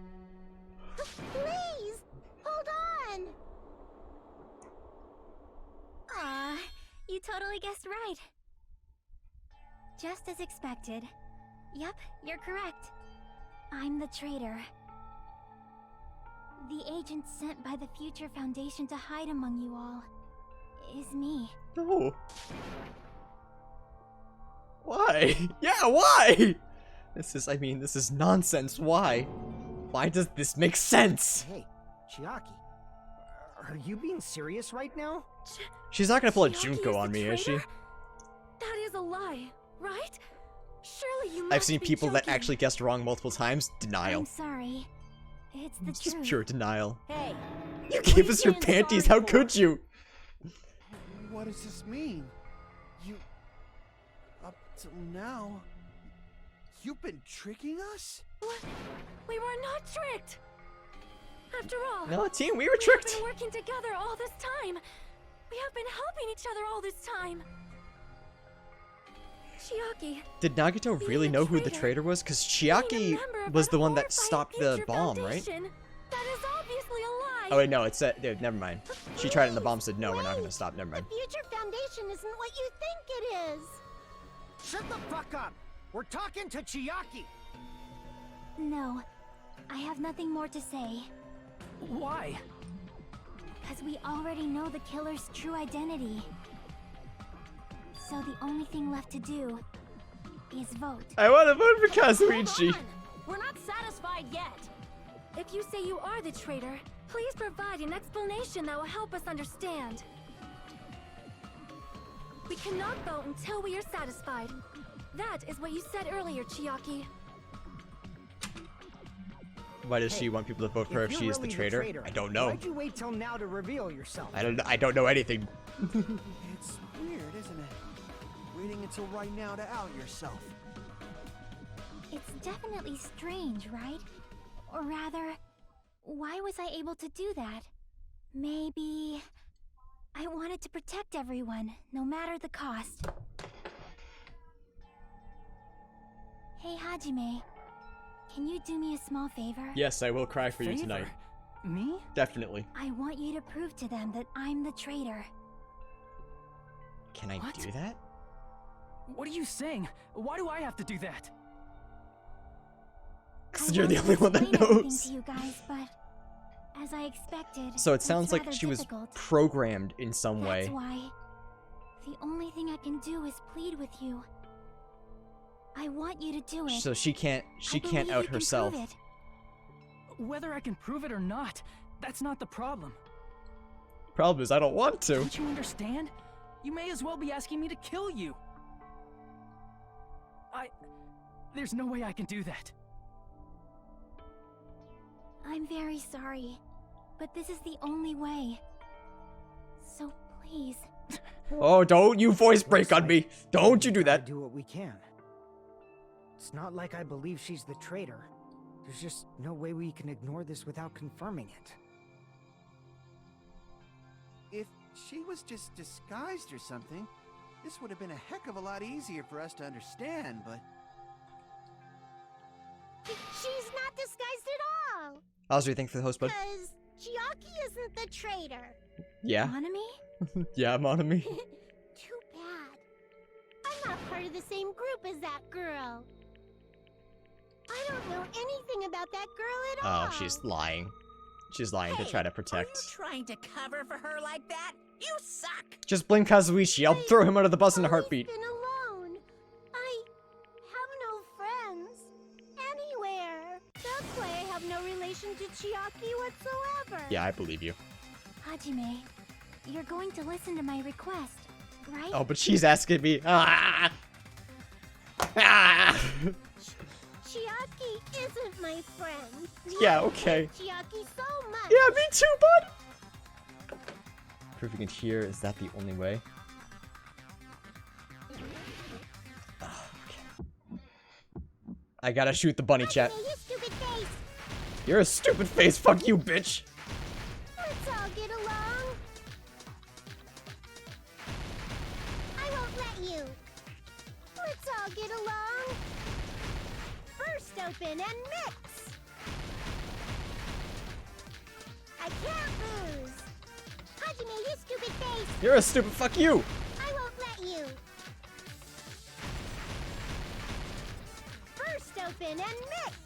S10: Please! Hold on!
S4: Aw, you totally guessed right. Just as expected. Yep, you're correct. I'm the traitor. The agent sent by the Future Foundation to hide among you all is me.
S12: No. Why? Yeah, why? This is nonsense. Why? Why does this make sense?
S5: Hey, Chiaki, are you being serious right now?
S12: She's not gonna pull a
S8: Chiaki
S12: Junko on
S8: the
S12: me, is she?
S8: traitor? That is a lie, right? Surely you
S12: I've
S8: must
S12: seen
S8: be
S12: people that
S8: joking.
S12: actually guessed wrong multiple times. Denial.
S4: I'm sorry. It's the
S12: It's just
S4: truth.
S12: pure denial.
S7: Hey,
S12: You gave us your
S7: being sorry
S12: panties, how
S7: for?
S12: could you?
S3: What does this mean? You... Up till now... You've been tricking us?
S8: What? We were not tricked. After all,
S12: No, team, we were
S8: we have
S12: tricked.
S8: been working together all this time. We have been helping each other all this time. Chiaki,
S12: Did Nagito
S8: being
S12: really
S8: a
S12: know who the
S8: traitor,
S12: traitor was? Because
S8: being a
S12: Chiaki
S8: member of
S12: was
S8: that
S12: the one that
S8: horrifying
S12: stopped the
S8: Future
S12: bomb, right?
S8: Foundation, that is obviously a lie.
S12: Oh wait, no, it said, dude, never mind. She tried it and the bomb said, no, we're not gonna stop, never mind.
S10: The Future Foundation isn't what you think it is!
S5: Shut the fuck up! We're talking to Chiaki!
S4: no. I have nothing more to say.
S6: Why?
S4: Because we already know the killer's true identity. So the only thing left to do is vote.
S12: I wanna vote for
S7: hold
S12: Kazuichi.
S7: on. We're not satisfied yet.
S8: If you say you are the traitor, please provide an explanation that will help us understand. We cannot vote until we are satisfied. That is what you said earlier, Chiaki.
S12: Why does she want people to vote for her if she is the traitor? I don't know.
S5: Why'd you wait till now to reveal yourself?
S12: I don't know anything.
S3: It's weird, isn't it? Waiting until right now to out yourself.
S4: It's definitely strange, right? Or rather, why was I able to do that? Maybe I wanted to protect everyone, no matter the cost. Hey, Hajime. Can you do me a small favor?
S12: Yes, I will cry for you
S6: Favor?
S12: tonight.
S6: Me?
S12: Definitely.
S4: I want you to prove to them that I'm the traitor.
S12: Can I
S6: What?
S12: do that?
S6: What are you saying? Why do I have to do that?
S12: Because you're the only one that knows.
S4: To you guys, but as I expected,
S12: So it
S4: it's
S12: sounds like
S4: rather
S12: she was
S4: difficult.
S12: programmed in some way.
S4: That's why the only thing I can do is plead with you. I want you to do it.
S12: So she can't
S4: I
S12: out
S4: believe you can
S12: herself.
S4: prove it.
S6: Whether I can prove it or not, that's not the problem.
S12: Problem is I don't want to.
S6: Don't you understand? You may as well be asking me to kill you. There's no way I can do that.
S4: I'm very sorry, but this is the only way. So please.
S12: Oh, don't you voice break on me. Don't you do that.
S5: Do what we can. It's not like I believe she's the traitor. There's just no way we can ignore this without confirming it.
S3: If she was just disguised or something, this would have been a heck of a lot easier for us to understand, but...
S10: She's not disguised at all.
S12: How's your thing for the host, bud?
S10: Because Chiaki isn't the traitor.
S12: Yeah.
S4: Monami?
S12: Yeah, Monami.
S10: Too bad. I'm not part of the same group as that girl. I don't know anything about that girl at all.
S12: Oh, she's lying. She's lying to try to
S2: Are
S12: protect.
S2: you trying to cover for her like that? You suck!
S12: Just blame Kazuichi. I'll throw him under the bus in a
S10: I've always
S12: heartbeat.
S10: been alone. I have no friends anywhere. That's why I have no relation to Chiaki whatsoever.
S12: Yeah, I believe you.
S4: Hajime, you're going to listen to my request, right?
S12: Oh, but she's asking me. Ah! Ah!
S10: Chiaki isn't my friend.
S12: Yeah,
S10: I
S12: okay.
S10: hate Chiaki so much.
S12: Yeah, me too, bud. Proving it here, is that the only way? Oh, okay. I gotta shoot the bunny chat.
S10: Hajime, you stupid face.
S12: You're a stupid face. Fuck you, bitch.
S10: Let's all get along. I won't let you. Let's all get along. First open and mix. I can't lose. Hajime, you stupid face.
S12: You're a stupid. Fuck you.
S10: I won't let you. First open and mix.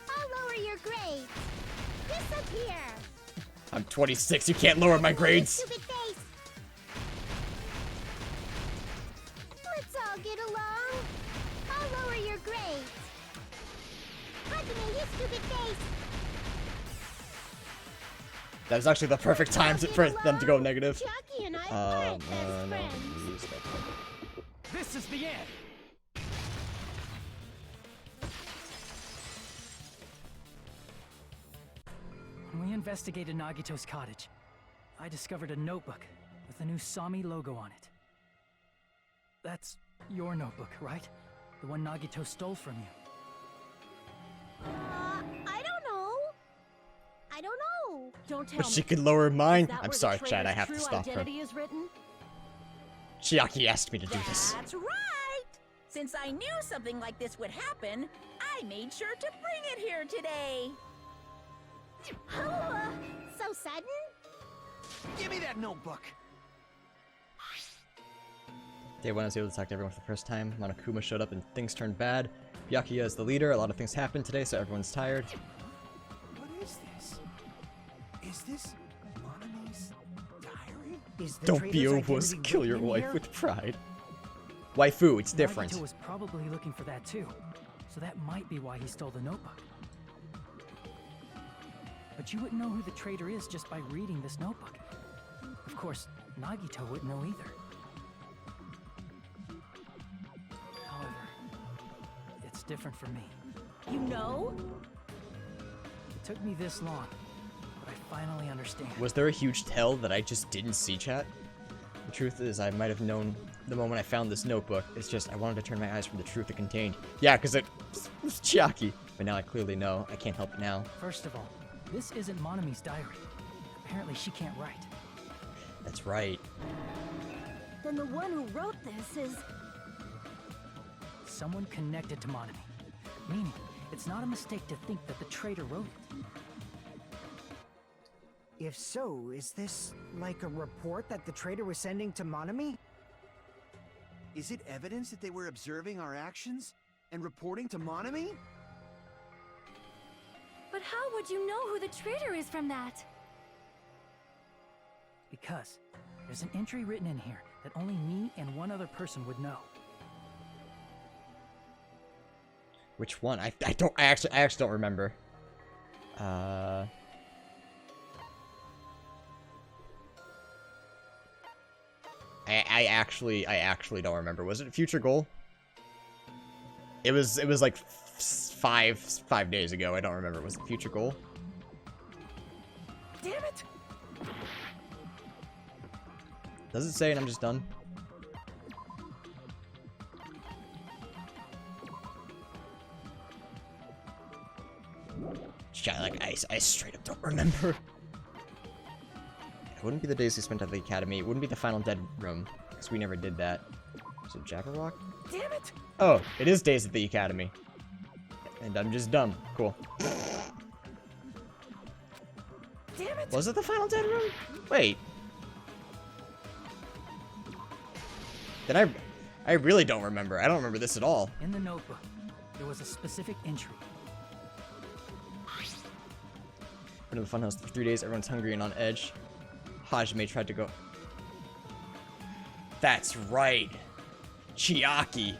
S10: I'll lower your grades. Disappear.
S12: I'm 26. You can't lower my grades.
S10: Stupid face. Let's all get along. I'll lower your grades. Hajime, you stupid face.
S12: That was actually the perfect time for them to go negative.
S10: Chiaki and I aren't best
S12: No,
S10: friends.
S12: use that.
S6: This is the end. When we investigated Nagito's cottage, I discovered a notebook with a new Sami logo on it. That's your notebook, right? The one Nagito stole from you.
S10: I don't know. I don't know.
S7: Don't tell
S12: But
S7: me.
S12: she could lower mine.
S7: Is that
S12: I'm
S7: where the
S12: sorry, Chad. I
S7: traitor's
S12: have to
S7: true
S12: stop her.
S7: identity is written?
S12: Chiaki asked me to do this.
S2: That's right! Since I knew something like this would happen, I made sure to bring it here today.
S10: Oh, so sudden?
S3: Give me that notebook!
S12: Day 1, I was able to talk to everyone for the first time. Monokuma showed up and things turned bad. Byakuya is the leader. A lot of things happened today, so everyone's tired.
S3: What is this? Is this Monami's diary?
S5: Is the
S12: Don't be
S5: traitor's
S12: a wuss.
S5: identity
S12: Kill your
S5: written in
S12: wife
S5: here?
S12: with pride. Waifu, it's different.
S6: Nagito was probably looking for that too, so that might be why he stole the notebook. But you wouldn't know who the traitor is just by reading this notebook. Of course, Nagito wouldn't know either. However, it's different for me.
S7: You know?
S6: It took me this long, but I finally understand.
S12: Was there a huge tell that I just didn't see, chat? The truth is, I might have known the moment I found this notebook. It's just, I wanted to turn my eyes from the truth it contained. Yeah, because it was Chiaki. But now I clearly know. I can't help it now.
S6: First of all, this isn't Monami's diary. Apparently she can't write.
S12: That's right.
S7: Then the one who wrote this is...
S6: someone connected to Monami. Meaning, it's not a mistake to think that the traitor wrote it.
S5: If so, is this like a report that the traitor was sending to Monami?
S3: Is it evidence that they were observing our actions and reporting to Monami?
S8: But how would you know who the traitor is from that?
S6: Because there's an entry written in here that only me and one other person would know.
S12: Which one? I actually don't remember. I actually don't remember. Was it a future goal? It was like 5 days ago. I don't remember. Was it future goal?
S5: Damn it!
S12: Does it say and I'm just done? Like, I straight up don't remember. It wouldn't be the days we spent at the academy. It wouldn't be the final dead room, because we never did that. Is it Jabberwock?
S5: Damn it!
S12: Oh, it is days at the academy. And I'm just dumb. Cool.
S5: Damn it!
S12: Was it the final dead room? Wait. Then I really don't remember. I don't remember this at all.
S6: In the notebook, there was a specific entry.
S12: Went to the funhouse for 3 days. Everyone's hungry and on edge. Hajime tried to go. That's right. Chiaki.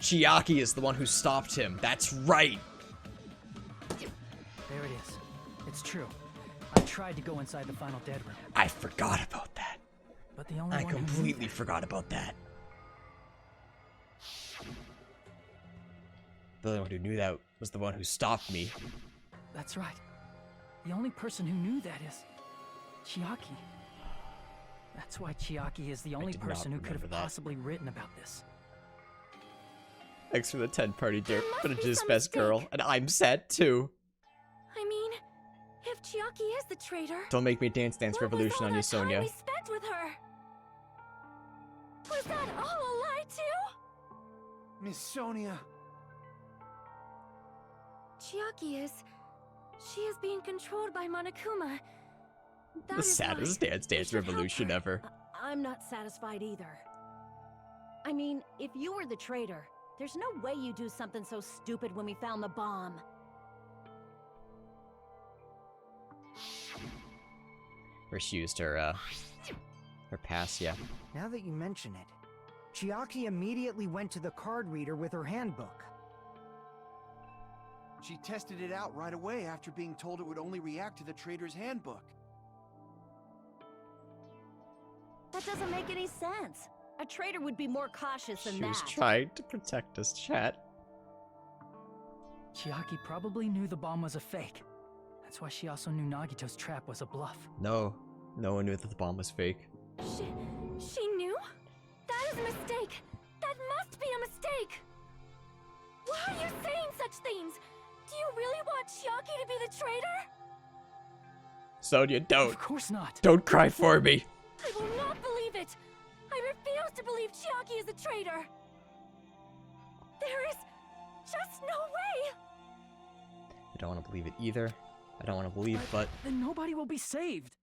S12: Chiaki is the one who stopped him. That's right.
S6: There it is. It's true. I tried to go inside the final dead room.
S12: I forgot about that.
S6: But the only
S12: I
S6: one
S12: completely forgot about that. The only one who knew that was the one who stopped me.
S6: That's right. The only person who knew that is Chiaki. That's why Chiaki is the only person who could have possibly written about this.
S12: Thanks for the 10 party dirt, but it is best girl, and I'm sad too.
S8: I mean, if Chiaki is the traitor,
S12: Don't make me dance revolution on you, Sonia.
S8: we spent with her? Was that all a lie too?
S3: Miss Sonia.
S8: Chiaki is... She is being controlled by Monokuma. That
S12: The
S8: is
S12: saddest
S8: why
S12: dance
S8: we should help
S12: revolution
S8: her.
S12: ever.
S7: I'm not satisfied either. I mean, if you were the traitor, there's no way you do something so stupid when we found the bomb.
S12: Where she used her pass, yeah.
S5: Now that you mention it, Chiaki immediately went to the card reader with her handbook.
S3: She tested it out right away after being told it would only react to the traitor's handbook.
S7: That doesn't make any sense. A traitor would be more cautious than
S12: She
S7: that.
S12: was trying to protect us, chat.
S6: Chiaki probably knew the bomb was a fake. That's why she also knew Nagito's trap was a bluff.
S12: No. No one knew that the bomb was fake.
S8: She knew? That is a mistake. That must be a mistake. Why are you saying such things? Do you really want Chiaki to be the traitor?
S12: Sonia, don't.
S6: Of course not.
S12: Don't cry for me.
S8: I will not believe it. I refuse to believe Chiaki is a traitor. There is just no way.
S12: I don't want to believe it either. I don't want to believe, but...
S6: Then nobody will be saved.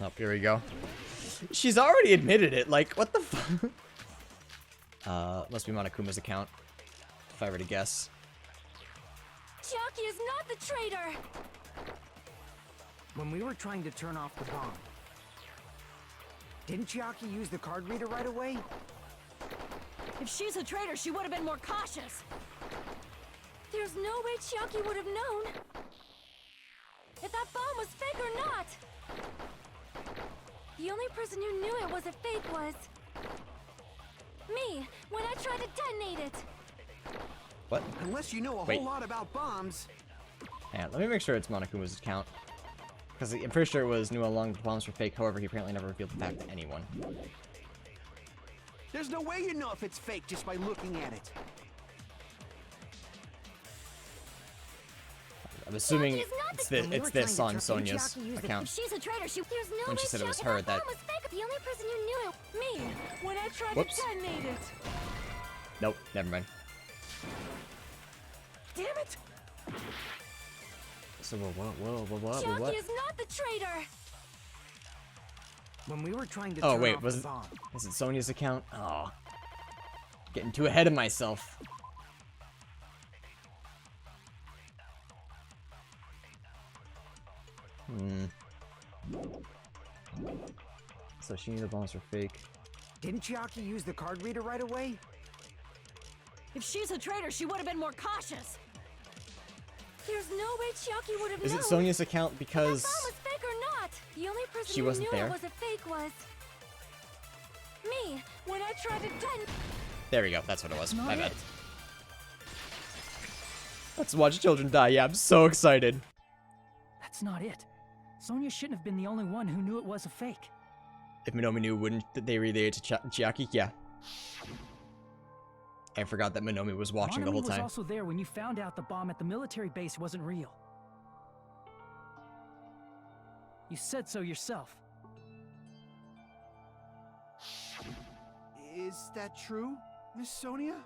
S12: Oh, here we go. She's already admitted it. Like, what the fuck? Must be Monokuma's account. If I were to guess.
S8: Chiaki is not the traitor.
S5: When we were trying to turn off the bomb, Didn't Chiaki use the card reader right away?
S7: If she's a traitor, she would have been more cautious.
S8: There's no way Chiaki would have known if that bomb was fake or not. The only person who knew it was a fake was me, when I tried to detonate it.
S12: What?
S3: Unless you know a
S12: Wait.
S3: whole lot about bombs.
S12: Yeah, let me make sure it's Monokuma's account. Because I'm pretty sure it was knew all along the bombs were fake, however, he apparently never revealed the fact to anyone.
S3: There's no way you know if it's fake just by looking at it.
S12: I'm assuming
S8: Chiaki's not
S12: it's this on Sonia's account.
S7: If she's a traitor,
S8: There's no
S12: When
S8: way
S12: she said it was
S8: Chiaki,
S12: her,
S8: that
S12: that-
S8: bomb was fake. The only person who knew it, me, when I tried
S12: Whoops.
S8: to detonate it.
S12: Nope, never mind.
S5: Damn it!
S12: So what?
S8: Chiaki is not the traitor.
S5: When we were trying to
S12: Oh
S5: turn
S12: wait,
S5: off
S12: was
S5: the
S12: it?
S5: bomb,
S12: Is it Sonia's account? Oh, getting too ahead of myself. So she knew the bombs were fake.
S5: didn't Chiaki use the card reader right away?
S7: If she's a traitor, she would have been more cautious.
S8: There's no way Chiaki would have
S12: Is
S8: known
S12: it Sonia's account
S8: if
S12: because
S8: that bomb was fake or not. The only person
S12: she
S8: who
S12: wasn't
S8: knew
S12: there?
S8: it was a fake was me, when I tried to detonate.
S12: there we go? That's what it was.
S6: Not
S12: My bad.
S6: it.
S12: Let's watch children die. Yeah, I'm so excited.
S6: That's not it. Sonia shouldn't have been the only one who knew it was a fake.
S12: If Minomi knew, wouldn't they relay it to Chiaki? Yeah. I forgot that Minomi was watching the whole
S6: Monomi
S12: time.
S6: was also there when you found out the bomb at the military base wasn't real. You said so yourself.
S3: Is that true, Miss Sonia?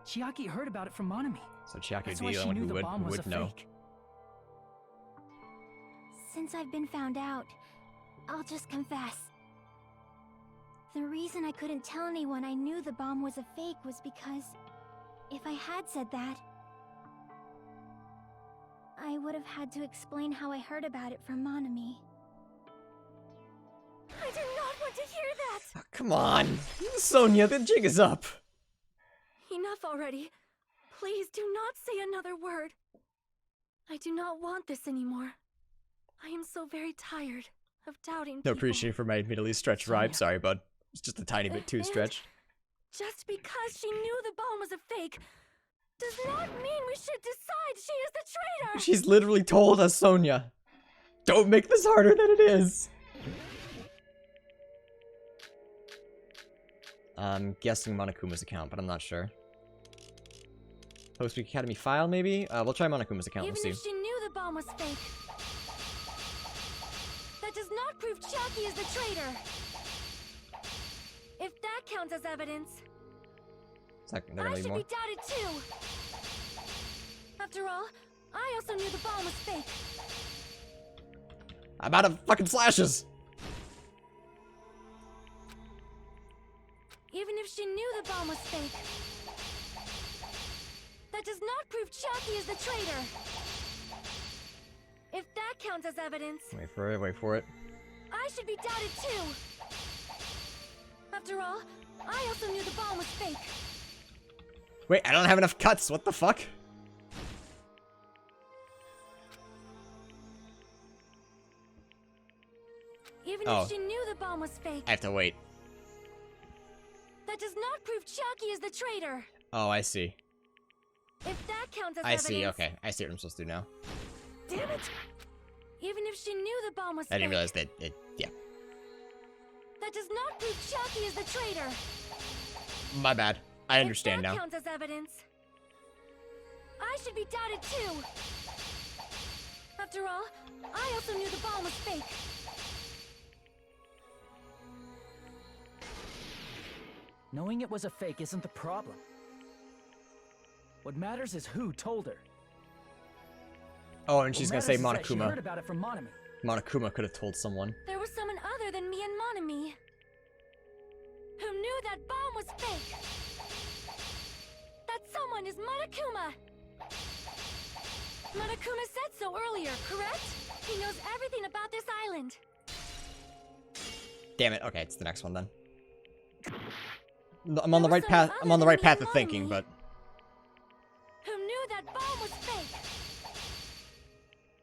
S6: Chiaki heard about it from Monomi.
S12: So Chiaki would
S6: That's
S12: be
S6: why
S12: the
S6: she
S12: one
S6: knew
S12: who
S6: the
S12: would,
S6: bomb was a
S12: know.
S6: fake.
S4: Since I've been found out, I'll just confess. The reason I couldn't tell anyone I knew the bomb was a fake was because if I had said that, I would have had to explain how I heard about it from Monomi.
S8: I do not want to hear that.
S12: Oh, come on, Sonia, the jig is up.
S8: Enough already. Please do not say another word. I do not want this anymore. I am so very tired of doubting
S12: No
S8: people.
S12: appreciation for my Middle East stretch vibe. Sorry, bud. It's just a tiny bit too
S8: And
S12: stretch.
S8: Just because she knew the bomb was a fake does not mean we should decide she is the traitor.
S12: She's literally told us, Sonia. Don't make this harder than it is. I'm guessing Monokuma's account, but I'm not sure. Post-Week Academy file, maybe? We'll try Monokuma's account,
S8: Even
S12: we'll see.
S8: if she knew the bomb was fake, that does not prove Chiaki is the traitor. If that counts as evidence,
S12: They're gonna
S8: I
S12: be
S8: should
S12: more.
S8: be doubted too. After all, I also knew the bomb was fake.
S12: I'm out of fucking flashes!
S8: Even if she knew the bomb was fake, that does not prove Chiaki is the traitor. If that counts as evidence,
S12: Wait for it, wait for it.
S8: I should be doubted too. After all, I also knew the bomb was fake.
S12: Wait, I don't have enough cuts, what the fuck?
S8: Even
S12: Oh.
S8: if she knew the bomb was fake,
S12: I have to wait.
S8: that does not prove Chiaki is the traitor.
S12: Oh, I see.
S8: If that counts as
S12: I
S8: evidence,
S12: see, okay. I see what I'm supposed to do now.
S8: Damn it! Even if she knew the bomb was
S12: I didn't
S8: fake,
S12: realize that it, yeah.
S8: that does not prove Chiaki is the traitor.
S12: My bad. I understand
S8: if that
S12: now.
S8: counts as evidence, I should be doubted too. After all, I also knew the bomb was fake.
S6: Knowing it was a fake isn't the problem. What matters is who told her.
S12: Oh, and she's gonna
S6: What
S12: say
S6: matters is that she heard
S12: Monokuma.
S6: about it from Monomi.
S12: Monokuma could have told someone.
S8: There was someone other than me and Monomi who knew that bomb was fake. That someone is Monokuma. Monokuma said so earlier, correct? He knows everything about this island.
S12: Damn it. Okay, it's the next one then. I'm on the right path. I'm on the right path of thinking, but
S8: Who knew that bomb was fake?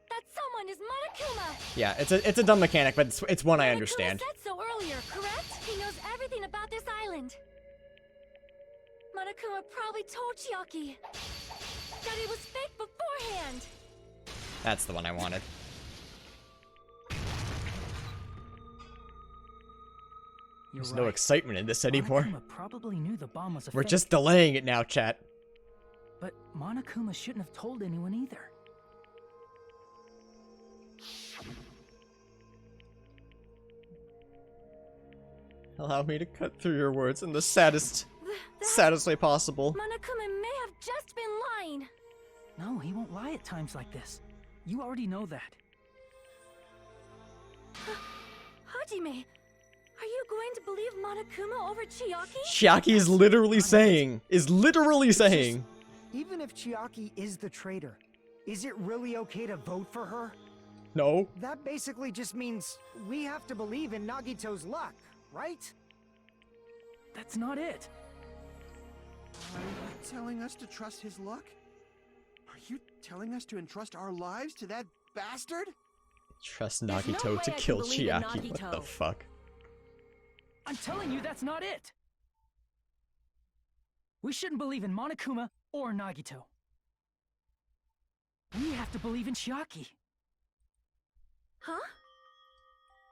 S8: That someone is Monokuma.
S12: yeah, it's a dumb mechanic, but it's one I understand.
S8: Monokuma said so earlier, correct? He knows everything about this island. Monokuma probably told Chiaki that it was fake beforehand.
S12: That's the one I wanted. There's no excitement in this anymore.
S6: Monokuma probably knew the bomb was a
S12: We're
S6: fake.
S12: just delaying it now, chat.
S6: But Monokuma shouldn't have told anyone either.
S12: Allow me to cut through your words in the saddest way possible.
S8: Monokuma may have just been lying.
S6: No, he won't lie at times like this. You already know that.
S8: Hajime, are you going to believe Monokuma over Chiaki?
S12: Chiaki is literally saying,
S5: Even if Chiaki is the traitor, is it really okay to vote for her?
S12: no.
S5: That basically just means we have to believe in Nagito's luck, right?
S6: That's not it.
S3: Are you telling us to trust his luck? Are you telling us to entrust our lives to that bastard?
S12: Trust
S7: There's no
S12: Nagito
S7: way
S12: to
S7: I can
S12: kill
S7: believe in
S12: Chiaki. What the
S7: Nagito.
S12: fuck?
S6: I'm telling you, that's not it. We shouldn't believe in Monokuma or Nagito. We have to believe in Chiaki.
S8: Huh?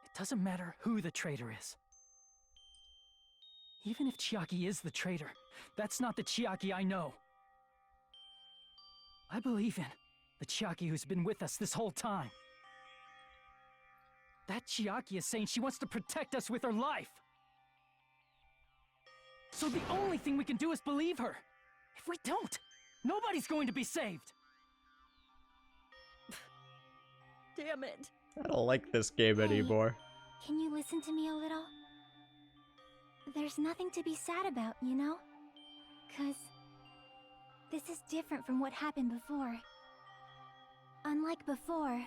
S6: It doesn't matter who the traitor is. Even if Chiaki is the traitor, that's not the Chiaki I know. I believe in the Chiaki who's been with us this whole time. That Chiaki is saying she wants to protect us with her life. So the only thing we can do is believe her. If we don't, nobody's going to be saved.
S7: Damn it.
S12: I don't like this game anymore.
S4: Can you listen to me a little? There's nothing to be sad about, you know? 'Cause this is different from what happened before. Unlike before,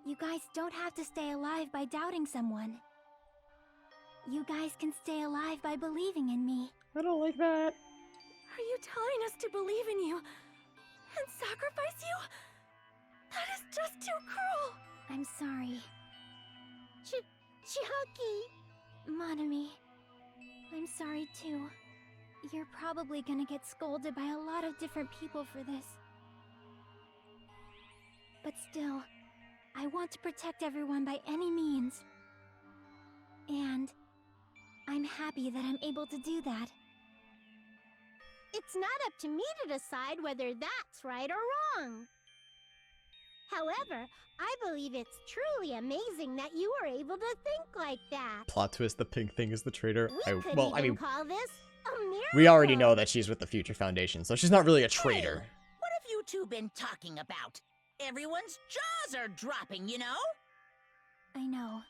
S4: you guys don't have to stay alive by doubting someone. You guys can stay alive by believing in me.
S12: I don't like that.
S8: Are you telling us to believe in you and sacrifice you? That is just too cruel.
S4: I'm sorry.
S10: Chiaki!
S4: Monami, I'm sorry too. You're probably gonna get scolded by a lot of different people for this. But still, I want to protect everyone by any means. And I'm happy that I'm able to do that.
S10: It's not up to me to decide whether that's right or wrong. However, I believe it's truly amazing that you were able to think like that.
S12: Plot twist: the pink thing is the traitor.
S10: We could even call this a miracle.
S12: We already know that she's with the Future Foundation, so she's not really a traitor.
S2: What have you two been talking about? Everyone's jaws are dropping, you know?
S4: I know.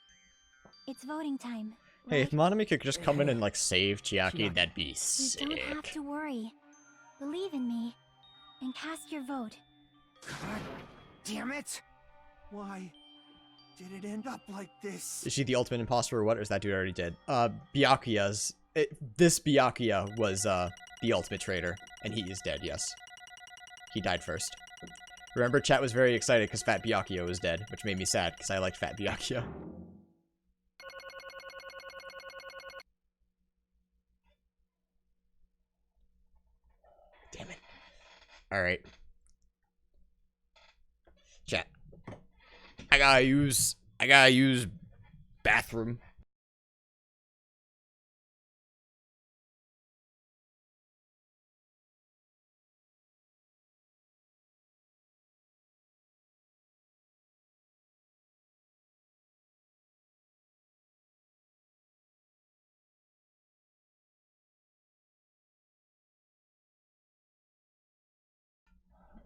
S4: It's voting time.
S12: Hey, if Monami could just come in and like save Chiaki, that'd be
S4: You
S12: sick.
S4: don't have to worry. Believe in me and cast your vote.
S3: God damn it! Why did it end up like this?
S12: Is she the ultimate imposter or what? Or is that dude already dead? This Byakuya was the ultimate traitor, and he is dead. Yes, he died first. Remember, chat was very excited because Fat Byakuya was dead, which made me sad because I liked Fat Byakuya. Damn it. Alright. Chat. I gotta use bathroom.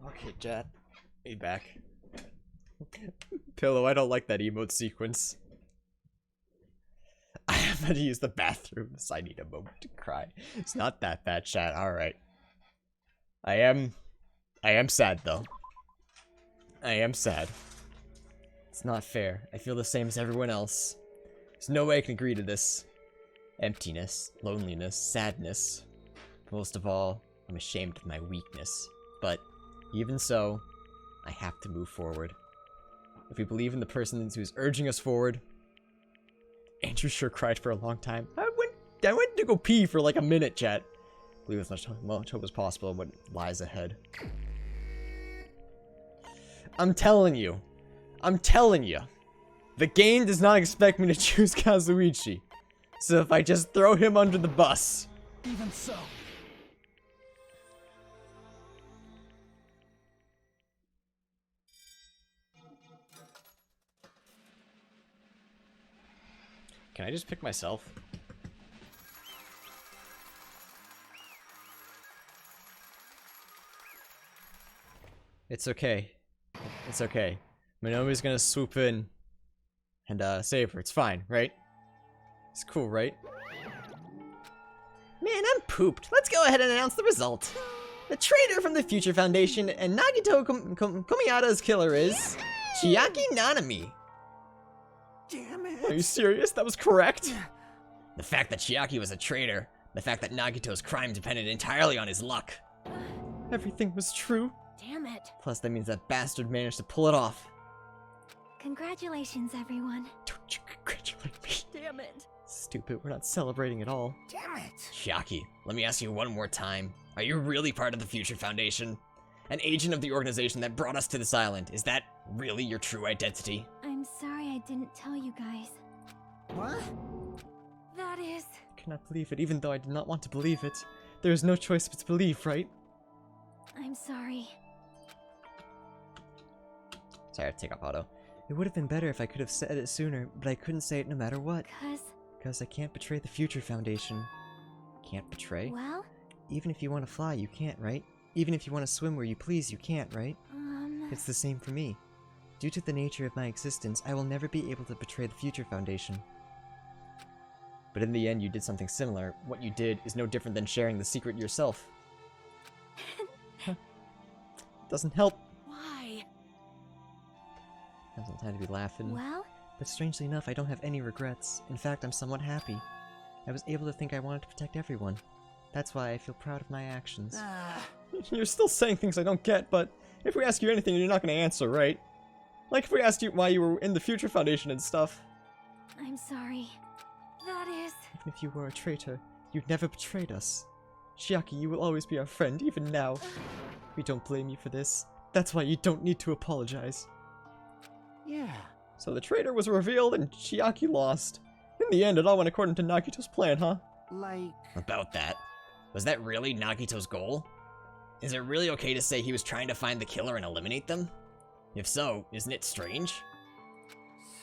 S12: Okay, chat. Be back. Pillow, I don't like that emote sequence. I have to use the bathroom, so I need a moment to cry. It's not that bad, chat. Alright. I am sad, though. I am sad. It's not fair. I feel the same as everyone else. There's no way I can agree to this. Emptiness, loneliness, sadness. Most of all, I'm ashamed of my weakness. But even so, I have to move forward. If we believe in the person who's urging us forward... Andrew sure cried for a long time. I went to go pee for like a minute, chat. Believe as much hope as possible in what lies ahead. I'm telling you. The game does not expect me to choose Kazuichi. So if I just throw him under the bus...
S6: Even so.
S12: Can I just pick myself? It's okay. It's okay. Monomi's gonna swoop in and save her. It's fine, right? It's cool, right? Man, I'm pooped. Let's go ahead and announce the result. The traitor from the Future Foundation and Nagito Komaeda's killer is Chiaki Nanami.
S3: Damn it.
S12: Are you serious? That was correct?
S1: The fact that Chiaki was a traitor, the fact that Nagito's crime depended entirely on his luck.
S12: Everything was true.
S8: Damn it.
S12: Plus, that means that bastard managed to pull it off.
S4: Congratulations, everyone.
S12: Don't you congratulate me.
S8: Damn it.
S12: Stupid, we're not celebrating at all.
S5: Damn it!
S1: Chiaki, let me ask you one more time. Are you really part of the Future Foundation? An agent of the organization that brought us to this island? Is that really your true identity?
S4: I'm sorry I didn't tell you guys.
S5: What?
S8: That is...
S12: I cannot believe it, even though I did not want to believe it. There is no choice but to believe, right?
S4: I'm sorry.
S12: Sorry, I have to take off auto. It would have been better if I could have said it sooner, but I couldn't say it no matter what. Because I can't betray the Future Foundation. Can't betray?
S4: Well?
S12: Even if you want to fly, you can't, right? Even if you want to swim where you please, you can't, right? It's the same for me. Due to the nature of my existence, I will never be able to betray the Future Foundation. But in the end, you did something similar. What you did is no different than sharing the secret yourself. Doesn't help.
S8: Why?
S12: Now's not time to be laughing.
S4: Well?
S12: But strangely enough, I don't have any regrets. In fact, I'm somewhat happy. I was able to think I wanted to protect everyone. That's why I feel proud of my actions. You're still saying things I don't get, but if we ask you anything, you're not going to answer, right? Like if we asked you why you were in the Future Foundation and stuff.
S4: I'm sorry.
S8: That is...
S12: Even if you were a traitor, you'd never betrayed us. Chiaki, you will always be our friend, even now. We don't blame you for this. That's why you don't need to apologize.
S3: Yeah.
S12: So the traitor was revealed and Chiaki lost. In the end, it all went according to Nagito's plan, huh?
S3: Like...
S1: About that. Was that really Nagito's goal? Is it really okay to say he was trying to find the killer and eliminate them? If so, isn't it strange?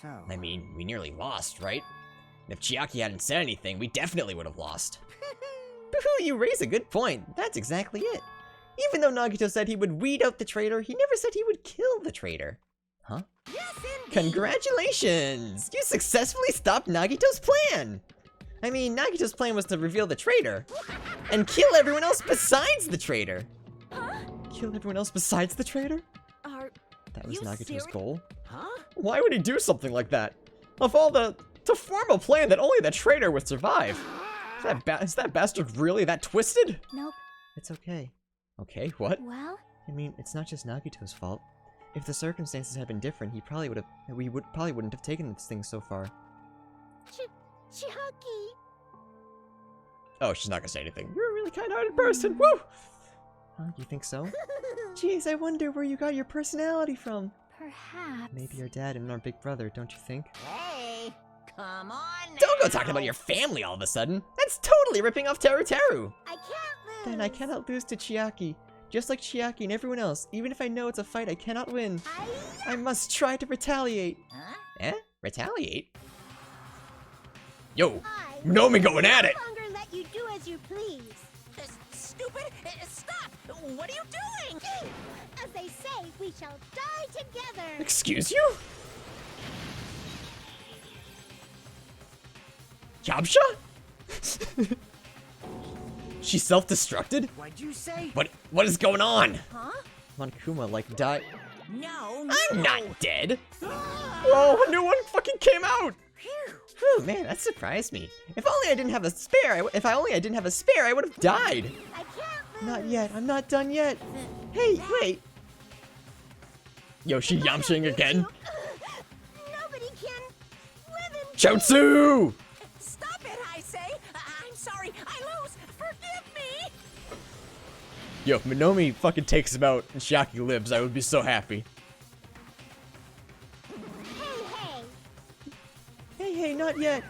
S3: So...
S1: I mean, we nearly lost, right? And if Chiaki hadn't said anything, we definitely would have lost.
S12: Boo-hoo, you raise a good point. That's exactly it. Even though Nagito said he would weed out the traitor, he never said he would kill the traitor. Huh?
S2: Yes, indeed.
S12: Congratulations! You successfully stopped Nagito's plan! I mean, Nagito's plan was to reveal the traitor. And kill everyone else besides the traitor.
S8: Huh?
S12: Kill everyone else besides the traitor? That was
S8: you
S12: Nagito's
S8: serious?
S12: goal?
S3: Huh?
S12: Why would he do something like that? Of all the... to form a plan that only the traitor would survive. Is that bastard really that twisted?
S4: Nope.
S12: It's okay. Okay, what?
S4: Well?
S12: I mean, it's not just Nagito's fault. If the circumstances had been different, we probably wouldn't have taken this thing so far.
S10: Chiaki!
S12: Oh, she's not gonna say anything. You're a really kind-hearted person. Woo! Huh? You think so? Jeez, I wonder where you got your personality from.
S4: Perhaps.
S12: Maybe our dad and our big brother, don't you think?
S2: Hey, come on now.
S1: Don't go talking about your family all of a sudden. That's totally ripping off Teru Teru.
S10: I can't lose!
S12: Then I cannot lose to Chiaki. Just like Chiaki and everyone else, even if I know it's a fight I cannot win. I must try to retaliate.
S2: Huh?
S1: Eh? Retaliate? Yo,
S10: I
S1: Nomi going at it!
S10: no longer let you do as you please.
S2: Stupid! Stop! What are you doing?
S10: As they say, we shall die together.
S1: Excuse you? Yabsha? She self-destructed?
S3: What'd you say?
S1: What is going on?
S2: Huh?
S12: Monkuma, like, died.
S2: No,
S1: I'm not dead.
S12: Whoa, a new one fucking came out!
S2: Phew.
S12: Whew, man, that surprised me. If only I didn't have a spare, I would have died.
S10: I can't lose.
S12: Not yet. I'm not done yet. Hey, wait. Yo, she yamching again.
S10: Nobody can live in
S12: Chotsu!
S2: Stop it, I say! I'm sorry, I lose! Forgive me!
S12: Yo, if Minomi fucking takes him out and Chiaki lives, I would be so happy. Hey, not yet.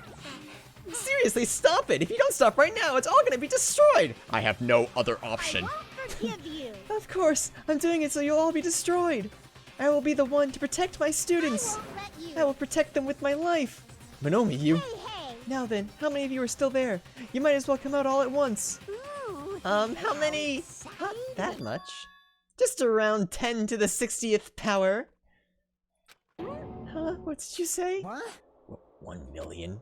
S12: Seriously, stop it. If you don't stop right now, it's all gonna be destroyed. I have no other option.
S10: I won't forgive you.
S12: Of course, I'm doing it so you'll all be destroyed. I will be the one to protect my students.
S10: I won't let you.
S12: I will protect them with my life. Minomi, you.
S10: Hey.
S12: Now then, how many of you are still there? You might as well come out all at once.
S10: Ooh,
S12: How many? Not that much. Just around 10 to the 60th power. Huh? What did you say?
S5: What?
S12: 1 million.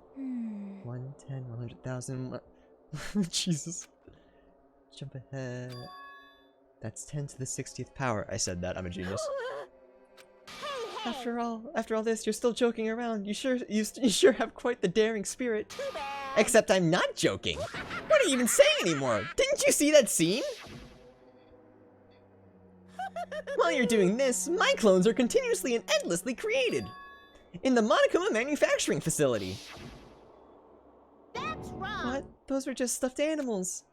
S12: 110, 100,000. Jesus. Jump ahead. That's 10 to the 60th power. I said that. I'm a genius.
S10: Hey.
S12: After all this, you're still joking around. You sure have quite the daring spirit.
S10: Too bad.
S12: Except I'm not joking. What are you even saying anymore? Didn't you see that scene? While you're doing this, my clones are continuously and endlessly created. In the Monokuma manufacturing facility.
S10: That's wrong.
S12: What? Those were just stuffed animals.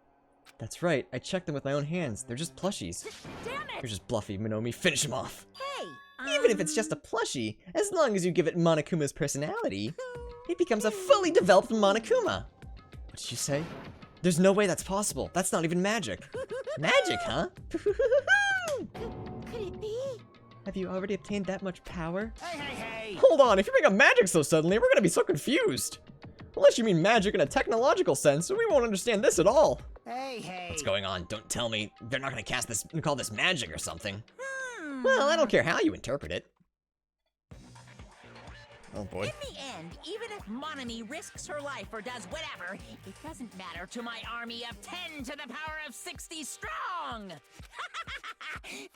S12: That's right, I checked them with my own hands. They're just plushies.
S2: Damn it!
S12: You're just bluffy, Minomi. Finish him off.
S2: Hey!
S12: Even if it's just a plushie, as long as you give it Monokuma's personality, it becomes a fully developed Monokuma. What did you say? There's no way that's possible. That's not even magic. Magic, huh?
S10: Could it be?
S12: Have you already obtained that much power?
S3: Hey!
S12: Hold on, if you bring up magic so suddenly, we're gonna be so confused. Unless you mean magic in a technological sense, we won't understand this at all.
S3: Hey!
S1: What's going on? Don't tell me they're not gonna cast this and call this magic or something.
S12: Well, I don't care how you interpret it. Oh boy.
S2: In the end, even if Monami risks her life or does whatever, it doesn't matter to my army of 10 to the power of 60 strong!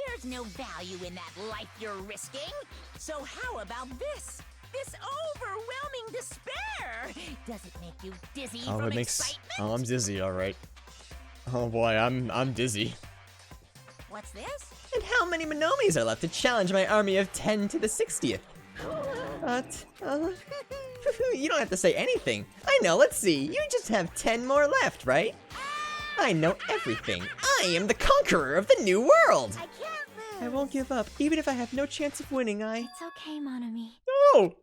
S2: There's no value in that life you're risking. So how about this? This overwhelming despair! Does it make you dizzy from excitement?
S12: Oh, I'm dizzy, alright. Oh boy, I'm dizzy.
S2: What's this?
S12: And how many Monomis are left to challenge my army of 10 to the 60th? You don't have to say anything. I know, let's see. You just have 10 more left, right? I know everything. I am the conqueror of the new world!
S10: I can't lose.
S12: I won't give up, even if I have no chance of winning,
S4: It's okay, Monami.
S12: No!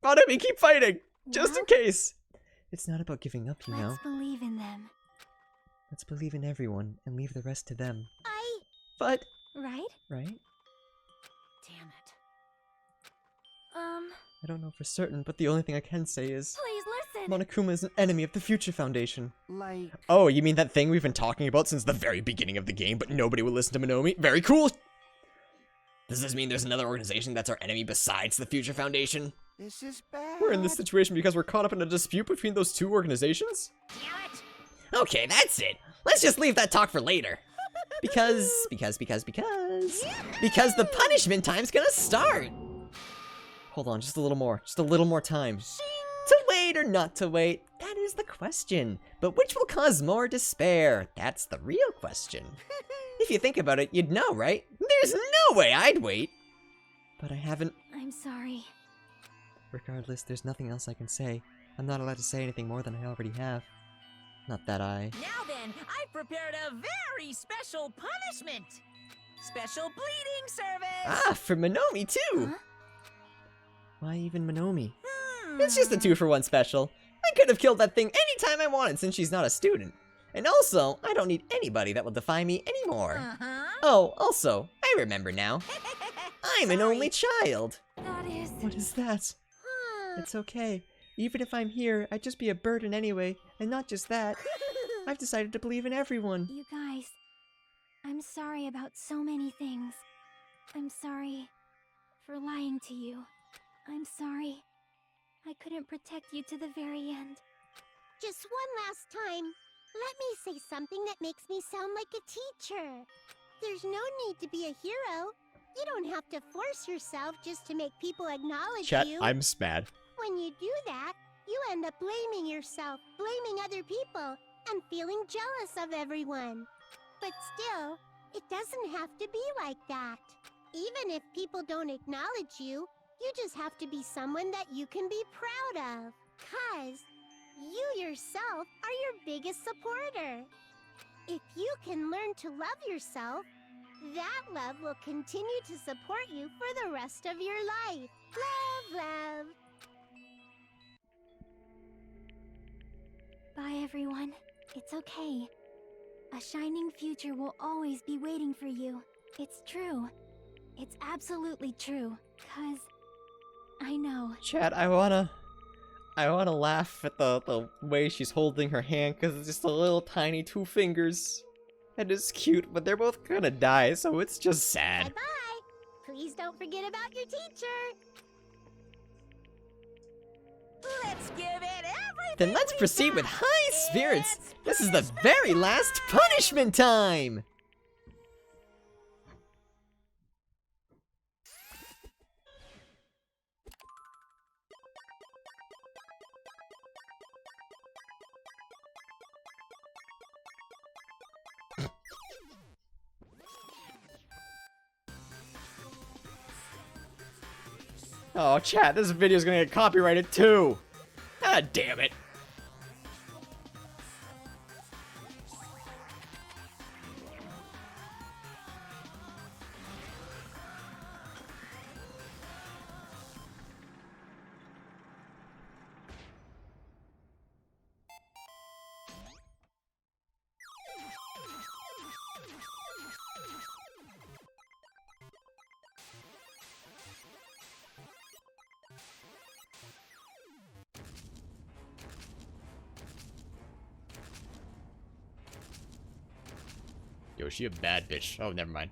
S12: Monami, keep fighting! Just in case! It's not about giving up, you know.
S4: Let's believe in them.
S12: Let's believe in everyone and leave the rest to them.
S4: Right?
S12: Right?
S7: Damn it.
S12: I don't know for certain, but the only thing I can say is
S8: Please listen.
S12: Monokuma is an enemy of the Future Foundation.
S3: Like...
S12: Oh, you mean that thing we've been talking about since the very beginning of the game, but nobody would listen to Minomi? Very cool!
S1: Does this mean there's another organization that's our enemy besides the Future Foundation?
S3: This is bad.
S12: We're in this situation because we're caught up in a dispute between those two organizations?
S2: Damn it!
S1: Okay, that's it. Let's just leave that talk for later.
S12: Because the punishment time's gonna start! Hold on, just a little more time. To wait or not to wait, that is the question. But which will cause more despair? That's the real question. If you think about it, you'd know, right? There's no way I'd wait! But I haven't.
S4: I'm sorry.
S12: Regardless, there's nothing else I can say. I'm not allowed to say anything more than I already have. Not that I...
S2: Now then, I've prepared a very special punishment! Special bleeding service!
S12: Ah, for Minomi too!
S4: Huh?
S12: Why even Minomi? It's just a 2-for-1 special. I could have killed that thing anytime I wanted since she's not a student. And also, I don't need anybody that will defy me anymore. Oh, also, I remember now. I'm an only child.
S8: That is...
S12: What is that? It's okay. Even if I'm here, I'd just be a burden anyway. And not just that. I've decided to believe in everyone.
S4: You guys, I'm sorry about so many things. I'm sorry for lying to you. I'm sorry. I couldn't protect you to the very end.
S10: Just one last time, let me say something that makes me sound like a teacher. There's no need to be a hero. You don't have to force yourself just to make people acknowledge
S12: Chat,
S10: you.
S12: I'm SMAD.
S10: When you do that, you end up blaming yourself, blaming other people, and feeling jealous of everyone. But still, it doesn't have to be like that. Even if people don't acknowledge you, you just have to be someone that you can be proud of. 'Cause you yourself are your biggest supporter. If you can learn to love yourself, that love will continue to support you for the rest of your life. Love, love.
S4: Bye, everyone. It's okay. A shining future will always be waiting for you. It's true. It's absolutely true. 'Cause I know.
S12: Chat, I wanna laugh at the way she's holding her hand, because it's just a little tiny 2 fingers. And it's cute, but they're both gonna die, so it's just sad.
S10: Bye-bye. Please don't forget about your teacher.
S2: Let's give it everything.
S12: Then let's proceed with high spirits! This is the very last punishment time! Oh, chat, this video's gonna get copyrighted too! God damn it! Yo, is she a bad bitch? Oh, never mind.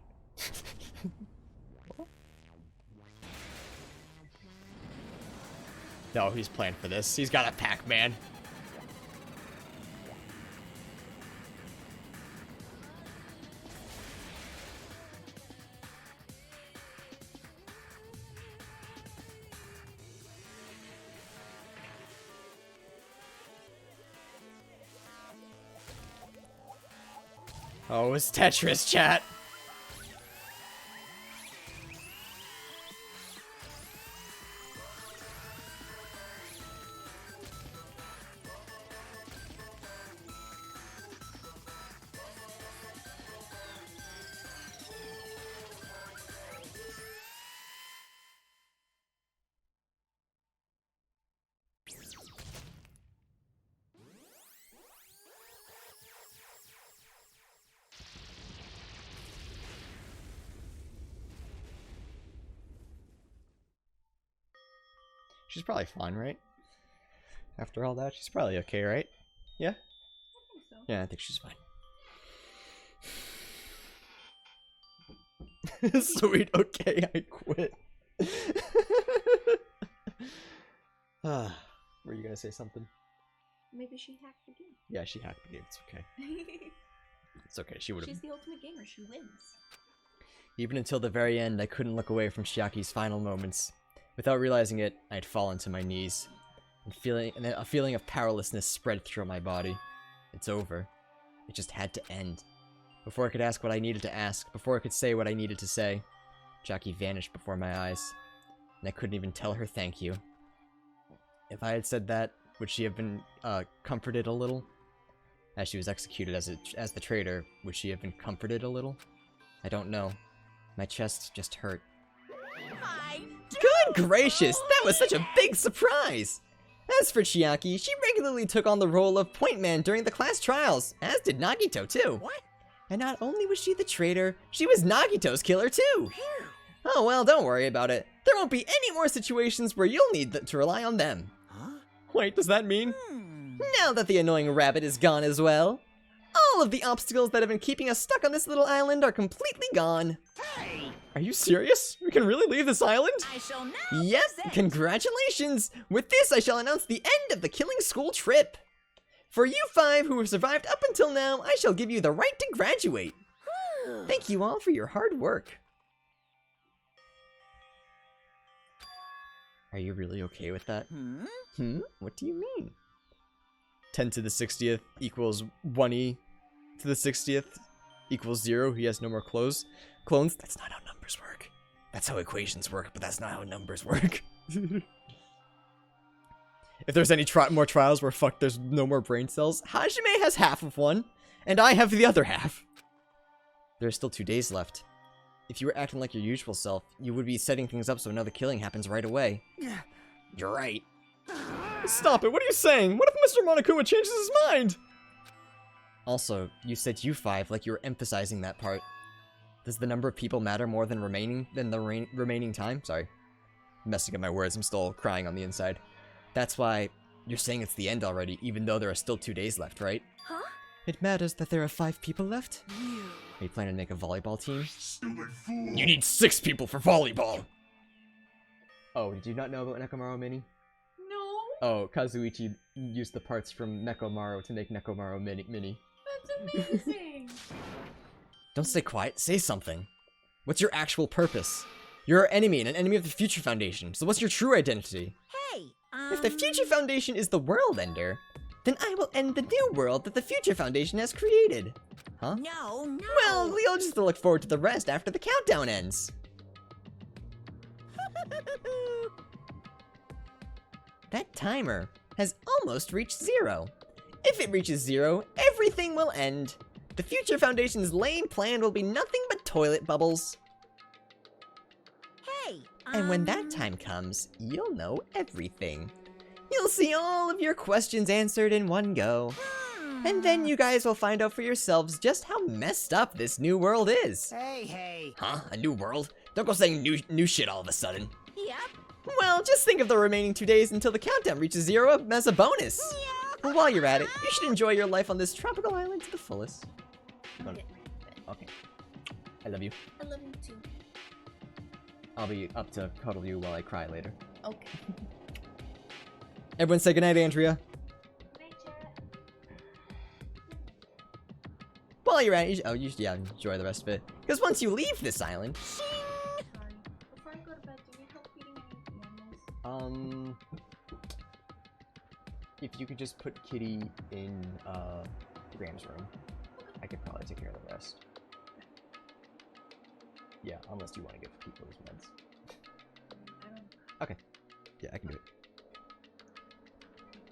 S12: No, he's playing for this. He's got a Pac-Man. Oh, it's Tetris, chat. She's probably fine, right? After all that, she's probably okay, right? Yeah?
S9: I think so.
S12: Yeah, I think she's fine. Sweet, okay, I quit. Were you gonna say something?
S9: Maybe she hacked the game.
S12: Yeah, she hacked the game, it's okay. It's okay, she would've...
S9: She's the ultimate gamer, she wins.
S12: Even until the very end, I couldn't look away from Chiaki's final moments. Without realizing it, I'd fallen to my knees, and a feeling of powerlessness spread through my body. It's over. It just had to end. Before I could ask what I needed to ask, before I could say what I needed to say, Chiaki vanished before my eyes, and I couldn't even tell her thank you. If I had said that, would she have been, comforted a little? As she was executed as the traitor, would she have been comforted a little? I don't know. My chest just hurt. Good gracious, that was such a big surprise! As for Chiaki, she regularly took on the role of point man during the class trials, as did Nagito too.
S2: What?
S12: And not only was she the traitor, she was Nagito's killer too! Oh well, don't worry about it. There won't be any more situations where you'll need to rely on them.
S3: Huh?
S12: Wait, does that mean? Now that the annoying rabbit is gone as well, all of the obstacles that have been keeping us stuck on this little island are completely gone.
S2: Hey!
S12: Are you serious? We can really leave this island?
S2: I shall now
S12: Yep,
S2: present-
S12: congratulations! With this, I shall announce the end of the Killing School trip. For you 5 who have survived up until now, I shall give you the right to graduate. Thank you all for your hard work. Are you really okay with that? What do you mean? 10 to the 60th equals 1e to the 60th equals 0. He has no more clones. That's not how numbers work. That's how equations work, but that's not how numbers work. If there's any more trials where there's no more brain cells, Hajime has half of one, and I have the other half. There are still 2 days left. If you were acting like your usual self, you would be setting things up so another killing happens right away. You're right. Stop it, what are you saying? What if Mr. Monokuma changes his mind? Also, you said U5 like you were emphasizing that part. Does the number of people matter more than the remaining time? Sorry. I'm messing up my words, I'm still crying on the inside. That's why you're saying it's the end already, even though there are still 2 days left, right?
S8: Huh?
S12: It matters that there are 5 people left? Are you planning to make a volleyball team? You need 6 people for volleyball! Oh, did you not know about Nekomaru Mini?
S9: No.
S12: Oh, Kazuichi used the parts from Nekomaru to make Nekomaru Mini.
S9: That's amazing!
S12: Don't stay quiet, say something. What's your actual purpose? You're our enemy and an enemy of the Future Foundation, so what's your true identity?
S2: Hey,
S12: If the Future Foundation is the world ender, then I will end the new world that the Future Foundation has created. Huh?
S2: No.
S12: Well, we'll just look forward to the rest after the countdown ends. That timer has almost reached 0. If it reaches 0, everything will end. The Future Foundation's lame plan will be nothing but toilet bubbles.
S2: Hey,
S12: And when that time comes, you'll know everything. You'll see all of your questions answered in one go. And then you guys will find out for yourselves just how messed up this new world is.
S5: Hey.
S12: Huh? A new world? Don't go saying new shit all of a sudden.
S2: Yep.
S12: Well, just think of the remaining 2 days until the countdown reaches 0 as a bonus. But while you're at it, you should enjoy your life on this tropical island to the fullest. Okay. I love you.
S9: I love you too.
S12: I'll be up to cuddle you while I cry later.
S9: Okay.
S12: Everyone say goodnight, Andrea. While you're at it, enjoy the rest of it. Because once you leave this island...
S9: Sorry. Before I go to bed, do you help feeding any animals?
S12: If you could just put Kitty in, Graham's room, I could probably take care of the rest. Yeah, unless you want to give people those meds. Okay. Yeah, I can do it.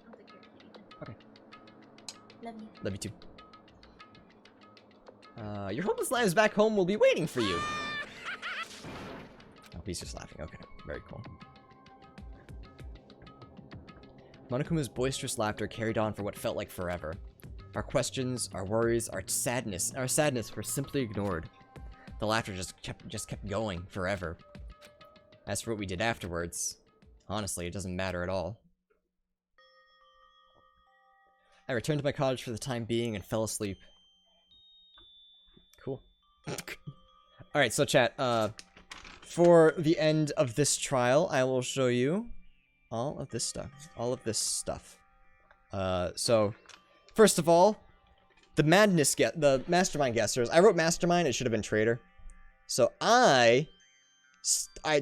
S9: I'll take care of Kitty then.
S12: Okay.
S9: Love you.
S12: Love you too. Your hopeless lives back home will be waiting for you. Oh, he's just laughing. Okay, very cool. Monokuma's boisterous laughter carried on for what felt like forever. Our questions, our worries, our sadness were simply ignored. The laughter just kept going forever. As for what we did afterwards, honestly, it doesn't matter at all. I returned to my cottage for the time being and fell asleep. Cool. Alright, so chat, for the end of this trial, I will show you all of this stuff. So, first of all, the mastermind guessers. I wrote mastermind, it should have been traitor. So I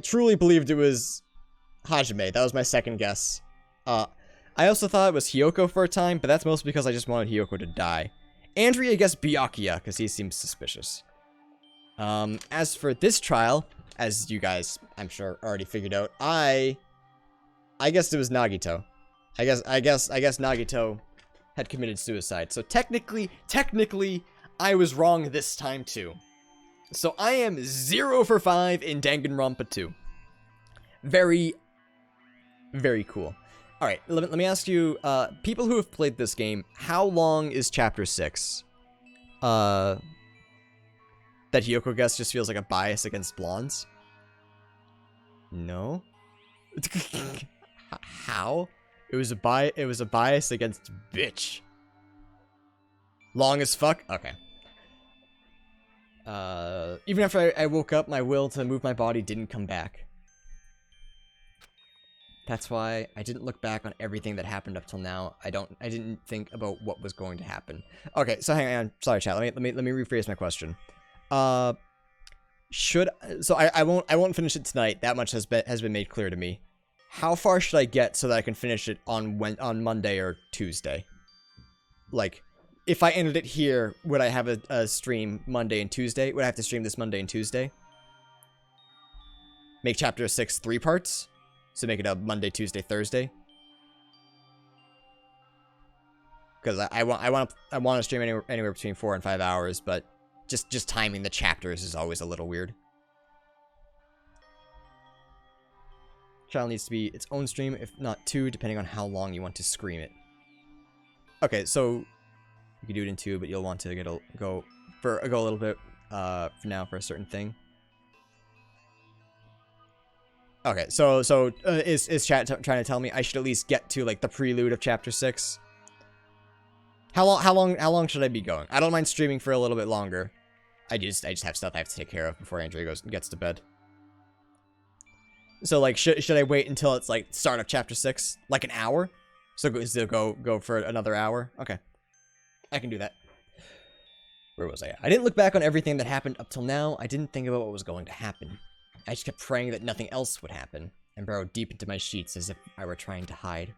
S12: truly believed it was Hajime. That was my second guess. I also thought it was Hiyoko for a time, but that's mostly because I just wanted Hiyoko to die. Andrea guessed Byakuya, because he seems suspicious. As for this trial, as you guys, I'm sure, already figured out, I guessed it was Nagito. I guess Nagito had committed suicide. So technically, I was wrong this time too. So I am 0 for 5 in Danganronpa 2. Very, very cool. Alright, let me ask you, people who have played this game, how long is Chapter 6? That Hiyoko guess just feels like a bias against blondes? No? How? It was a bias against bitch. Long as fuck? Okay. Even after I woke up, my will to move my body didn't come back. That's why I didn't look back on everything that happened up till now. I didn't think about what was going to happen. Okay, so hang on. Sorry, chat. Let me rephrase my question. I won't finish it tonight. That much has been made clear to me. how far should I get so that I can finish it on Monday or Tuesday? Like, if I ended it here, would I have a stream Monday and Tuesday? Would I have to stream this Monday and Tuesday? Make chapter 6 3 parts? So make it a Monday, Tuesday, Thursday? Because I want to stream anywhere between 4 and 5 hours, but just timing the chapters is always a little weird. Channel needs to be its own stream, if not 2, depending on how long you want to stream it. Okay, so you can do it in 2, but you'll want to go a little bit for now for a certain thing. Okay, so is chat trying to tell me I should at least get to like the prelude of chapter 6? How long should I be going? I don't mind streaming for a little bit longer. I just have stuff I have to take care of before Andrea gets to bed. So like should I wait until it's like start of chapter 6, like an hour? So go for another hour. Okay, I can do that. Where was I at? I didn't look back on everything that happened up till now. I didn't think about what was going to happen. I just kept praying that nothing else would happen, and burrowed deep into my sheets as if I were trying to hide.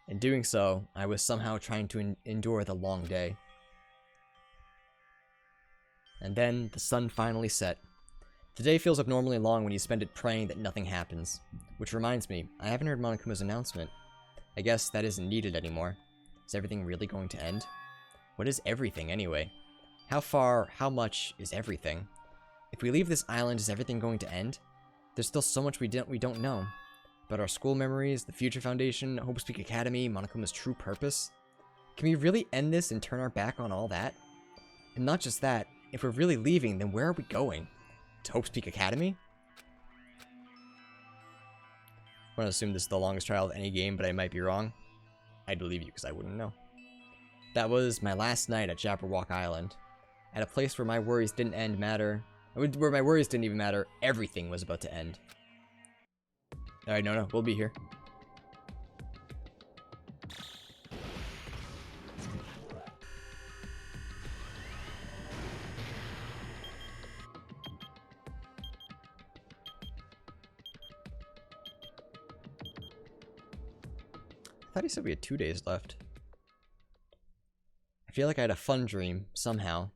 S12: In doing so, I was somehow trying to endure the long day. And then, the sun finally set. The day feels abnormally long when you spend it praying that nothing happens. Which reminds me, I haven't heard Monokuma's announcement. I guess that isn't needed anymore. Is everything really going to end? What is everything, anyway? How much is everything? If we leave this island, is everything going to end? There's still so much we don't know. About our school memories, the Future Foundation, Hope's Peak Academy, Monokuma's true purpose. Can we really end this and turn our back on all that? And not just that, if we're really leaving, then where are we going? To Hope's Peak Academy? I want to assume this is the longest trial of any game, but I might be wrong. I'd believe you because I wouldn't know. That was my last night at Jabberwock Island. At a place where my worries didn't even matter, everything was about to end. Alright, no, we'll be here. I thought he said we had 2 days left. I feel like I had a fun dream, somehow.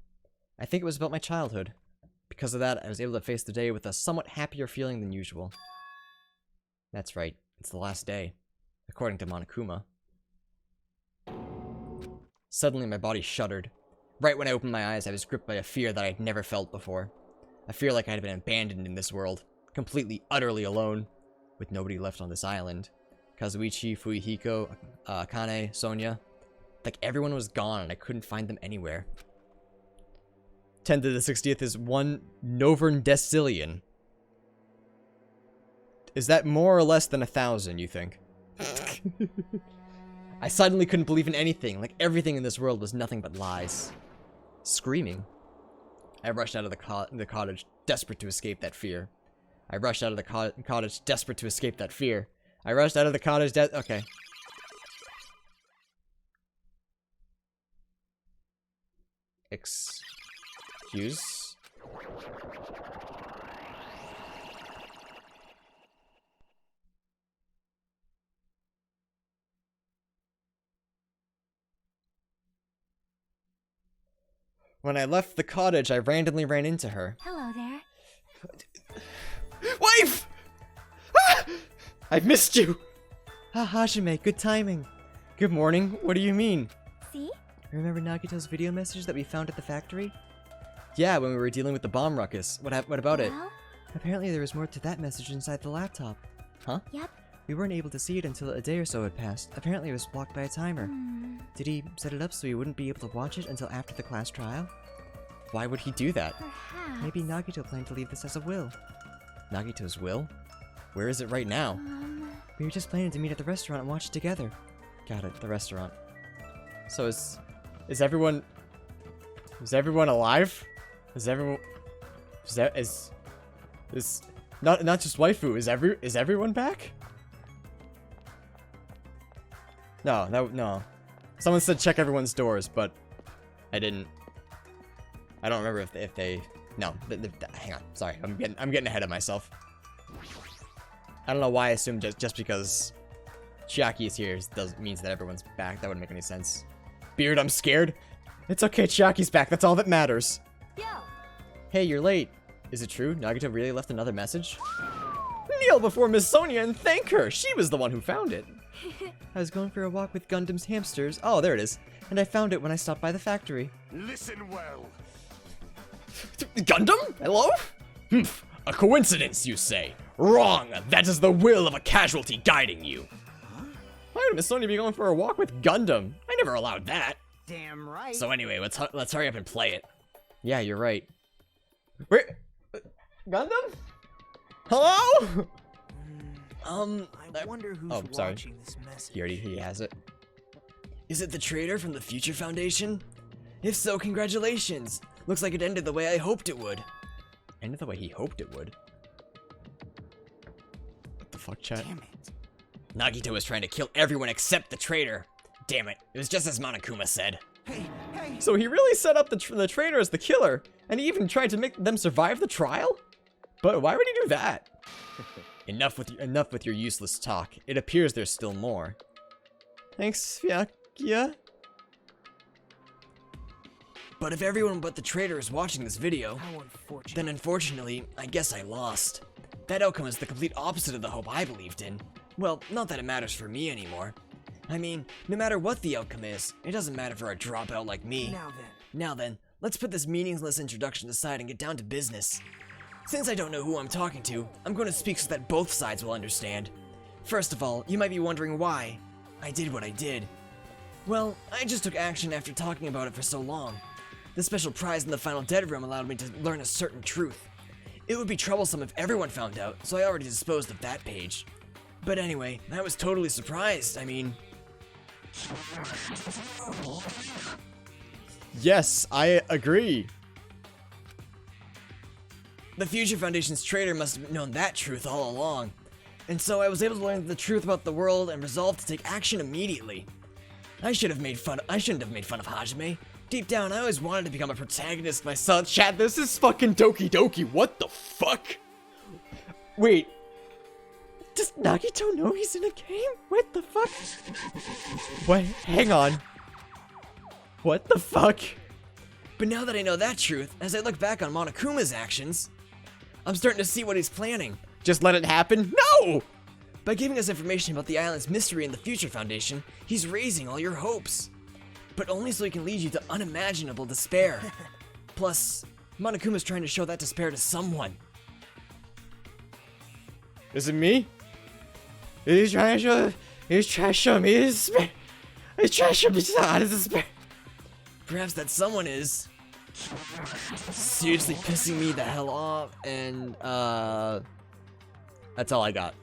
S12: I think it was about my childhood. Because of that, I was able to face the day with a somewhat happier feeling than usual. That's right, it's the last day, according to Monokuma. Suddenly my body shuddered. Right when I opened my eyes, I was gripped by a fear that I had never felt before. A fear like I had been abandoned in this world, completely, utterly alone, with nobody left on this island. Kazuichi, Fuyuhiko, Akane, Sonia. Like everyone was gone and I couldn't find them anywhere. 10 to the 60th is 1 Novern Decillion. Is that more or less than 1,000, you think? I suddenly couldn't believe in anything, like everything in this world was nothing but lies. Screaming. I rushed out of the cottage, desperate to escape that fear. I rushed out of the cottage, desperate to escape that fear. I rushed out of the cottage, okay. Excuse? When I left the cottage, I randomly ran into her.
S4: Hello there.
S12: Wife! Ah! I've missed you! Ah, Hajime, good timing. Good morning, what do you mean?
S4: See?
S12: Remember Nagito's video message that we found at the factory? Yeah, when we were dealing with the bomb ruckus. What about it? Apparently there was more to that message inside the laptop. Huh?
S4: Yep.
S12: We weren't able to see it until a day or so had passed. Apparently it was blocked by a timer. Did he set it up so we wouldn't be able to watch it until after the class trial? Why would he do that?
S4: Perhaps.
S12: Maybe Nagito planned to leave this as a will. Nagito's will? Where is it right now? We were just planning to meet at the restaurant and watch it together. Got it, the restaurant. So is everyone alive? Is everyone not just waifu, is everyone back? No. Someone said check everyone's doors, but I didn't. I don't remember if they no, hang on. Sorry. I'm getting ahead of myself. I don't know why I assumed just because Chiaki is here means that everyone's back. That wouldn't make any sense. Beard, I'm scared. It's okay, Chiaki's back. That's all that matters.
S7: Yo!
S12: Hey, you're late. Is it true? Nagito really left another message? Kneel before Miss Sonia and thank her. She was the one who found it. I was going for a walk with Gundam's hamsters. Oh, there it is. And I found it when I stopped by the factory.
S13: Listen well.
S1: Gundam? Hello? Humph. A coincidence, you say? Wrong! That is the will of a casualty guiding you.
S12: Why would Miss Sonia be going for a walk with Gundam?
S1: I never allowed that.
S5: Damn right.
S1: So anyway, let's hurry up and play it.
S12: Yeah, you're right. Wait, Gundam? Hello?
S5: I wonder who's watching this message.
S12: He has it.
S1: Is it the traitor from the Future Foundation? If so, congratulations. Looks like it ended the way I hoped it would.
S12: Ended the way he hoped it would? What the fuck, chat?
S5: Damn it.
S1: Nagito was trying to kill everyone except the traitor. Damn it, it was just as Monokuma said.
S5: Hey.
S12: So he really set up the traitor as the killer, and he even tried to make them survive the trial? But why would he do that? Enough with your useless talk. It appears there's still more. Thanks, Fyakia.
S1: But if everyone but the traitor is watching this video,
S5: How unfortunate.
S1: then unfortunately, I guess I lost. That outcome is the complete opposite of the hope I believed in. Well, not that it matters for me anymore. I mean, no matter what the outcome is, it doesn't matter for a dropout like me. Now then, let's put this meaningless introduction aside and get down to business. Since I don't know who I'm talking to, I'm going to speak so that both sides will understand. First of all, you might be wondering why I did what I did. Well, I just took action after talking about it for so long. The special prize in the final dead room allowed me to learn a certain truth. It would be troublesome if everyone found out, so I already disposed of that page. But anyway, I was totally surprised. I mean...
S12: Yes, I agree.
S1: The Future Foundation's traitor must have known that truth all along. And so I was able to learn the truth about the world and resolved to take action immediately. I shouldn't have made fun of Hajime. Deep down, I always wanted to become a protagonist myself.
S12: Chat, this is fucking Doki Doki. What the fuck? Wait. Does Nagito know he's in a game? What the fuck? Wait, hang on. What the fuck?
S1: But now that I know that truth, as I look back on Monokuma's actions, I'm starting to see what he's planning.
S12: Just let it happen? No!
S1: By giving us information about the island's mystery in the Future Foundation, he's raising all your hopes. But only so he can lead you to unimaginable despair. Plus, Monokuma's trying to show that despair to someone.
S12: Is it me? He's trying to show me despair. He's trying to show me despair.
S1: Perhaps that someone is seriously pissing me the hell off, and
S12: that's all I got.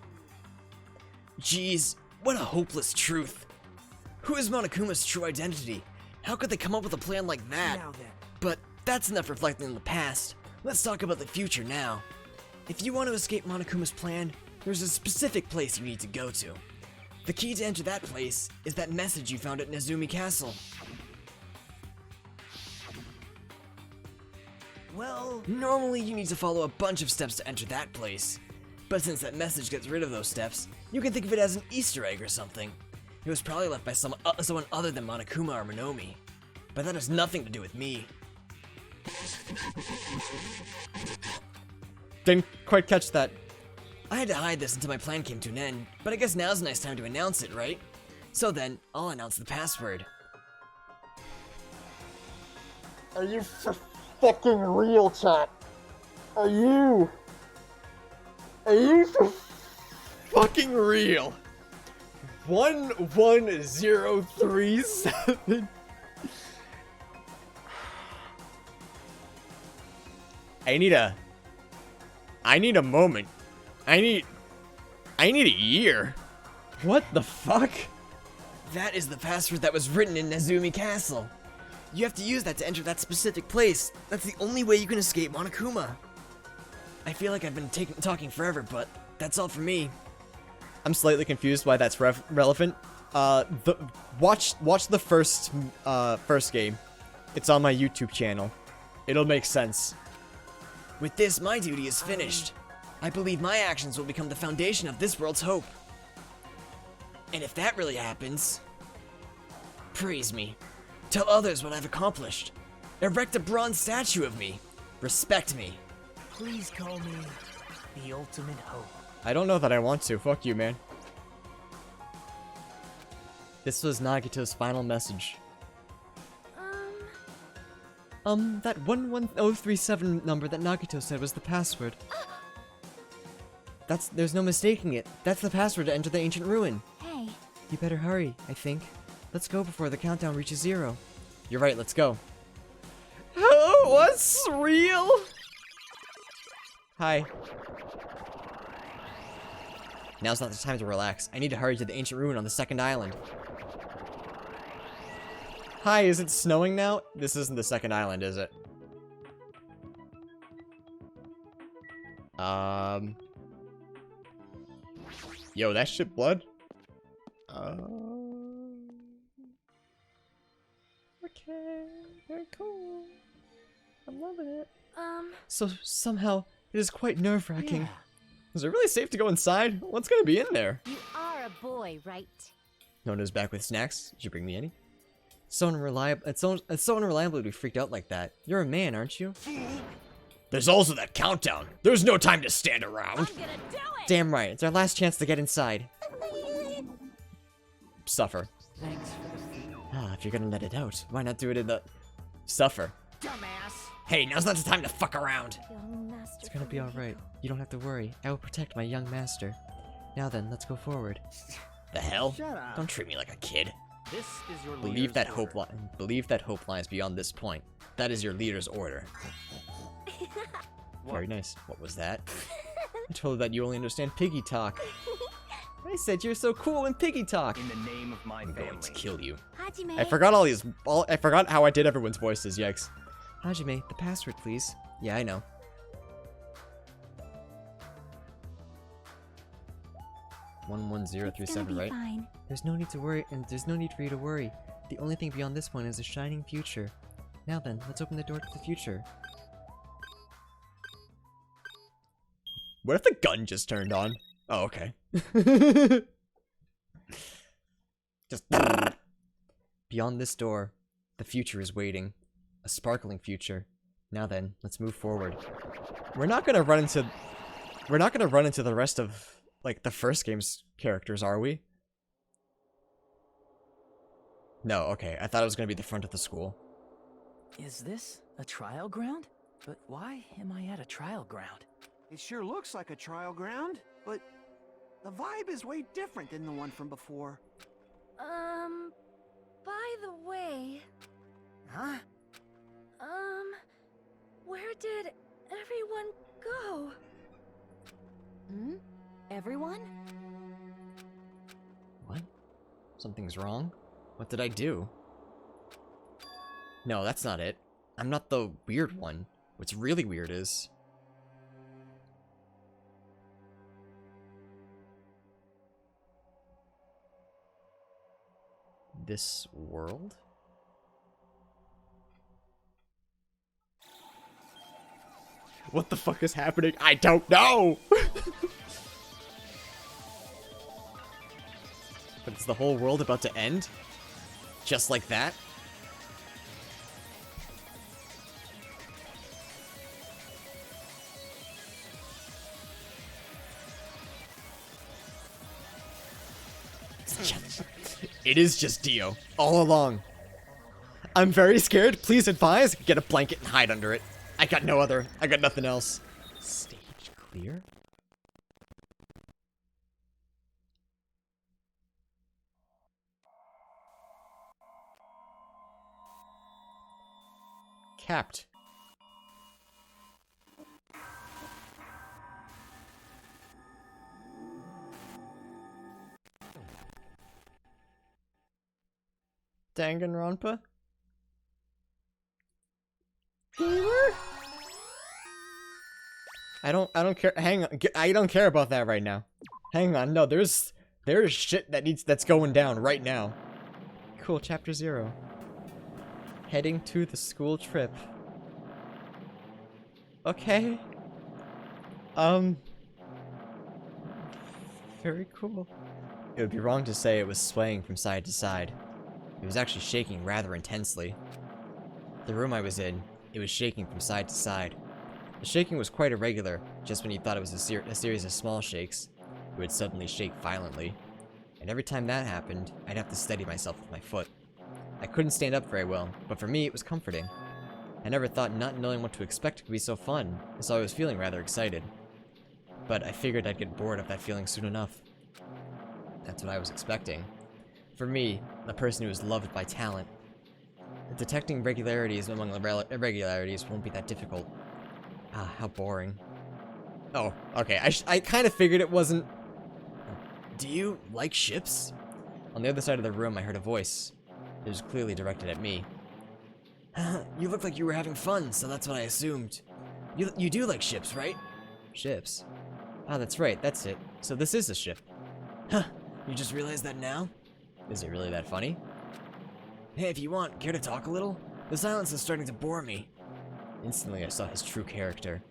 S1: Jeez, what a hopeless truth. Who is Monokuma's true identity? How could they come up with a plan like that? But that's enough reflecting on the past. Let's talk about the future now. If you want to escape Monokuma's plan, there's a specific place you need to go to. The key to enter that place is that message you found at Nezumi Castle.
S5: Well,
S1: normally you need to follow a bunch of steps to enter that place. But since that message gets rid of those steps, you can think of it as an Easter egg or something. It was probably left by someone other than Monokuma or Monomi. But that has nothing to do with me.
S12: Didn't quite catch that.
S1: I had to hide this until my plan came to an end, but I guess now's a nice time to announce it, right? So then, I'll announce the password.
S12: Are you for fucking real, chat? Are you for fucking real? 11037. I need a moment. I need a year. What the fuck?
S1: That is the password that was written in Nezumi Castle. You have to use that to enter that specific place. That's the only way you can escape Monokuma. I feel like I've been talking forever, but that's all for me.
S12: I'm slightly confused why that's relevant. Watch the first game. It's on my YouTube channel. It'll make sense.
S1: With this, my duty is finished. I believe my actions will become the foundation of this world's hope. And if that really happens, praise me. Tell others what I've accomplished. Erect a bronze statue of me. Respect me.
S5: Please call me the ultimate hope.
S12: I don't know that I want to. Fuck you, man. This was Nagito's final message. That 11037 number that Nagito said was the password. There's no mistaking it. That's the password to enter the ancient ruin.
S4: Hey.
S12: You better hurry, I think. Let's go before the countdown reaches 0. You're right, let's go. Oh, what's real? Hi. Now's not the time to relax. I need to hurry to the ancient ruin on the second island. Hi, is it snowing now? This isn't the second island, is it? Yo, that shit blood? Okay, very cool. I'm loving it. So, somehow, it is quite nerve-wracking.
S5: Yeah.
S12: Is it really safe to go inside? What's gonna be in there?
S7: You are a boy, right?
S12: Nona's back with snacks. Did you bring me any? So unreliable. It's so unreliable to be freaked out like that. You're a man, aren't you?
S1: There's also that countdown. There's no time to stand around.
S2: I'm gonna do it!
S12: Damn right. It's our last chance to get inside. Suffer.
S5: Thanks for the food.
S12: Ah, if you're gonna let it out, why not do it in the... Suffer.
S5: Dumbass.
S1: Hey, now's not the time to fuck around.
S12: It's gonna be alright. You don't have to worry. I will protect my young master. Now then, let's go forward.
S1: The hell?
S5: Shut up.
S1: Don't treat me like a kid.
S3: This is your
S12: Believe
S3: leader's
S12: that
S3: order.
S12: believe that hope lies beyond this point. That is your leader's order. Very nice. What was that? I told her that you only understand piggy talk. I said you're so cool in piggy talk.
S3: In the name of my
S1: I'm
S3: family.
S1: going to kill you.
S4: Hajime.
S12: I forgot I forgot how I did everyone's voices, yikes. Hajime, the password, please. Yeah, I know.
S4: It's gonna
S12: 11037,
S4: be
S12: right?
S4: fine.
S12: There's no need to worry, and there's no need for you to worry. The only thing beyond this one is a shining future. Now then, let's open the door to the future. What if the gun just turned on? Oh, okay. Just beyond this door, the future is waiting. A sparkling future. Now then, let's move forward. We're not gonna run into the rest of, like, the first game's characters, are we? No, okay. I thought it was gonna be the front of the school.
S6: Is this a trial ground? But why am I at a trial ground?
S3: It sure looks like a trial ground, but the vibe is way different than the one from before.
S8: By the way,
S5: Huh?
S8: where did everyone go?
S7: Hmm? Everyone?
S12: What? Something's wrong? What did I do? No, that's not it. I'm not the weird one. What's really weird is... this world? What the fuck is happening? I don't know! But is the whole world about to end? Just like that? It is just Dio, all along. I'm very scared. Please advise. Get a blanket and hide under it. I got nothing else. Stage clear? Capped. Danganronpa? I don't care. Hang on. I don't care about that right now. Hang on. No, there's shit that's going down right now. Cool. Chapter 0. Heading to the school trip. Okay. Very cool. It would be wrong to say it was swaying from side to side. It was actually shaking rather intensely. The room I was in, it was shaking from side to side. The shaking was quite irregular. Just when you thought it was a series of small shakes, it would suddenly shake violently. And every time that happened, I'd have to steady myself with my foot. I couldn't stand up very well, but for me it was comforting. I never thought not knowing what to expect could be so fun, so I was feeling rather excited. But I figured I'd get bored of that feeling soon enough. That's what I was expecting. For me, a person who is loved by talent, detecting regularities among irregularities won't be that difficult. Ah, how boring. Oh, okay, I kind of figured it wasn't... Do you like ships? On the other side of the room, I heard a voice. It was clearly directed at me. You looked like you were having fun, so that's what I assumed. You do like ships, right? Ships? Ah, that's right, that's it. So this is a ship. Huh, you just realized that now? Is it really that funny? Hey, if you want, care to talk a little? The silence is starting to bore me. Instantly, I saw his true character.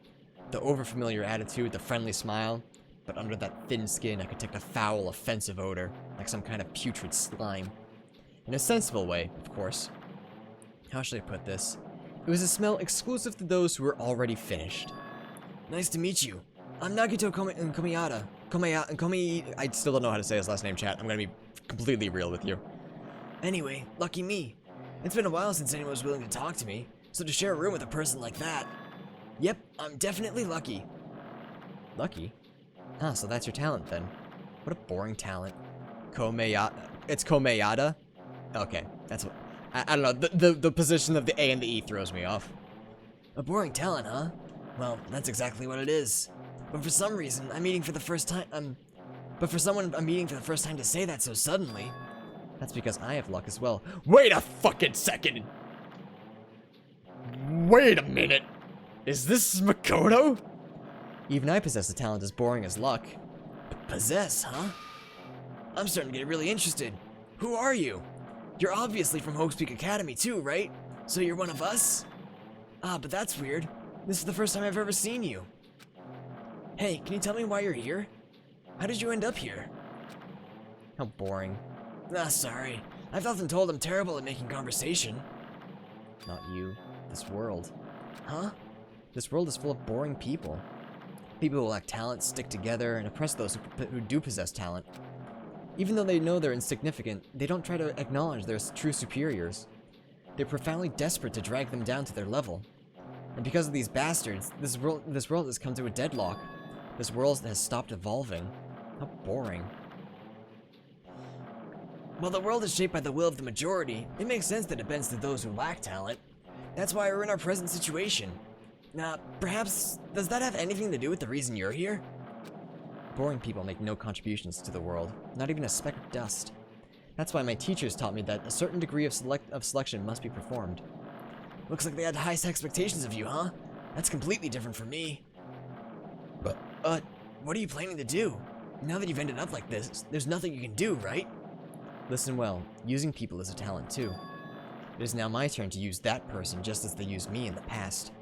S12: The overfamiliar attitude, the friendly smile, but under that thin skin, I could detect a foul, offensive odor, like some kind of putrid slime. In a sensible way, of course. How should I put this? It was a smell exclusive to those who were already finished. Nice to meet you. I'm Nagito Komaeda. I still don't know how to say his last name, chat. I'm gonna be completely real with you. Anyway, lucky me. It's been a while since anyone was willing to talk to me, so to share a room with a person like that... Yep, I'm definitely lucky. Lucky? Ah, so that's your talent then. What a boring talent. Komaeda. It's Komaeda? Okay, that's what... I don't know, the position of the A and the E throws me off. A boring talent, huh? Well, that's exactly what it is. But for some reason, I'm meeting for the first time, But for someone I'm meeting for the first time to say that so suddenly... That's because I have luck as well. Wait a fucking second! Wait a minute! Is this Makoto? Even I possess a talent as boring as luck. Possess, huh? I'm starting to get really interested. Who are you? You're obviously from Hope's Peak Academy too, right? So you're one of us? Ah, but that's weird. This is the first time I've ever seen you. Hey, can you tell me why you're here? How did you end up here? How boring. Ah, sorry. I've often told I'm terrible at making conversation. Not you. This world. Huh? This world is full of boring people. People who lack talent stick together and oppress those who do possess talent. Even though they know they're insignificant, they don't try to acknowledge their true superiors. They're profoundly desperate to drag them down to their level. And because of these bastards, this world has come to a deadlock. This world has stopped evolving. How boring. While the world is shaped by the will of the majority, it makes sense that it bends to those who lack talent. That's why we're in our present situation. Now, perhaps, does that have anything to do with the reason you're here? Boring people make no contributions to the world, not even a speck of dust. That's why my teachers taught me that a certain degree of selection must be performed. Looks like they had high expectations of you, huh? That's completely different from me. What are you planning to do? Now that you've ended up like this, there's nothing you can do, right? Listen well, using people is a talent too. It is now my turn to use that person just as they used me in the past.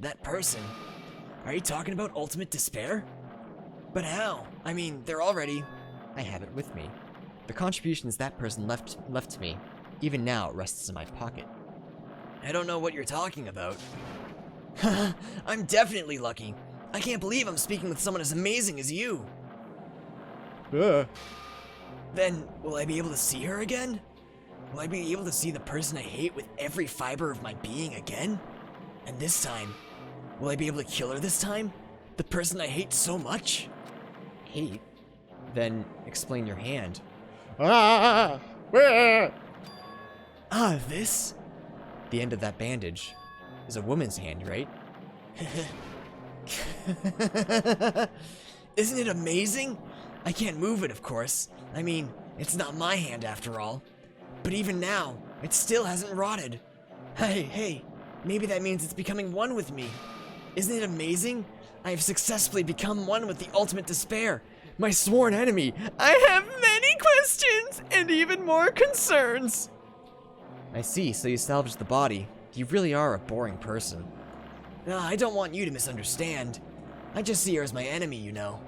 S12: That person? Are you talking about ultimate despair? But how? I mean, they're already... I have it with me. The contributions that person left to me, even now, it rests in my pocket. I don't know what you're talking about. I'm definitely lucky. I can't believe I'm speaking with someone as amazing as you. Then, will I be able to see her again? Will I be able to see the person I hate with every fiber of my being again? And this time, will I be able to kill her this time? The person I hate so much? Hate? Then explain your hand. Ah! Ah, this? The end of that bandage is a woman's hand, right? Isn't it amazing? I can't move it, of course. I mean, it's not my hand after all. But even now, it still hasn't rotted. Hey, maybe that means it's becoming one with me. Isn't it amazing? I have successfully become one with the ultimate despair, my sworn enemy. I have many questions and even more concerns. I see, so you salvaged the body. You really are a boring person. I don't want you to misunderstand. I just see her as my enemy, you know.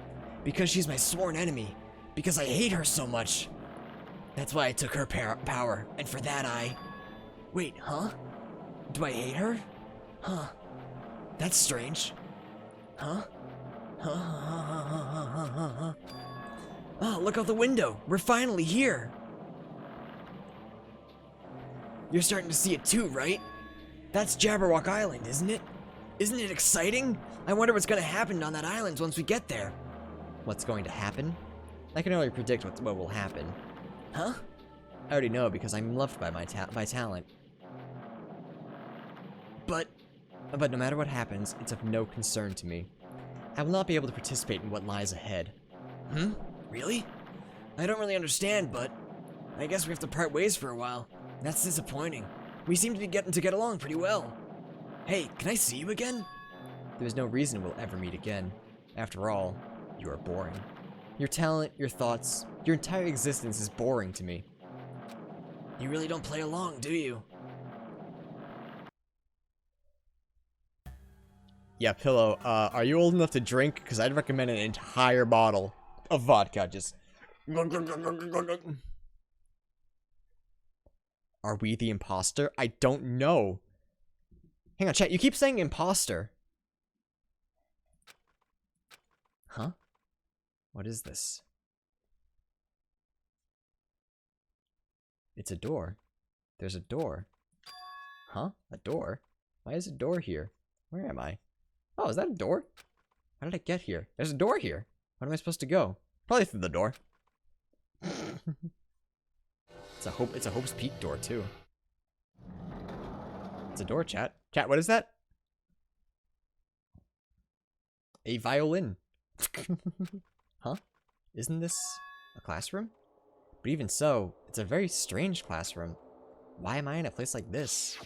S12: Because she's my sworn enemy,
S1: Because I hate her so much. That's why I took her power, and for that I... Wait, huh? Do I hate her? Huh. That's strange. Huh? Huh? Oh, look out the window. We're finally here. You're starting to see it too, right? That's Jabberwock Island, isn't it? Isn't it exciting? I wonder what's gonna happen on that island once we get there. What's going to happen? I can only predict what will happen. Huh? I already know because I'm loved by my talent. But no matter what happens, it's of no concern to me. I will not be able to participate in what lies ahead. Hmm? Really? I don't really understand, but I guess we have to part ways for a while. That's disappointing. We seem to be getting to get along pretty well. Hey, can I see you again? There's no reason we'll ever meet again. After all, you are boring. Your talent, your thoughts, your entire existence is boring to me. You really don't play along, do you? Yeah, Pillow, are you old enough to drink? Because I'd recommend an entire bottle of vodka, just... Are we the imposter? I don't know. Hang on, chat, you keep saying imposter. Huh? What is this? It's a door. There's a door. Huh? A door? Why is a door here? Where am I? Oh, is that a door? How did I get here? There's a door here. Where am I supposed to go? Probably through the door. It's a Hope's Peak door too. It's a door, chat. Chat, what is that? A violin. Huh? Isn't this a classroom? But even so, it's a very strange classroom. Why am I in a place like this?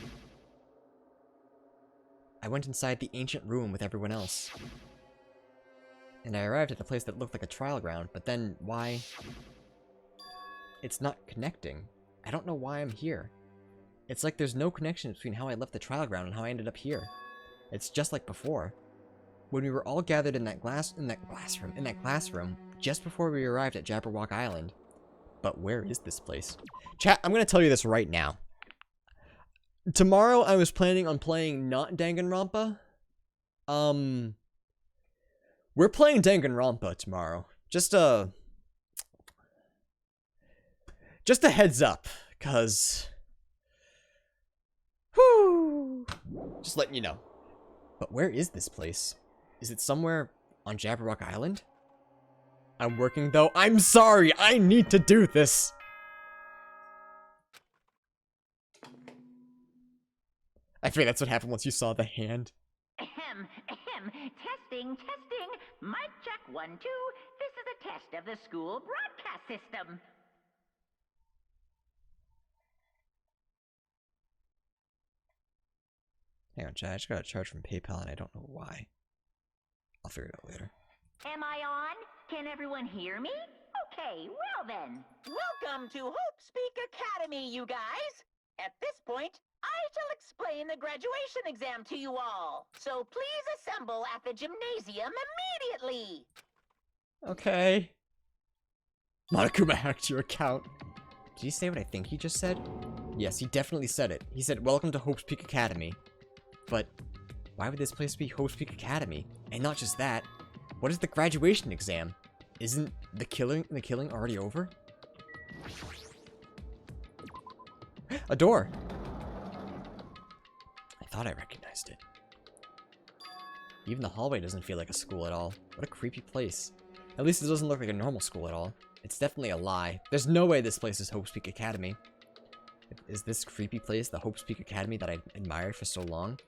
S1: I went inside the ancient room with everyone else. And I arrived at a place that looked like a trial ground, but then why? It's not connecting. I don't know why I'm here. It's like there's no connection between how I left the trial ground and how I ended up here. It's just like before. When we were all gathered in that classroom, just before we arrived at Jabberwock Island. But where is this place? Chat, I'm gonna tell you this right now. Tomorrow I was planning on playing not Danganronpa. We're playing Danganronpa tomorrow. Just a heads up, cause whoo, just letting you know. But where is this place? Is it somewhere on Jabberwock Island? I'm working though. I'm sorry, I need to do this. I think that's what happened once you saw the hand.
S2: Ahem, ahem. Testing. Mic check 1, 2. This is a test of the school broadcast system.
S12: Hang on, chat. I just got a charge from PayPal and I don't know why. I'll figure it out later.
S2: Am I on? Can everyone hear me? Okay, well then. Welcome to Hope Speak Academy, you guys. At this point, I shall explain the graduation exam to you all. So please assemble at the gymnasium immediately.
S12: Okay. Monokuma hacked your account. Did he say what I think he just said? Yes, he definitely said it. He said, "Welcome to Hope's Peak Academy." But why would this place be Hope's Peak Academy? And not just that, what is the graduation exam? Isn't the killing already over? A door. I thought I recognized it. Even the hallway doesn't feel like a school at all. What a creepy place. At least it doesn't look like a normal school at all. It's definitely a lie. There's no way this place is Hope's Peak Academy. Is this creepy place the Hope's Peak Academy that I admired for so long?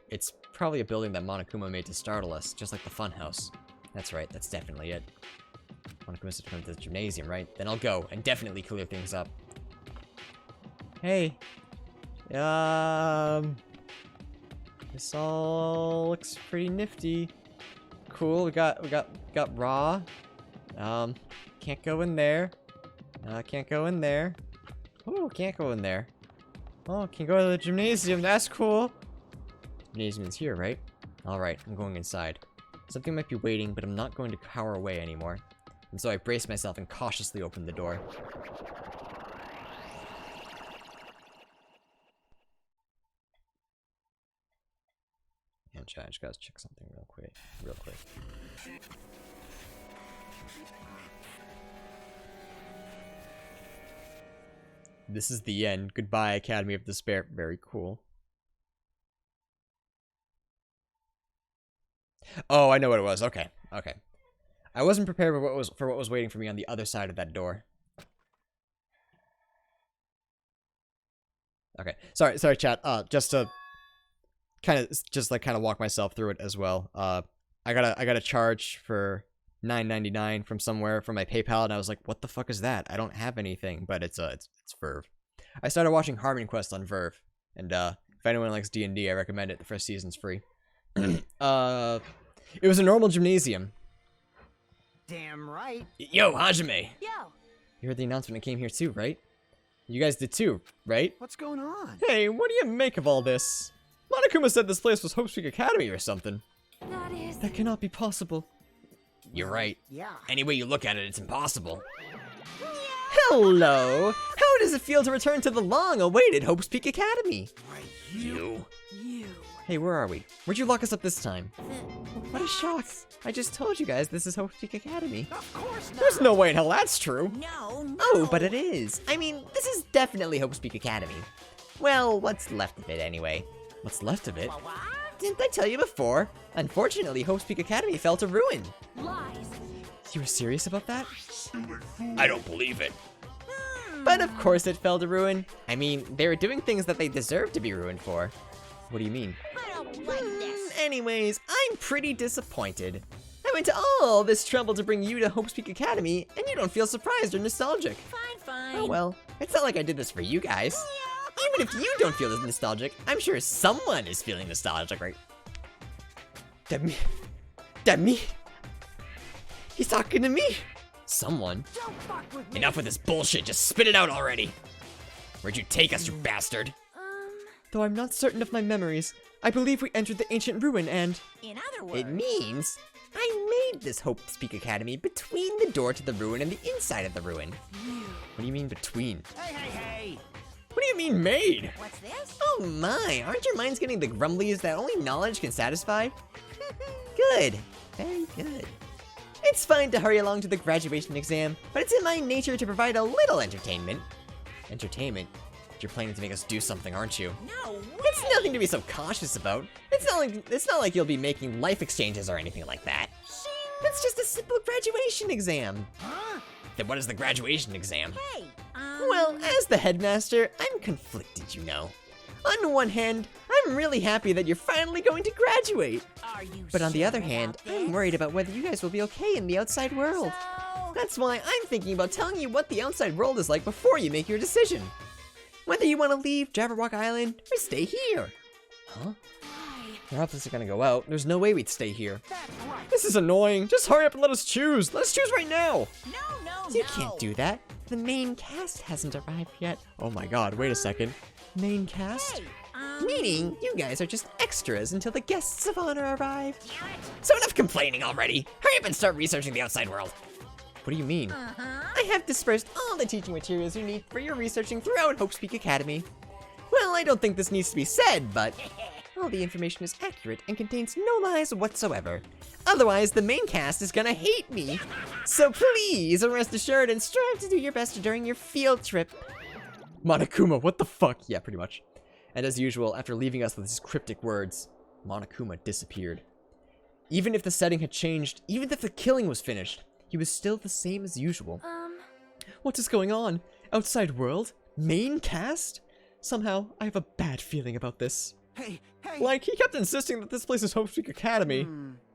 S12: It's probably a building that Monokuma made to startle us, just like the funhouse. That's right, that's definitely it. Monokuma's to come to the gymnasium, right? Then I'll go and definitely clear things up. Hey. This all looks pretty nifty. Cool, we got raw. Can't go in there. Can't go in there. Oh, can't go in there. Oh, can go to the gymnasium. That's cool. Gymnasium's here, right? Alright, I'm going inside. Something might be waiting, but I'm not going to cower away anymore. and so I braced myself and cautiously opened the door. And chat, I just gotta check something real quick. This is the end. Goodbye, Academy of Despair. Very cool. Oh, I know what it was. Okay. I wasn't prepared for what was waiting for me on the other side of that door. Okay. Sorry, chat. Just to kind of walk myself through it as well. I got a charge for $9.99 from somewhere from my PayPal, and I was like, what the fuck is that? I don't have anything, but it's Verve. I started watching Harmon Quest on Verve, and if anyone likes D&D, I recommend it. The first season's free. It was a normal gymnasium.
S5: Damn right.
S12: Yo, Hajime!
S7: Yo!
S12: You heard the announcement and came here too, right? You guys did too, right?
S3: What's going on?
S12: Hey, what do you make of all this? Monokuma said this place was Hope Speak Academy or something. That cannot be possible. You're right.
S5: Yeah.
S12: Any way you look at it, it's impossible. Hello! How does it feel to return to the long-awaited Hope's Peak Academy? You. Hey, where are we? Where'd you lock us up this time? What a shock. I just told you guys this is Hope's Peak Academy.
S5: Of course not.
S12: There's no way in hell that's true.
S2: No.
S12: Oh, but it is. I mean, this is definitely Hope's Peak Academy. Well, what's left of it anyway. What's left of it?
S2: What?
S12: Didn't I tell you before? Unfortunately, Hope's Peak Academy fell to ruin.
S8: Lies.
S12: You were serious about that? I don't believe it. But of course it fell to ruin. I mean, they were doing things that they deserved to be ruined for. What do you mean?
S2: I don't like this.
S12: Anyways, I'm pretty disappointed. I went to all this trouble to bring you to Hope's Peak Academy, and you don't feel surprised or nostalgic.
S2: Fine.
S12: Oh well, it's not like I did this for you guys. Even if you don't feel as nostalgic, I'm sure someone is feeling nostalgic, right? That me? He's talking to me. Someone?
S5: Don't fuck with me.
S12: Enough with this bullshit, just spit it out already. Where'd you take us, you bastard? Though I'm not certain of my memories, I believe we entered the ancient ruin and...
S2: In other words...
S12: It means I made this Hope Speak Academy between the door to the ruin and the inside of the ruin. What do you mean between?
S5: Hey!
S12: What do you mean made?
S2: What's this?
S12: Oh my, aren't your minds getting the grumblies that only knowledge can satisfy? Good, very good. It's fine to hurry along to the graduation exam, but it's in my nature to provide a little entertainment. Entertainment? You're planning to make us do something, aren't you?
S2: No way.
S12: It's nothing to be so cautious about. It's not like you'll be making life exchanges or anything like that. It's just a simple graduation exam.
S5: Huh?
S12: Then what is the graduation exam?
S2: Hey,
S12: Well, as the headmaster, I'm conflicted, you know. On one hand, I'm really happy that you're finally going to graduate.
S2: Are you
S12: But on the
S2: sure
S12: other hand,
S2: about
S12: I'm
S2: this?
S12: worried about whether you guys will be okay in the outside world.
S2: So...
S12: That's why I'm thinking about telling you what the outside world is like before you make your decision. Whether you want to leave Jabberwock Island or stay here. Huh? You're obviously gonna go out. There's no way we'd stay here.
S5: That's right.
S12: This is annoying. Just hurry up and let us choose. Let us choose right now.
S2: No.
S12: You can't do that. The main cast hasn't arrived yet. Oh my god, wait a second. Main cast?
S2: Hey,
S12: Meaning, you guys are just extras until the guests of honor arrive.
S2: damn it.
S12: So enough complaining already. Hurry up and start researching the outside world. What do you mean? I have dispersed all the teaching materials you need for your researching throughout Hope Speak Academy. Well, I don't think this needs to be said, but all the information is accurate and contains no lies whatsoever. Otherwise, the main cast is gonna hate me. So please, rest assured and strive to do your best during your field trip. Monokuma, what the fuck? Yeah, pretty much. And as usual, after leaving us with his cryptic words, Monokuma disappeared. Even if the setting had changed, even if the killing was finished, he was still the same as usual. What is going on? Outside world? Main cast? Somehow, I have a bad feeling about this.
S3: Hey!
S12: Like, he kept insisting that this place is Hope Speak Academy.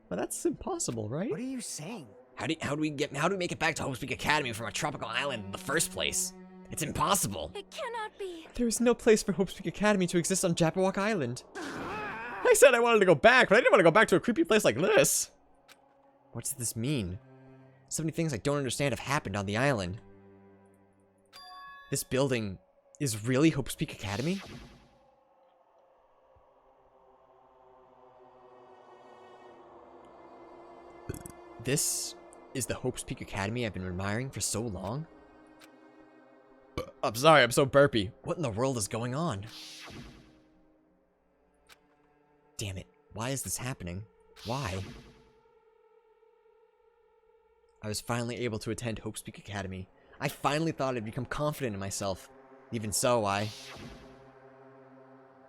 S12: But that's impossible, right?
S5: What are you saying?
S12: How do we make it back to Hope Speak Academy from a tropical island in the first place? It's impossible.
S8: It cannot be.
S12: There is no place for Hope Speak Academy to exist on Jabberwock Island. I said I wanted to go back, but I didn't want to go back to a creepy place like this. What does this mean? So many things I don't understand have happened on the island. This building is really Hope Speak Academy? This is the Hope's Peak Academy I've been admiring for so long? I'm sorry, I'm so burpy. What in the world is going on? Damn it. Why is this happening? Why? I was finally able to attend Hope's Peak Academy. I finally thought I'd become confident in myself. Even so, I...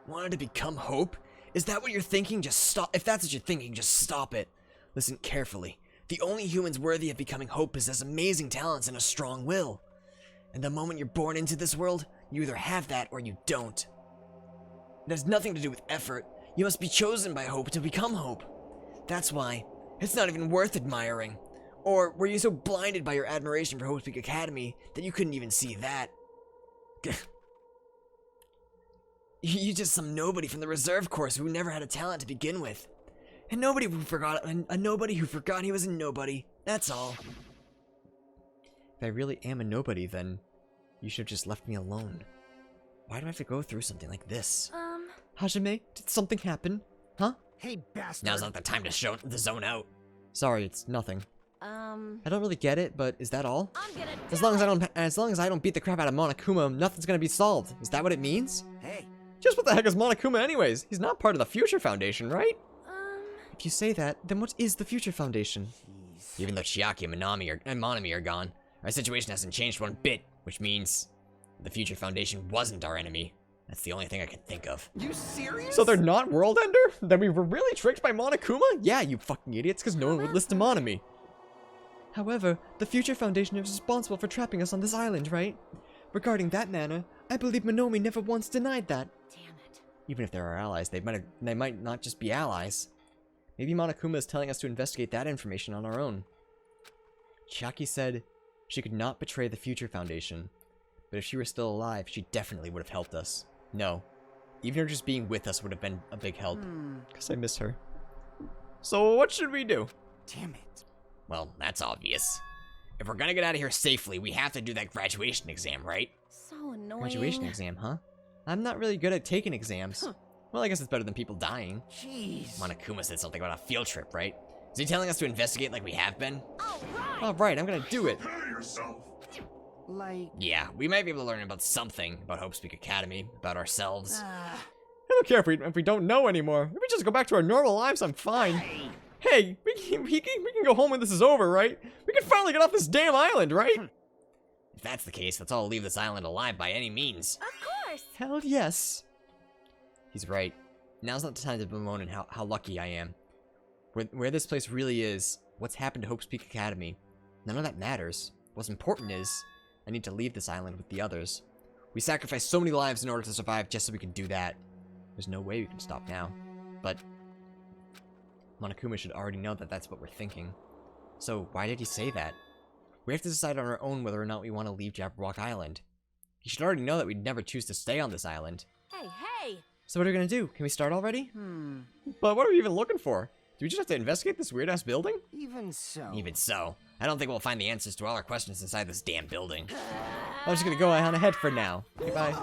S12: wanted to become Hope? Is that what you're thinking? Just stop. If that's what you're thinking, just stop it. Listen carefully. The only humans worthy of becoming Hope possess amazing talents and a strong will. And the moment you're born into this world, you either have that or you don't. It has nothing to do with effort. You must be chosen by Hope to become Hope. That's why it's not even worth admiring. Or were you so blinded by your admiration for Hope's Peak Academy that you couldn't even see that? You're just some nobody from the reserve course who never had a talent to begin with. A nobody who forgot he was a nobody. That's all. If I really am a nobody, then you should have just left me alone. Why do I have to go through something like this? Hajime, did something happen? Huh?
S5: Hey, bastard.
S1: Now's not the time to zone out.
S12: Sorry, it's nothing. I don't really get it, but is that all?
S7: I'm gonna
S12: As long as I don't beat the crap out of Monokuma, nothing's gonna be solved. Is that what it means?
S5: Hey.
S12: Just what the heck is Monokuma anyways? He's not part of the Future Foundation, right? If you say that, then what is the Future Foundation?
S1: Even though Chiaki and Monami are gone, our situation hasn't changed one bit, which means the Future Foundation wasn't our enemy. That's the only thing I can think of.
S3: You serious?
S12: So they're not World Ender? Then we were really tricked by Monokuma? Yeah, you fucking idiots, because no one would listen to Monami. However, the Future Foundation is responsible for trapping us on this island, right? Regarding that matter, I believe Monomi never once denied that.
S7: Damn it.
S12: Even if they're our allies, they might not just be allies. Maybe Monokuma is telling us to investigate that information on our own. Chiaki said she could not betray the Future Foundation, but if she were still alive, she definitely would have helped us. No, even her just being with us would have been a big help, because I miss her. So what should we do?
S5: Damn it.
S1: Well, that's obvious. If we're gonna get out of here safely, we have to do that graduation exam, right?
S7: So annoying.
S12: Graduation exam, huh? I'm not really good at taking exams. Well, I guess it's better than people dying.
S5: Jeez.
S1: Monokuma said something about a field trip, right? Is he telling us to investigate like we have been?
S12: Alright, I'm gonna do it.
S5: Like...
S1: Yeah, we might be able to learn about something about Hope's Peak Academy, about ourselves.
S12: I don't care if we don't know anymore. If we just go back to our normal lives, I'm fine. Hey, we can go home when this is over, right? We can finally get off this damn island, right?
S1: If that's the case, let's all leave this island alive by any means.
S8: Of course!
S12: Hell yes. He's right. Now's not the time to bemoan and how lucky I am. Where this place really is, what's happened to Hope's Peak Academy, none of that matters. What's important is, I need to leave this island with the others. We sacrificed so many lives in order to survive just so we can do that. There's no way we can stop now. But Monokuma should already know that that's what we're thinking. So why did he say that? We have to decide on our own whether or not we want to leave Jabberwock Island. He should already know that we'd never choose to stay on this island.
S7: Hey, hey!
S12: So what are we gonna do? Can we start already? But what are we even looking for? Do we just have to investigate this weird-ass building?
S5: Even so.
S1: Even so, I don't think we'll find the answers to all our questions inside this damn building.
S12: I'm just gonna go on ahead for now. Goodbye.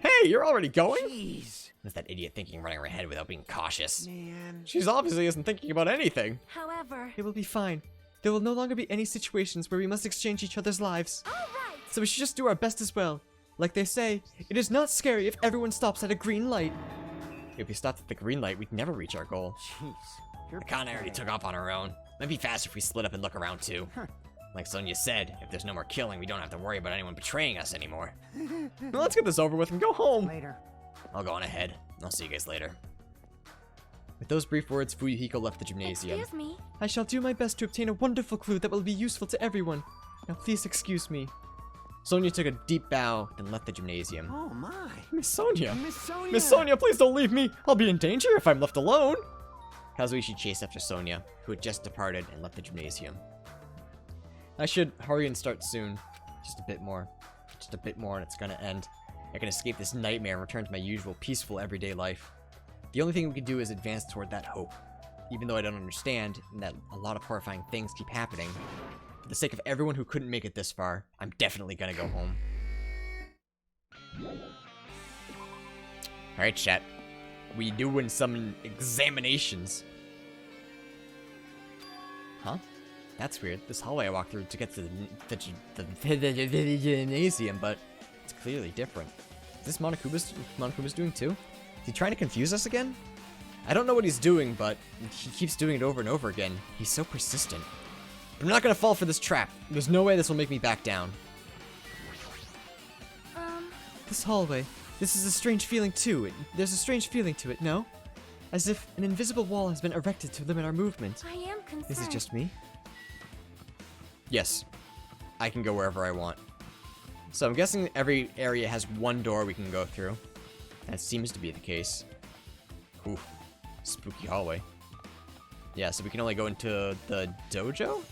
S12: Hey, you're already going?
S5: Jeez.
S1: That's that idiot thinking running ahead without being cautious.
S5: Man.
S12: She's obviously isn't thinking about anything.
S8: However...
S12: It will be fine. There will no longer be any situations where we must exchange each other's lives.
S8: Alright!
S12: So we should just do our best as well. Like they say, it is not scary if everyone stops at a green light. If we stopped at the green light, we'd never reach our goal.
S5: Jeez.
S1: Akane already took off on her own. Might be faster if we split up and look around too. Like Sonia said, if there's no more killing, we don't have to worry about anyone betraying us anymore.
S12: Well, let's get this over with and go home.
S5: Later.
S1: I'll go on ahead. I'll see you guys later.
S12: With those brief words, Fuyuhiko left the gymnasium.
S8: Excuse me?
S12: I shall do my best to obtain a wonderful clue that will be useful to everyone. Now please excuse me. Sonia took a deep bow, then left the gymnasium.
S5: Oh my.
S12: Miss Sonia!
S5: Miss Sonia!
S12: Miss Sonia, please don't leave me! I'll be in danger if I'm left alone! Kazuichi chased after Sonia, who had just departed and left the gymnasium. I should hurry and start soon. Just a bit more. Just a bit more and it's gonna end. I can escape this nightmare and return to my usual peaceful everyday life. The only thing we can do is advance toward that hope. Even though I don't understand, and that a lot of horrifying things keep happening. For the sake of everyone who couldn't make it this far, I'm definitely gonna go home.
S1: Alright, chat. We doing some examinations.
S12: Huh? That's weird. This hallway I walked through to get to the gymnasium, but it's clearly different. Is this Monokuma's doing too? Is he trying to confuse us again? I don't know what he's doing, but he keeps doing it over and over again. He's so persistent. But I'm not gonna fall for this trap. There's no way this will make me back down. This hallway. This is a strange feeling too. There's a strange feeling to it, no? As if an invisible wall has been erected to limit our movement.
S8: I am concerned.
S12: Is it just me? Yes. I can go wherever I want. So I'm guessing every area has one door we can go through. That seems to be the case. Ooh. Spooky hallway. Yeah, so we can only go into the dojo?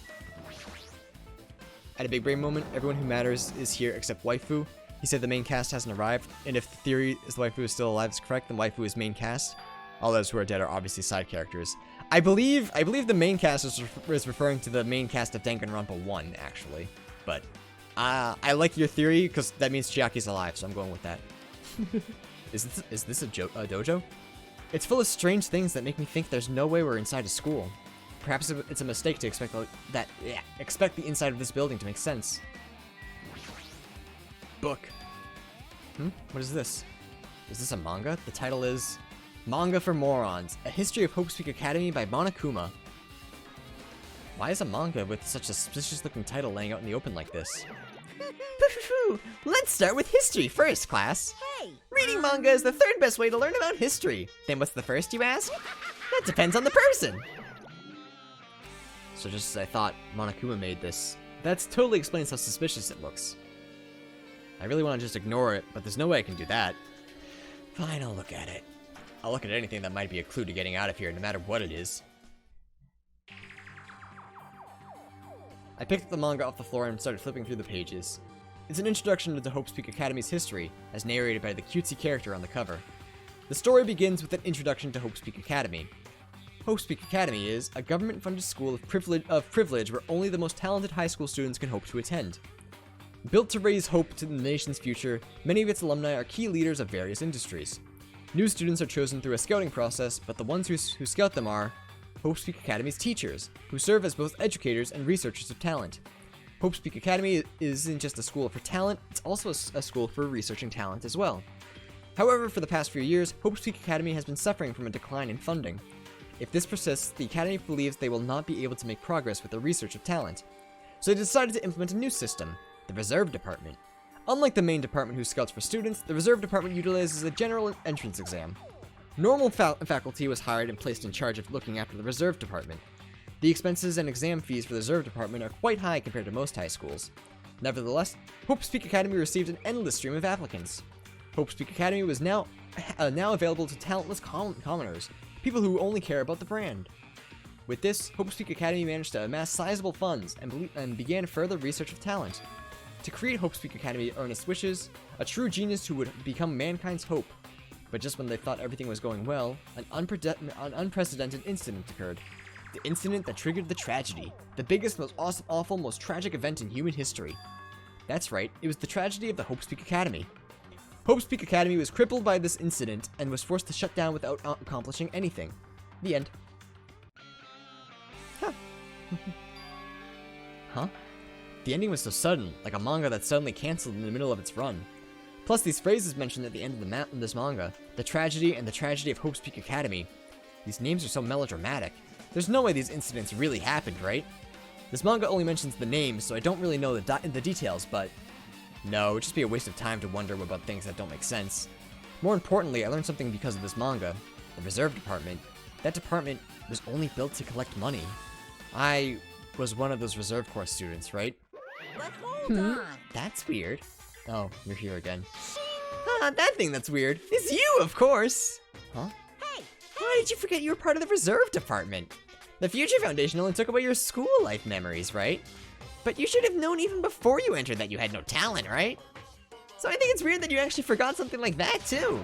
S12: At a big brain moment, everyone who matters is here except Waifu. He said the main cast hasn't arrived, and if the theory is the Waifu is still alive is correct, then Waifu is main cast. All those who are dead are obviously side characters. I believe the main cast is referring to the main cast of Danganronpa 1, actually. But I like your theory, because that means Chiaki's alive, so I'm going with that. Is this a dojo? It's full of strange things that make me think there's no way we're inside a school. Perhaps it's a mistake to expect the inside of this building to make sense. Book. What is this? Is this a manga? The title is Manga for Morons, A History of Hope's Peak Academy by Monokuma. Why is a manga with such a suspicious looking title laying out in the open like this? Let's start with history first, class.
S2: Hey!
S12: Reading manga is the third best way to learn about history. Then what's the first, you ask? That depends on the person. So just as I thought, Monokuma made this. That totally explains how suspicious it looks. I really want to just ignore it, but there's no way I can do that. Fine, I'll look at it. I'll look at anything that might be a clue to getting out of here, no matter what it is. I picked up the manga off the floor and started flipping through the pages. It's an introduction into Hope's Peak Academy's history, as narrated by the cutesy character on the cover. The story begins with an introduction to Hope's Peak Academy. Hope's Peak Academy is a government-funded school of privilege where only the most talented high school students can hope to attend. Built to raise hope to the nation's future, many of its alumni are key leaders of various industries. New students are chosen through a scouting process, but the ones who scout them are Hope's Peak Academy's teachers, who serve as both educators and researchers of talent. Hope's Peak Academy isn't just a school for talent, it's also a school for researching talent as well. However, for the past few years, Hope's Peak Academy has been suffering from a decline in funding. If this persists, the Academy believes they will not be able to make progress with the research of talent. So they decided to implement a new system, the Reserve Department. Unlike the main department who scouts for students, the Reserve Department utilizes a general entrance exam. Normal faculty was hired and placed in charge of looking after the Reserve Department. The expenses and exam fees for the Reserve Department are quite high compared to most high schools. Nevertheless, Hope's Peak Academy received an endless stream of applicants. Hope's Peak Academy was now available to talentless commoners, people who only care about the brand. With this, Hope's Peak Academy managed to amass sizable funds and began further research of talent. To create Hope's Peak Academy Ernest wishes, a true genius who would become mankind's hope. But just when they thought everything was going well, an unprecedented incident occurred. The incident that triggered the tragedy. The biggest, most awful, most tragic event in human history. That's right, it was the tragedy of the Hope's Peak Academy. Hope's Peak Academy was crippled by this incident and was forced to shut down without accomplishing anything. The end. Huh. Huh? The ending was so sudden, like a manga that suddenly canceled in the middle of its run. Plus, these phrases mentioned at the end of this manga, the tragedy and the tragedy of Hope's Peak Academy. These names are so melodramatic. There's no way these incidents really happened, right? This manga only mentions the names, so I don't really know the details, but no, it'd just be a waste of time to wonder about things that don't make sense. More importantly, I learned something because of this manga. The Reserve Department. That department was only built to collect money. I was one of those Reserve Corps students, right?
S2: But hold on.
S12: That's weird. Oh, you're here again. That thing that's weird is you, of course! Huh?
S2: Hey!
S12: Why did you forget you were part of the Reserve Department? The Future Foundation only took away your school life memories, right? But you should have known even before you entered that you had no talent, right? So I think it's weird that you actually forgot something like that, too.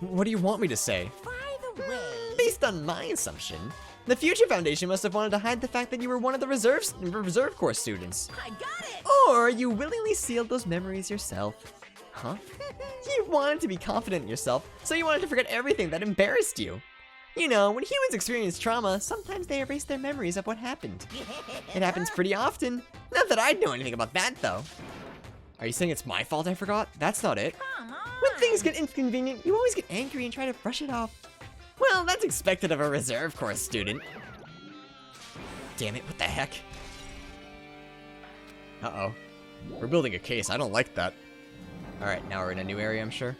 S12: What do you want me to say?
S2: By the way...
S12: Based on my assumption, the Future Foundation must have wanted to hide the fact that you were one of the Reserve Corps students.
S2: I got it!
S12: Or you willingly sealed those memories yourself. Huh? You wanted to be confident in yourself, so you wanted to forget everything that embarrassed you. You know, when humans experience trauma, sometimes they erase their memories of what happened. It happens pretty often. Not that I'd know anything about that, though. Are you saying it's my fault I forgot? That's not it.
S2: Come on.
S12: When things get inconvenient, you always get angry and try to brush it off. Well, that's expected of a reserve course student. Damn it, what the heck? Uh-oh. We're building a case, I don't like that. Alright, now we're in a new area, I'm sure.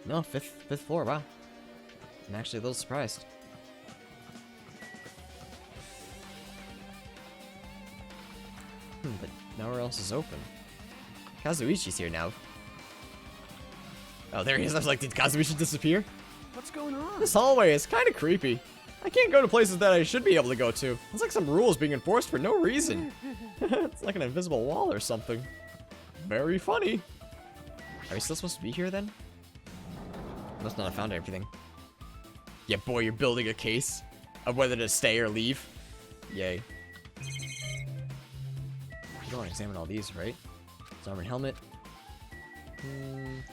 S12: No, fifth floor, wow. I'm actually a little surprised. But nowhere else is open. Kazuichi's here now. Oh, there he is. I was like, did Kazuichi disappear?
S3: What's going on?
S12: This hallway is kind of creepy. I can't go to places that I should be able to go to. It's like some rules being enforced for no reason. It's like an invisible wall or something. Very funny. Are we still supposed to be here then? Must not have found everything. Yeah, boy, you're building a case of whether to stay or leave. Yay. You don't want to examine all these, right? It's armored helmet.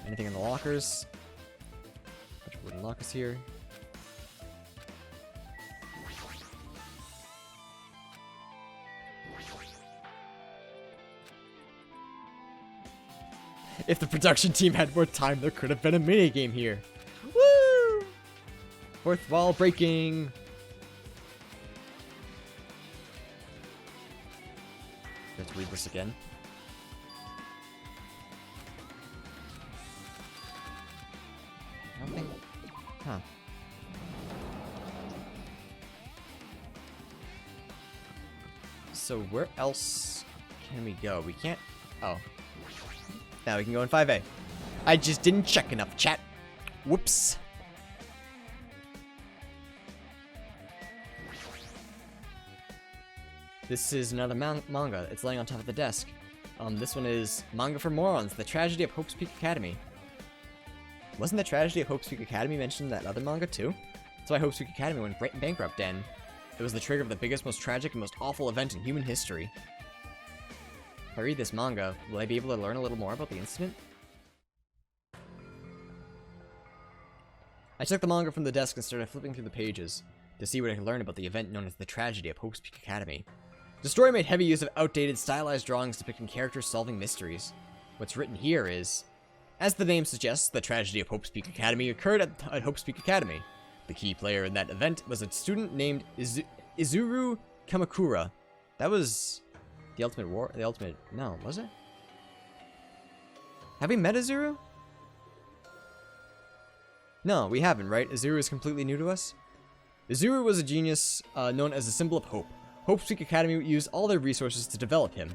S12: Anything in the lockers? Bunch of wooden lockers here. If the production team had more time, there could have been a minigame here. Woo! Fourth wall breaking. Let's read this again. I don't think... Huh. So where else can we go? We can't... Oh. Now we can go in 5A. I just didn't check enough, chat. Whoops. This is another manga. It's laying on top of the desk. This one is Manga for Morons, The Tragedy of Hope's Peak Academy. Wasn't the Tragedy of Hope's Peak Academy mentioned in that other manga too? That's why Hope's Peak Academy went bankrupt, and it was the trigger of the biggest, most tragic, and most awful event in human history. If I read this manga, will I be able to learn a little more about the incident? I took the manga from the desk and started flipping through the pages to see what I could learn about the event known as the Tragedy of Hope's Peak Academy. The story made heavy use of outdated, stylized drawings depicting characters solving mysteries. What's written here is, as the name suggests, the Tragedy of Hope's Peak Academy occurred at Hope's Peak Academy. The key player in that event was a student named Izuru Kamakura. That was the ultimate, no, was it? Have we met Izuru? No, we haven't, right? Izuru is completely new to us? Izuru was a genius known as a symbol of hope. Hope's Peak Academy used all their resources to develop him.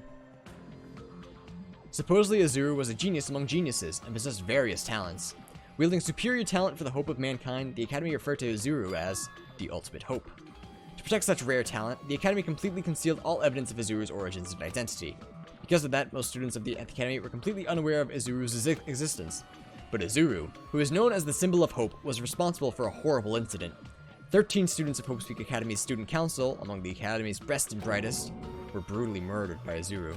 S12: Supposedly, Izuru was a genius among geniuses and possessed various talents. Wielding superior talent for the hope of mankind, the Academy referred to Izuru as the ultimate hope. To protect such rare talent, the Academy completely concealed all evidence of Izuru's origins and identity. Because of that, most students of the Academy were completely unaware of Izuru's existence. But Izuru, who is known as the symbol of hope, was responsible for a horrible incident. 13 students of Hope's Peak Academy's student council, among the Academy's best and brightest, were brutally murdered by Izuru.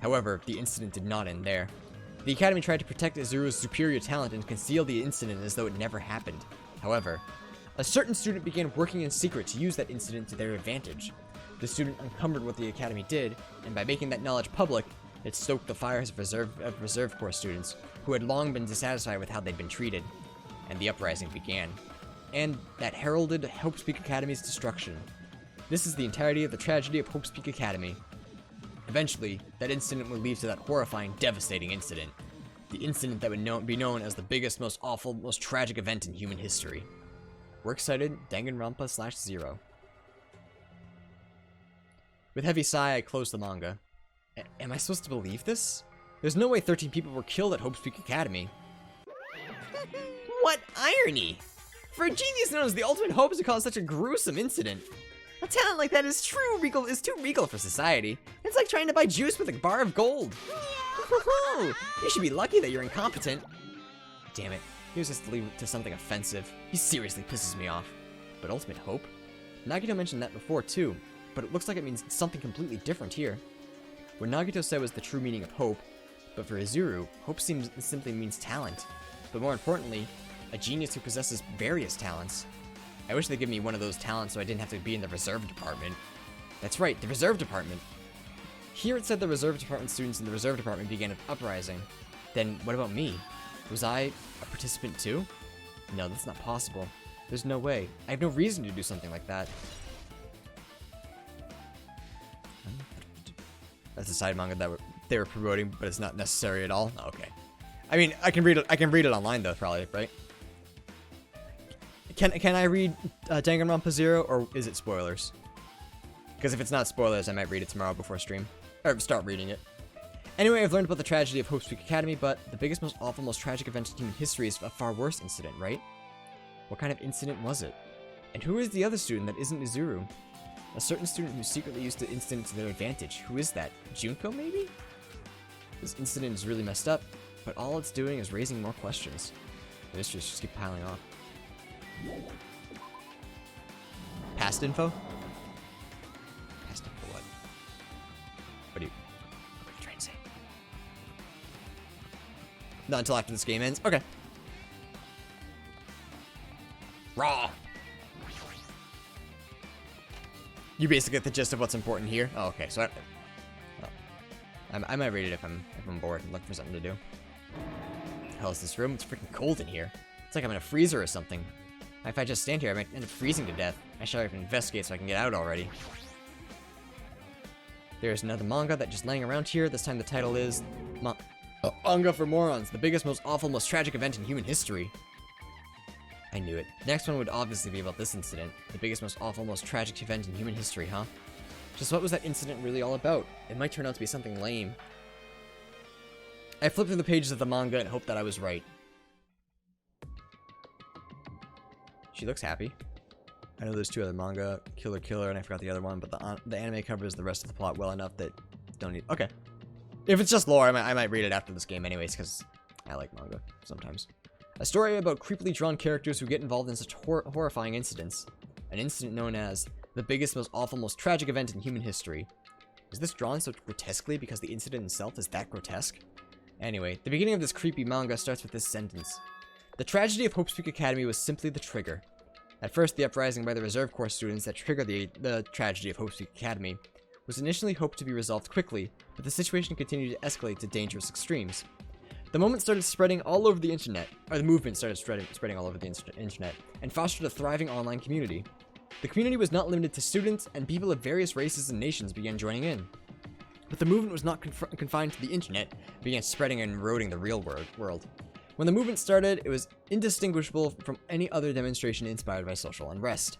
S12: However, the incident did not end there. The Academy tried to protect Izuru's superior talent and conceal the incident as though it never happened. However, a certain student began working in secret to use that incident to their advantage. The student uncovered what the Academy did, and by making that knowledge public, it stoked the fires of reserve corps students, who had long been dissatisfied with how they'd been treated, and the uprising began. And that heralded Hope's Peak Academy's destruction. This is the entirety of the Tragedy of Hope's Peak Academy. Eventually, that incident would lead to that horrifying, devastating incident. The incident that would be known as the biggest, most awful, most tragic event in human history. Works cited, Danganronpa /0. With heavy sigh, I closed the manga. Am I supposed to believe this? There's no way 13 people were killed at Hope's Peak Academy. What irony! For a genius known as the ultimate hope to cause such a gruesome incident. A talent like that is too regal for society. It's like trying to buy juice with a bar of gold. You should be lucky that you're incompetent. Damn it. He was just to lead to something offensive. He seriously pisses me off. But ultimate hope? Nagito mentioned that before too, but it looks like it means something completely different here. What Nagito said was the true meaning of hope, but for Izuru, hope simply means talent. But more importantly, A genius who possesses various talents. I wish they'd give me one of those talents so I didn't have to be in the reserve department. That's right, the reserve department. Here it said the reserve department students in the reserve department began an uprising. Then what about me? Was I a participant too? No, that's not possible. There's no way. I have no reason to do something like that. That's a side manga that they were promoting, but it's not necessary at all. Okay. I mean, I can read it online though, probably, right? Can I read Danganronpa 0, or is it spoilers? Because if it's not spoilers, I might read it tomorrow before stream. Or start reading it. Anyway, I've learned about the tragedy of Hope's Peak Academy, but the biggest, most awful, most tragic event in human history is a far worse incident, right? What kind of incident was it? And who is the other student that isn't Izuru? A certain student who secretly used the incident to their advantage. Who is that? Junko, maybe? This incident is really messed up, but all it's doing is raising more questions. The mysteries just keep piling on. Past info? Past info what? What are you trying to say? Not until after this game ends? Okay. Raw! You basically get the gist of what's important here? Oh, okay, so I might read it if I'm bored and look for something to do. What the hell is this room? It's freaking cold in here. It's like I'm in a freezer or something. If I just stand here, I might end up freezing to death. I should have investigate so I can get out already. There's another manga that just laying around here. This time the title is Manga for Morons, the biggest, most awful, most tragic event in human history. I knew it. The next one would obviously be about this incident. The biggest, most awful, most tragic event in human history, huh? Just what was that incident really all about? It might turn out to be something lame. I flipped through the pages of the manga and hoped that I was right. She looks happy. I know there's two other manga, Killer Killer, and I forgot the other one, but the anime covers the rest of the plot well enough that don't need... Okay. If it's just lore, I might read it after this game anyways, because I like manga sometimes. A story about creepily drawn characters who get involved in such horrifying incidents. An incident known as the biggest, most awful, most tragic event in human history. Is this drawn so grotesquely because the incident itself is that grotesque? Anyway, the beginning of this creepy manga starts with this sentence. The tragedy of Hope's Peak Academy was simply the trigger. At first, the uprising by the Reserve Corps students that triggered the tragedy of Hope's Peak Academy was initially hoped to be resolved quickly, but the situation continued to escalate to dangerous extremes. The movement started spreading all over the internet, and fostered a thriving online community. The community was not limited to students, and people of various races and nations began joining in. But the movement was not confined to the internet, it began spreading and eroding the real world. When the movement started, it was indistinguishable from any other demonstration inspired by social unrest.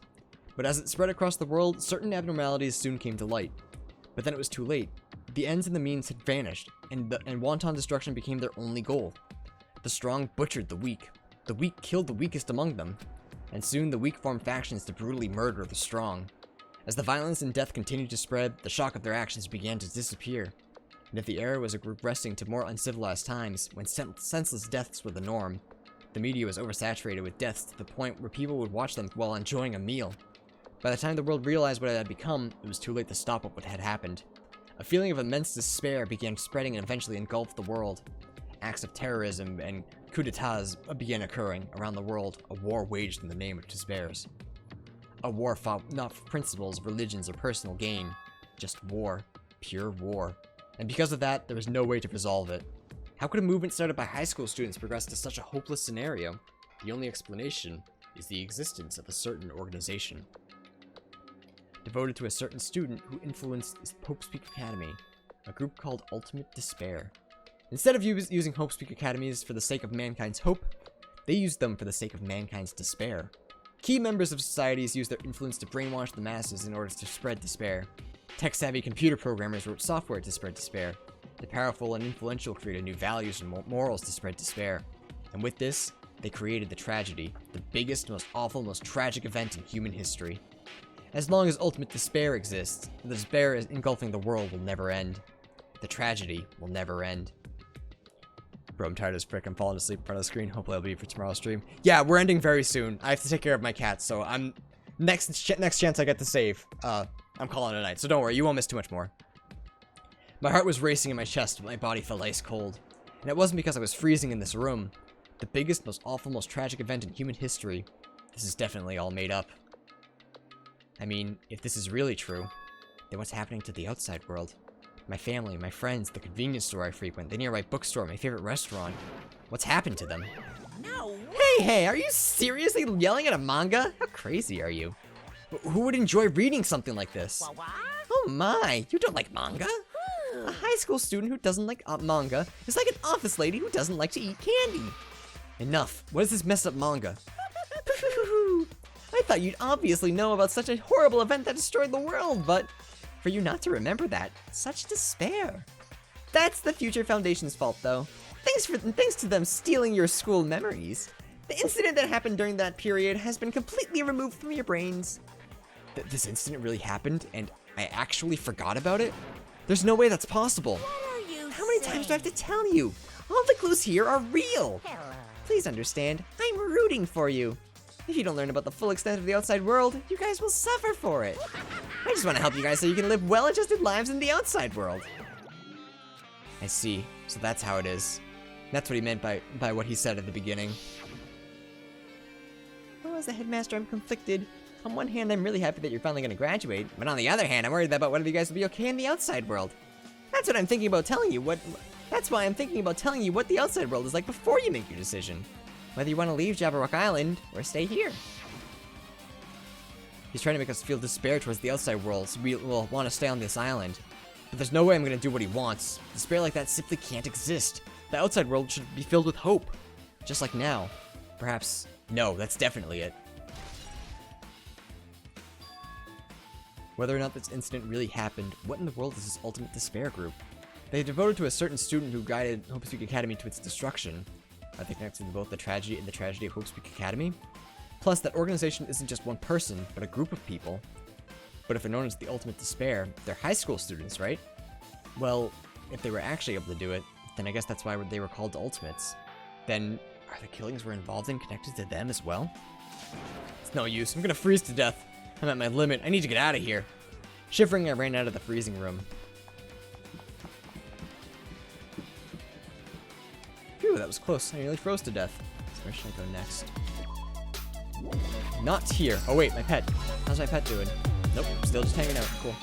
S12: But as it spread across the world, certain abnormalities soon came to light. But then it was too late. The ends and the means had vanished, and wanton destruction became their only goal. The strong butchered the weak killed the weakest among them, and soon the weak formed factions to brutally murder the strong. As the violence and death continued to spread, the shock of their actions began to disappear. And if the era was regressing to more uncivilized times, when senseless deaths were the norm, the media was oversaturated with deaths to the point where people would watch them while enjoying a meal. By the time the world realized what it had become, it was too late to stop what had happened. A feeling of immense despair began spreading and eventually engulfed the world. Acts of terrorism and coups d'etats began occurring around the world, a war waged in the name of despairs. A war fought not for principles, religions, or personal gain, just war, pure war. And because of that, there was no way to resolve it. How could a movement started by high school students progress to such a hopeless scenario? The only explanation is the existence of a certain organization. Devoted to a certain student who influenced Hope's Peak Academy, a group called Ultimate Despair. Instead of using Hope's Peak Academies for the sake of mankind's hope, they used them for the sake of mankind's despair. Key members of societies used their influence to brainwash the masses in order to spread despair. Tech-savvy computer programmers wrote software to spread despair. The powerful and influential created new values and morals to spread despair. And with this, they created the tragedy, the biggest, most awful, most tragic event in human history. As long as Ultimate Despair exists, the despair engulfing the world will never end. The tragedy will never end. Bro, I'm tired as frick. I'm falling asleep in front of the screen. Hopefully I'll be for tomorrow's stream. Yeah, we're ending very soon. I have to take care of my cat, so I'm... Next chance I get to save, I'm calling it a night, so don't worry, you won't miss too much more. My heart was racing in my chest, but my body felt ice cold. And it wasn't because I was freezing in this room, The biggest, most awful, most tragic event in human history. This is definitely all made up. I mean, if this is really true, then what's happening to the outside world? My family, my friends, the convenience store I frequent, the nearby bookstore, my favorite restaurant. What's happened to them?
S2: No.
S12: Hey, are you seriously yelling at a manga? How crazy are you? Who would enjoy reading something like this?
S2: What?
S12: Oh my, you don't like manga? A high school student who doesn't like manga is like an office lady who doesn't like to eat candy. Enough. What is this messed up manga? I thought you'd obviously know about such a horrible event that destroyed the world, but for you not to remember that, such despair. That's the Future Foundation's fault, though. Thanks to them stealing your school memories. The incident that happened during that period has been completely removed from your brains. This incident really happened, and I actually forgot about it? There's no way that's possible.
S2: What are you
S12: How many times do I have to tell you? All the clues here are real.
S2: Hello.
S12: Please understand, I'm rooting for you. If you don't learn about the full extent of the outside world, you guys will suffer for it. I just want to help you guys so you can live well-adjusted lives in the outside world. I see. So that's how it is. That's what he meant by what he said at the beginning. Well, as the headmaster, I'm conflicted. On one hand, I'm really happy that you're finally going to graduate, but on the other hand, I'm worried about whether you guys will be okay in the outside world. That's what I'm thinking about telling you. That's why I'm thinking about telling you what the outside world is like before you make your decision. Whether you want to leave Jabberwock Island or stay here. He's trying to make us feel despair towards the outside world, so we will want to stay on this island. But there's no way I'm going to do what he wants. Despair like that simply can't exist. The outside world should be filled with hope. Just like now. Perhaps... No, that's definitely it. Whether or not this incident really happened, what in the world is this ultimate despair group? They devoted to a certain student who guided Hope Speak Academy to its destruction. Are they connected to both the tragedy and the tragedy of Hope Speak Academy? Plus, that organization isn't just one person, but a group of people. But if they're known as the ultimate despair, they're high school students, right? Well, if they were actually able to do it, then I guess that's why they were called ultimates. Then, are the killings we're involved in connected to them as well? It's no use, I'm gonna freeze to death. I'm at my limit, I need to get out of here. Shivering, I ran out of the freezing room. Phew, that was close, I nearly froze to death. So where should I go next? Not here. Oh wait, my pet. How's my pet doing? Nope, still just hanging out, cool.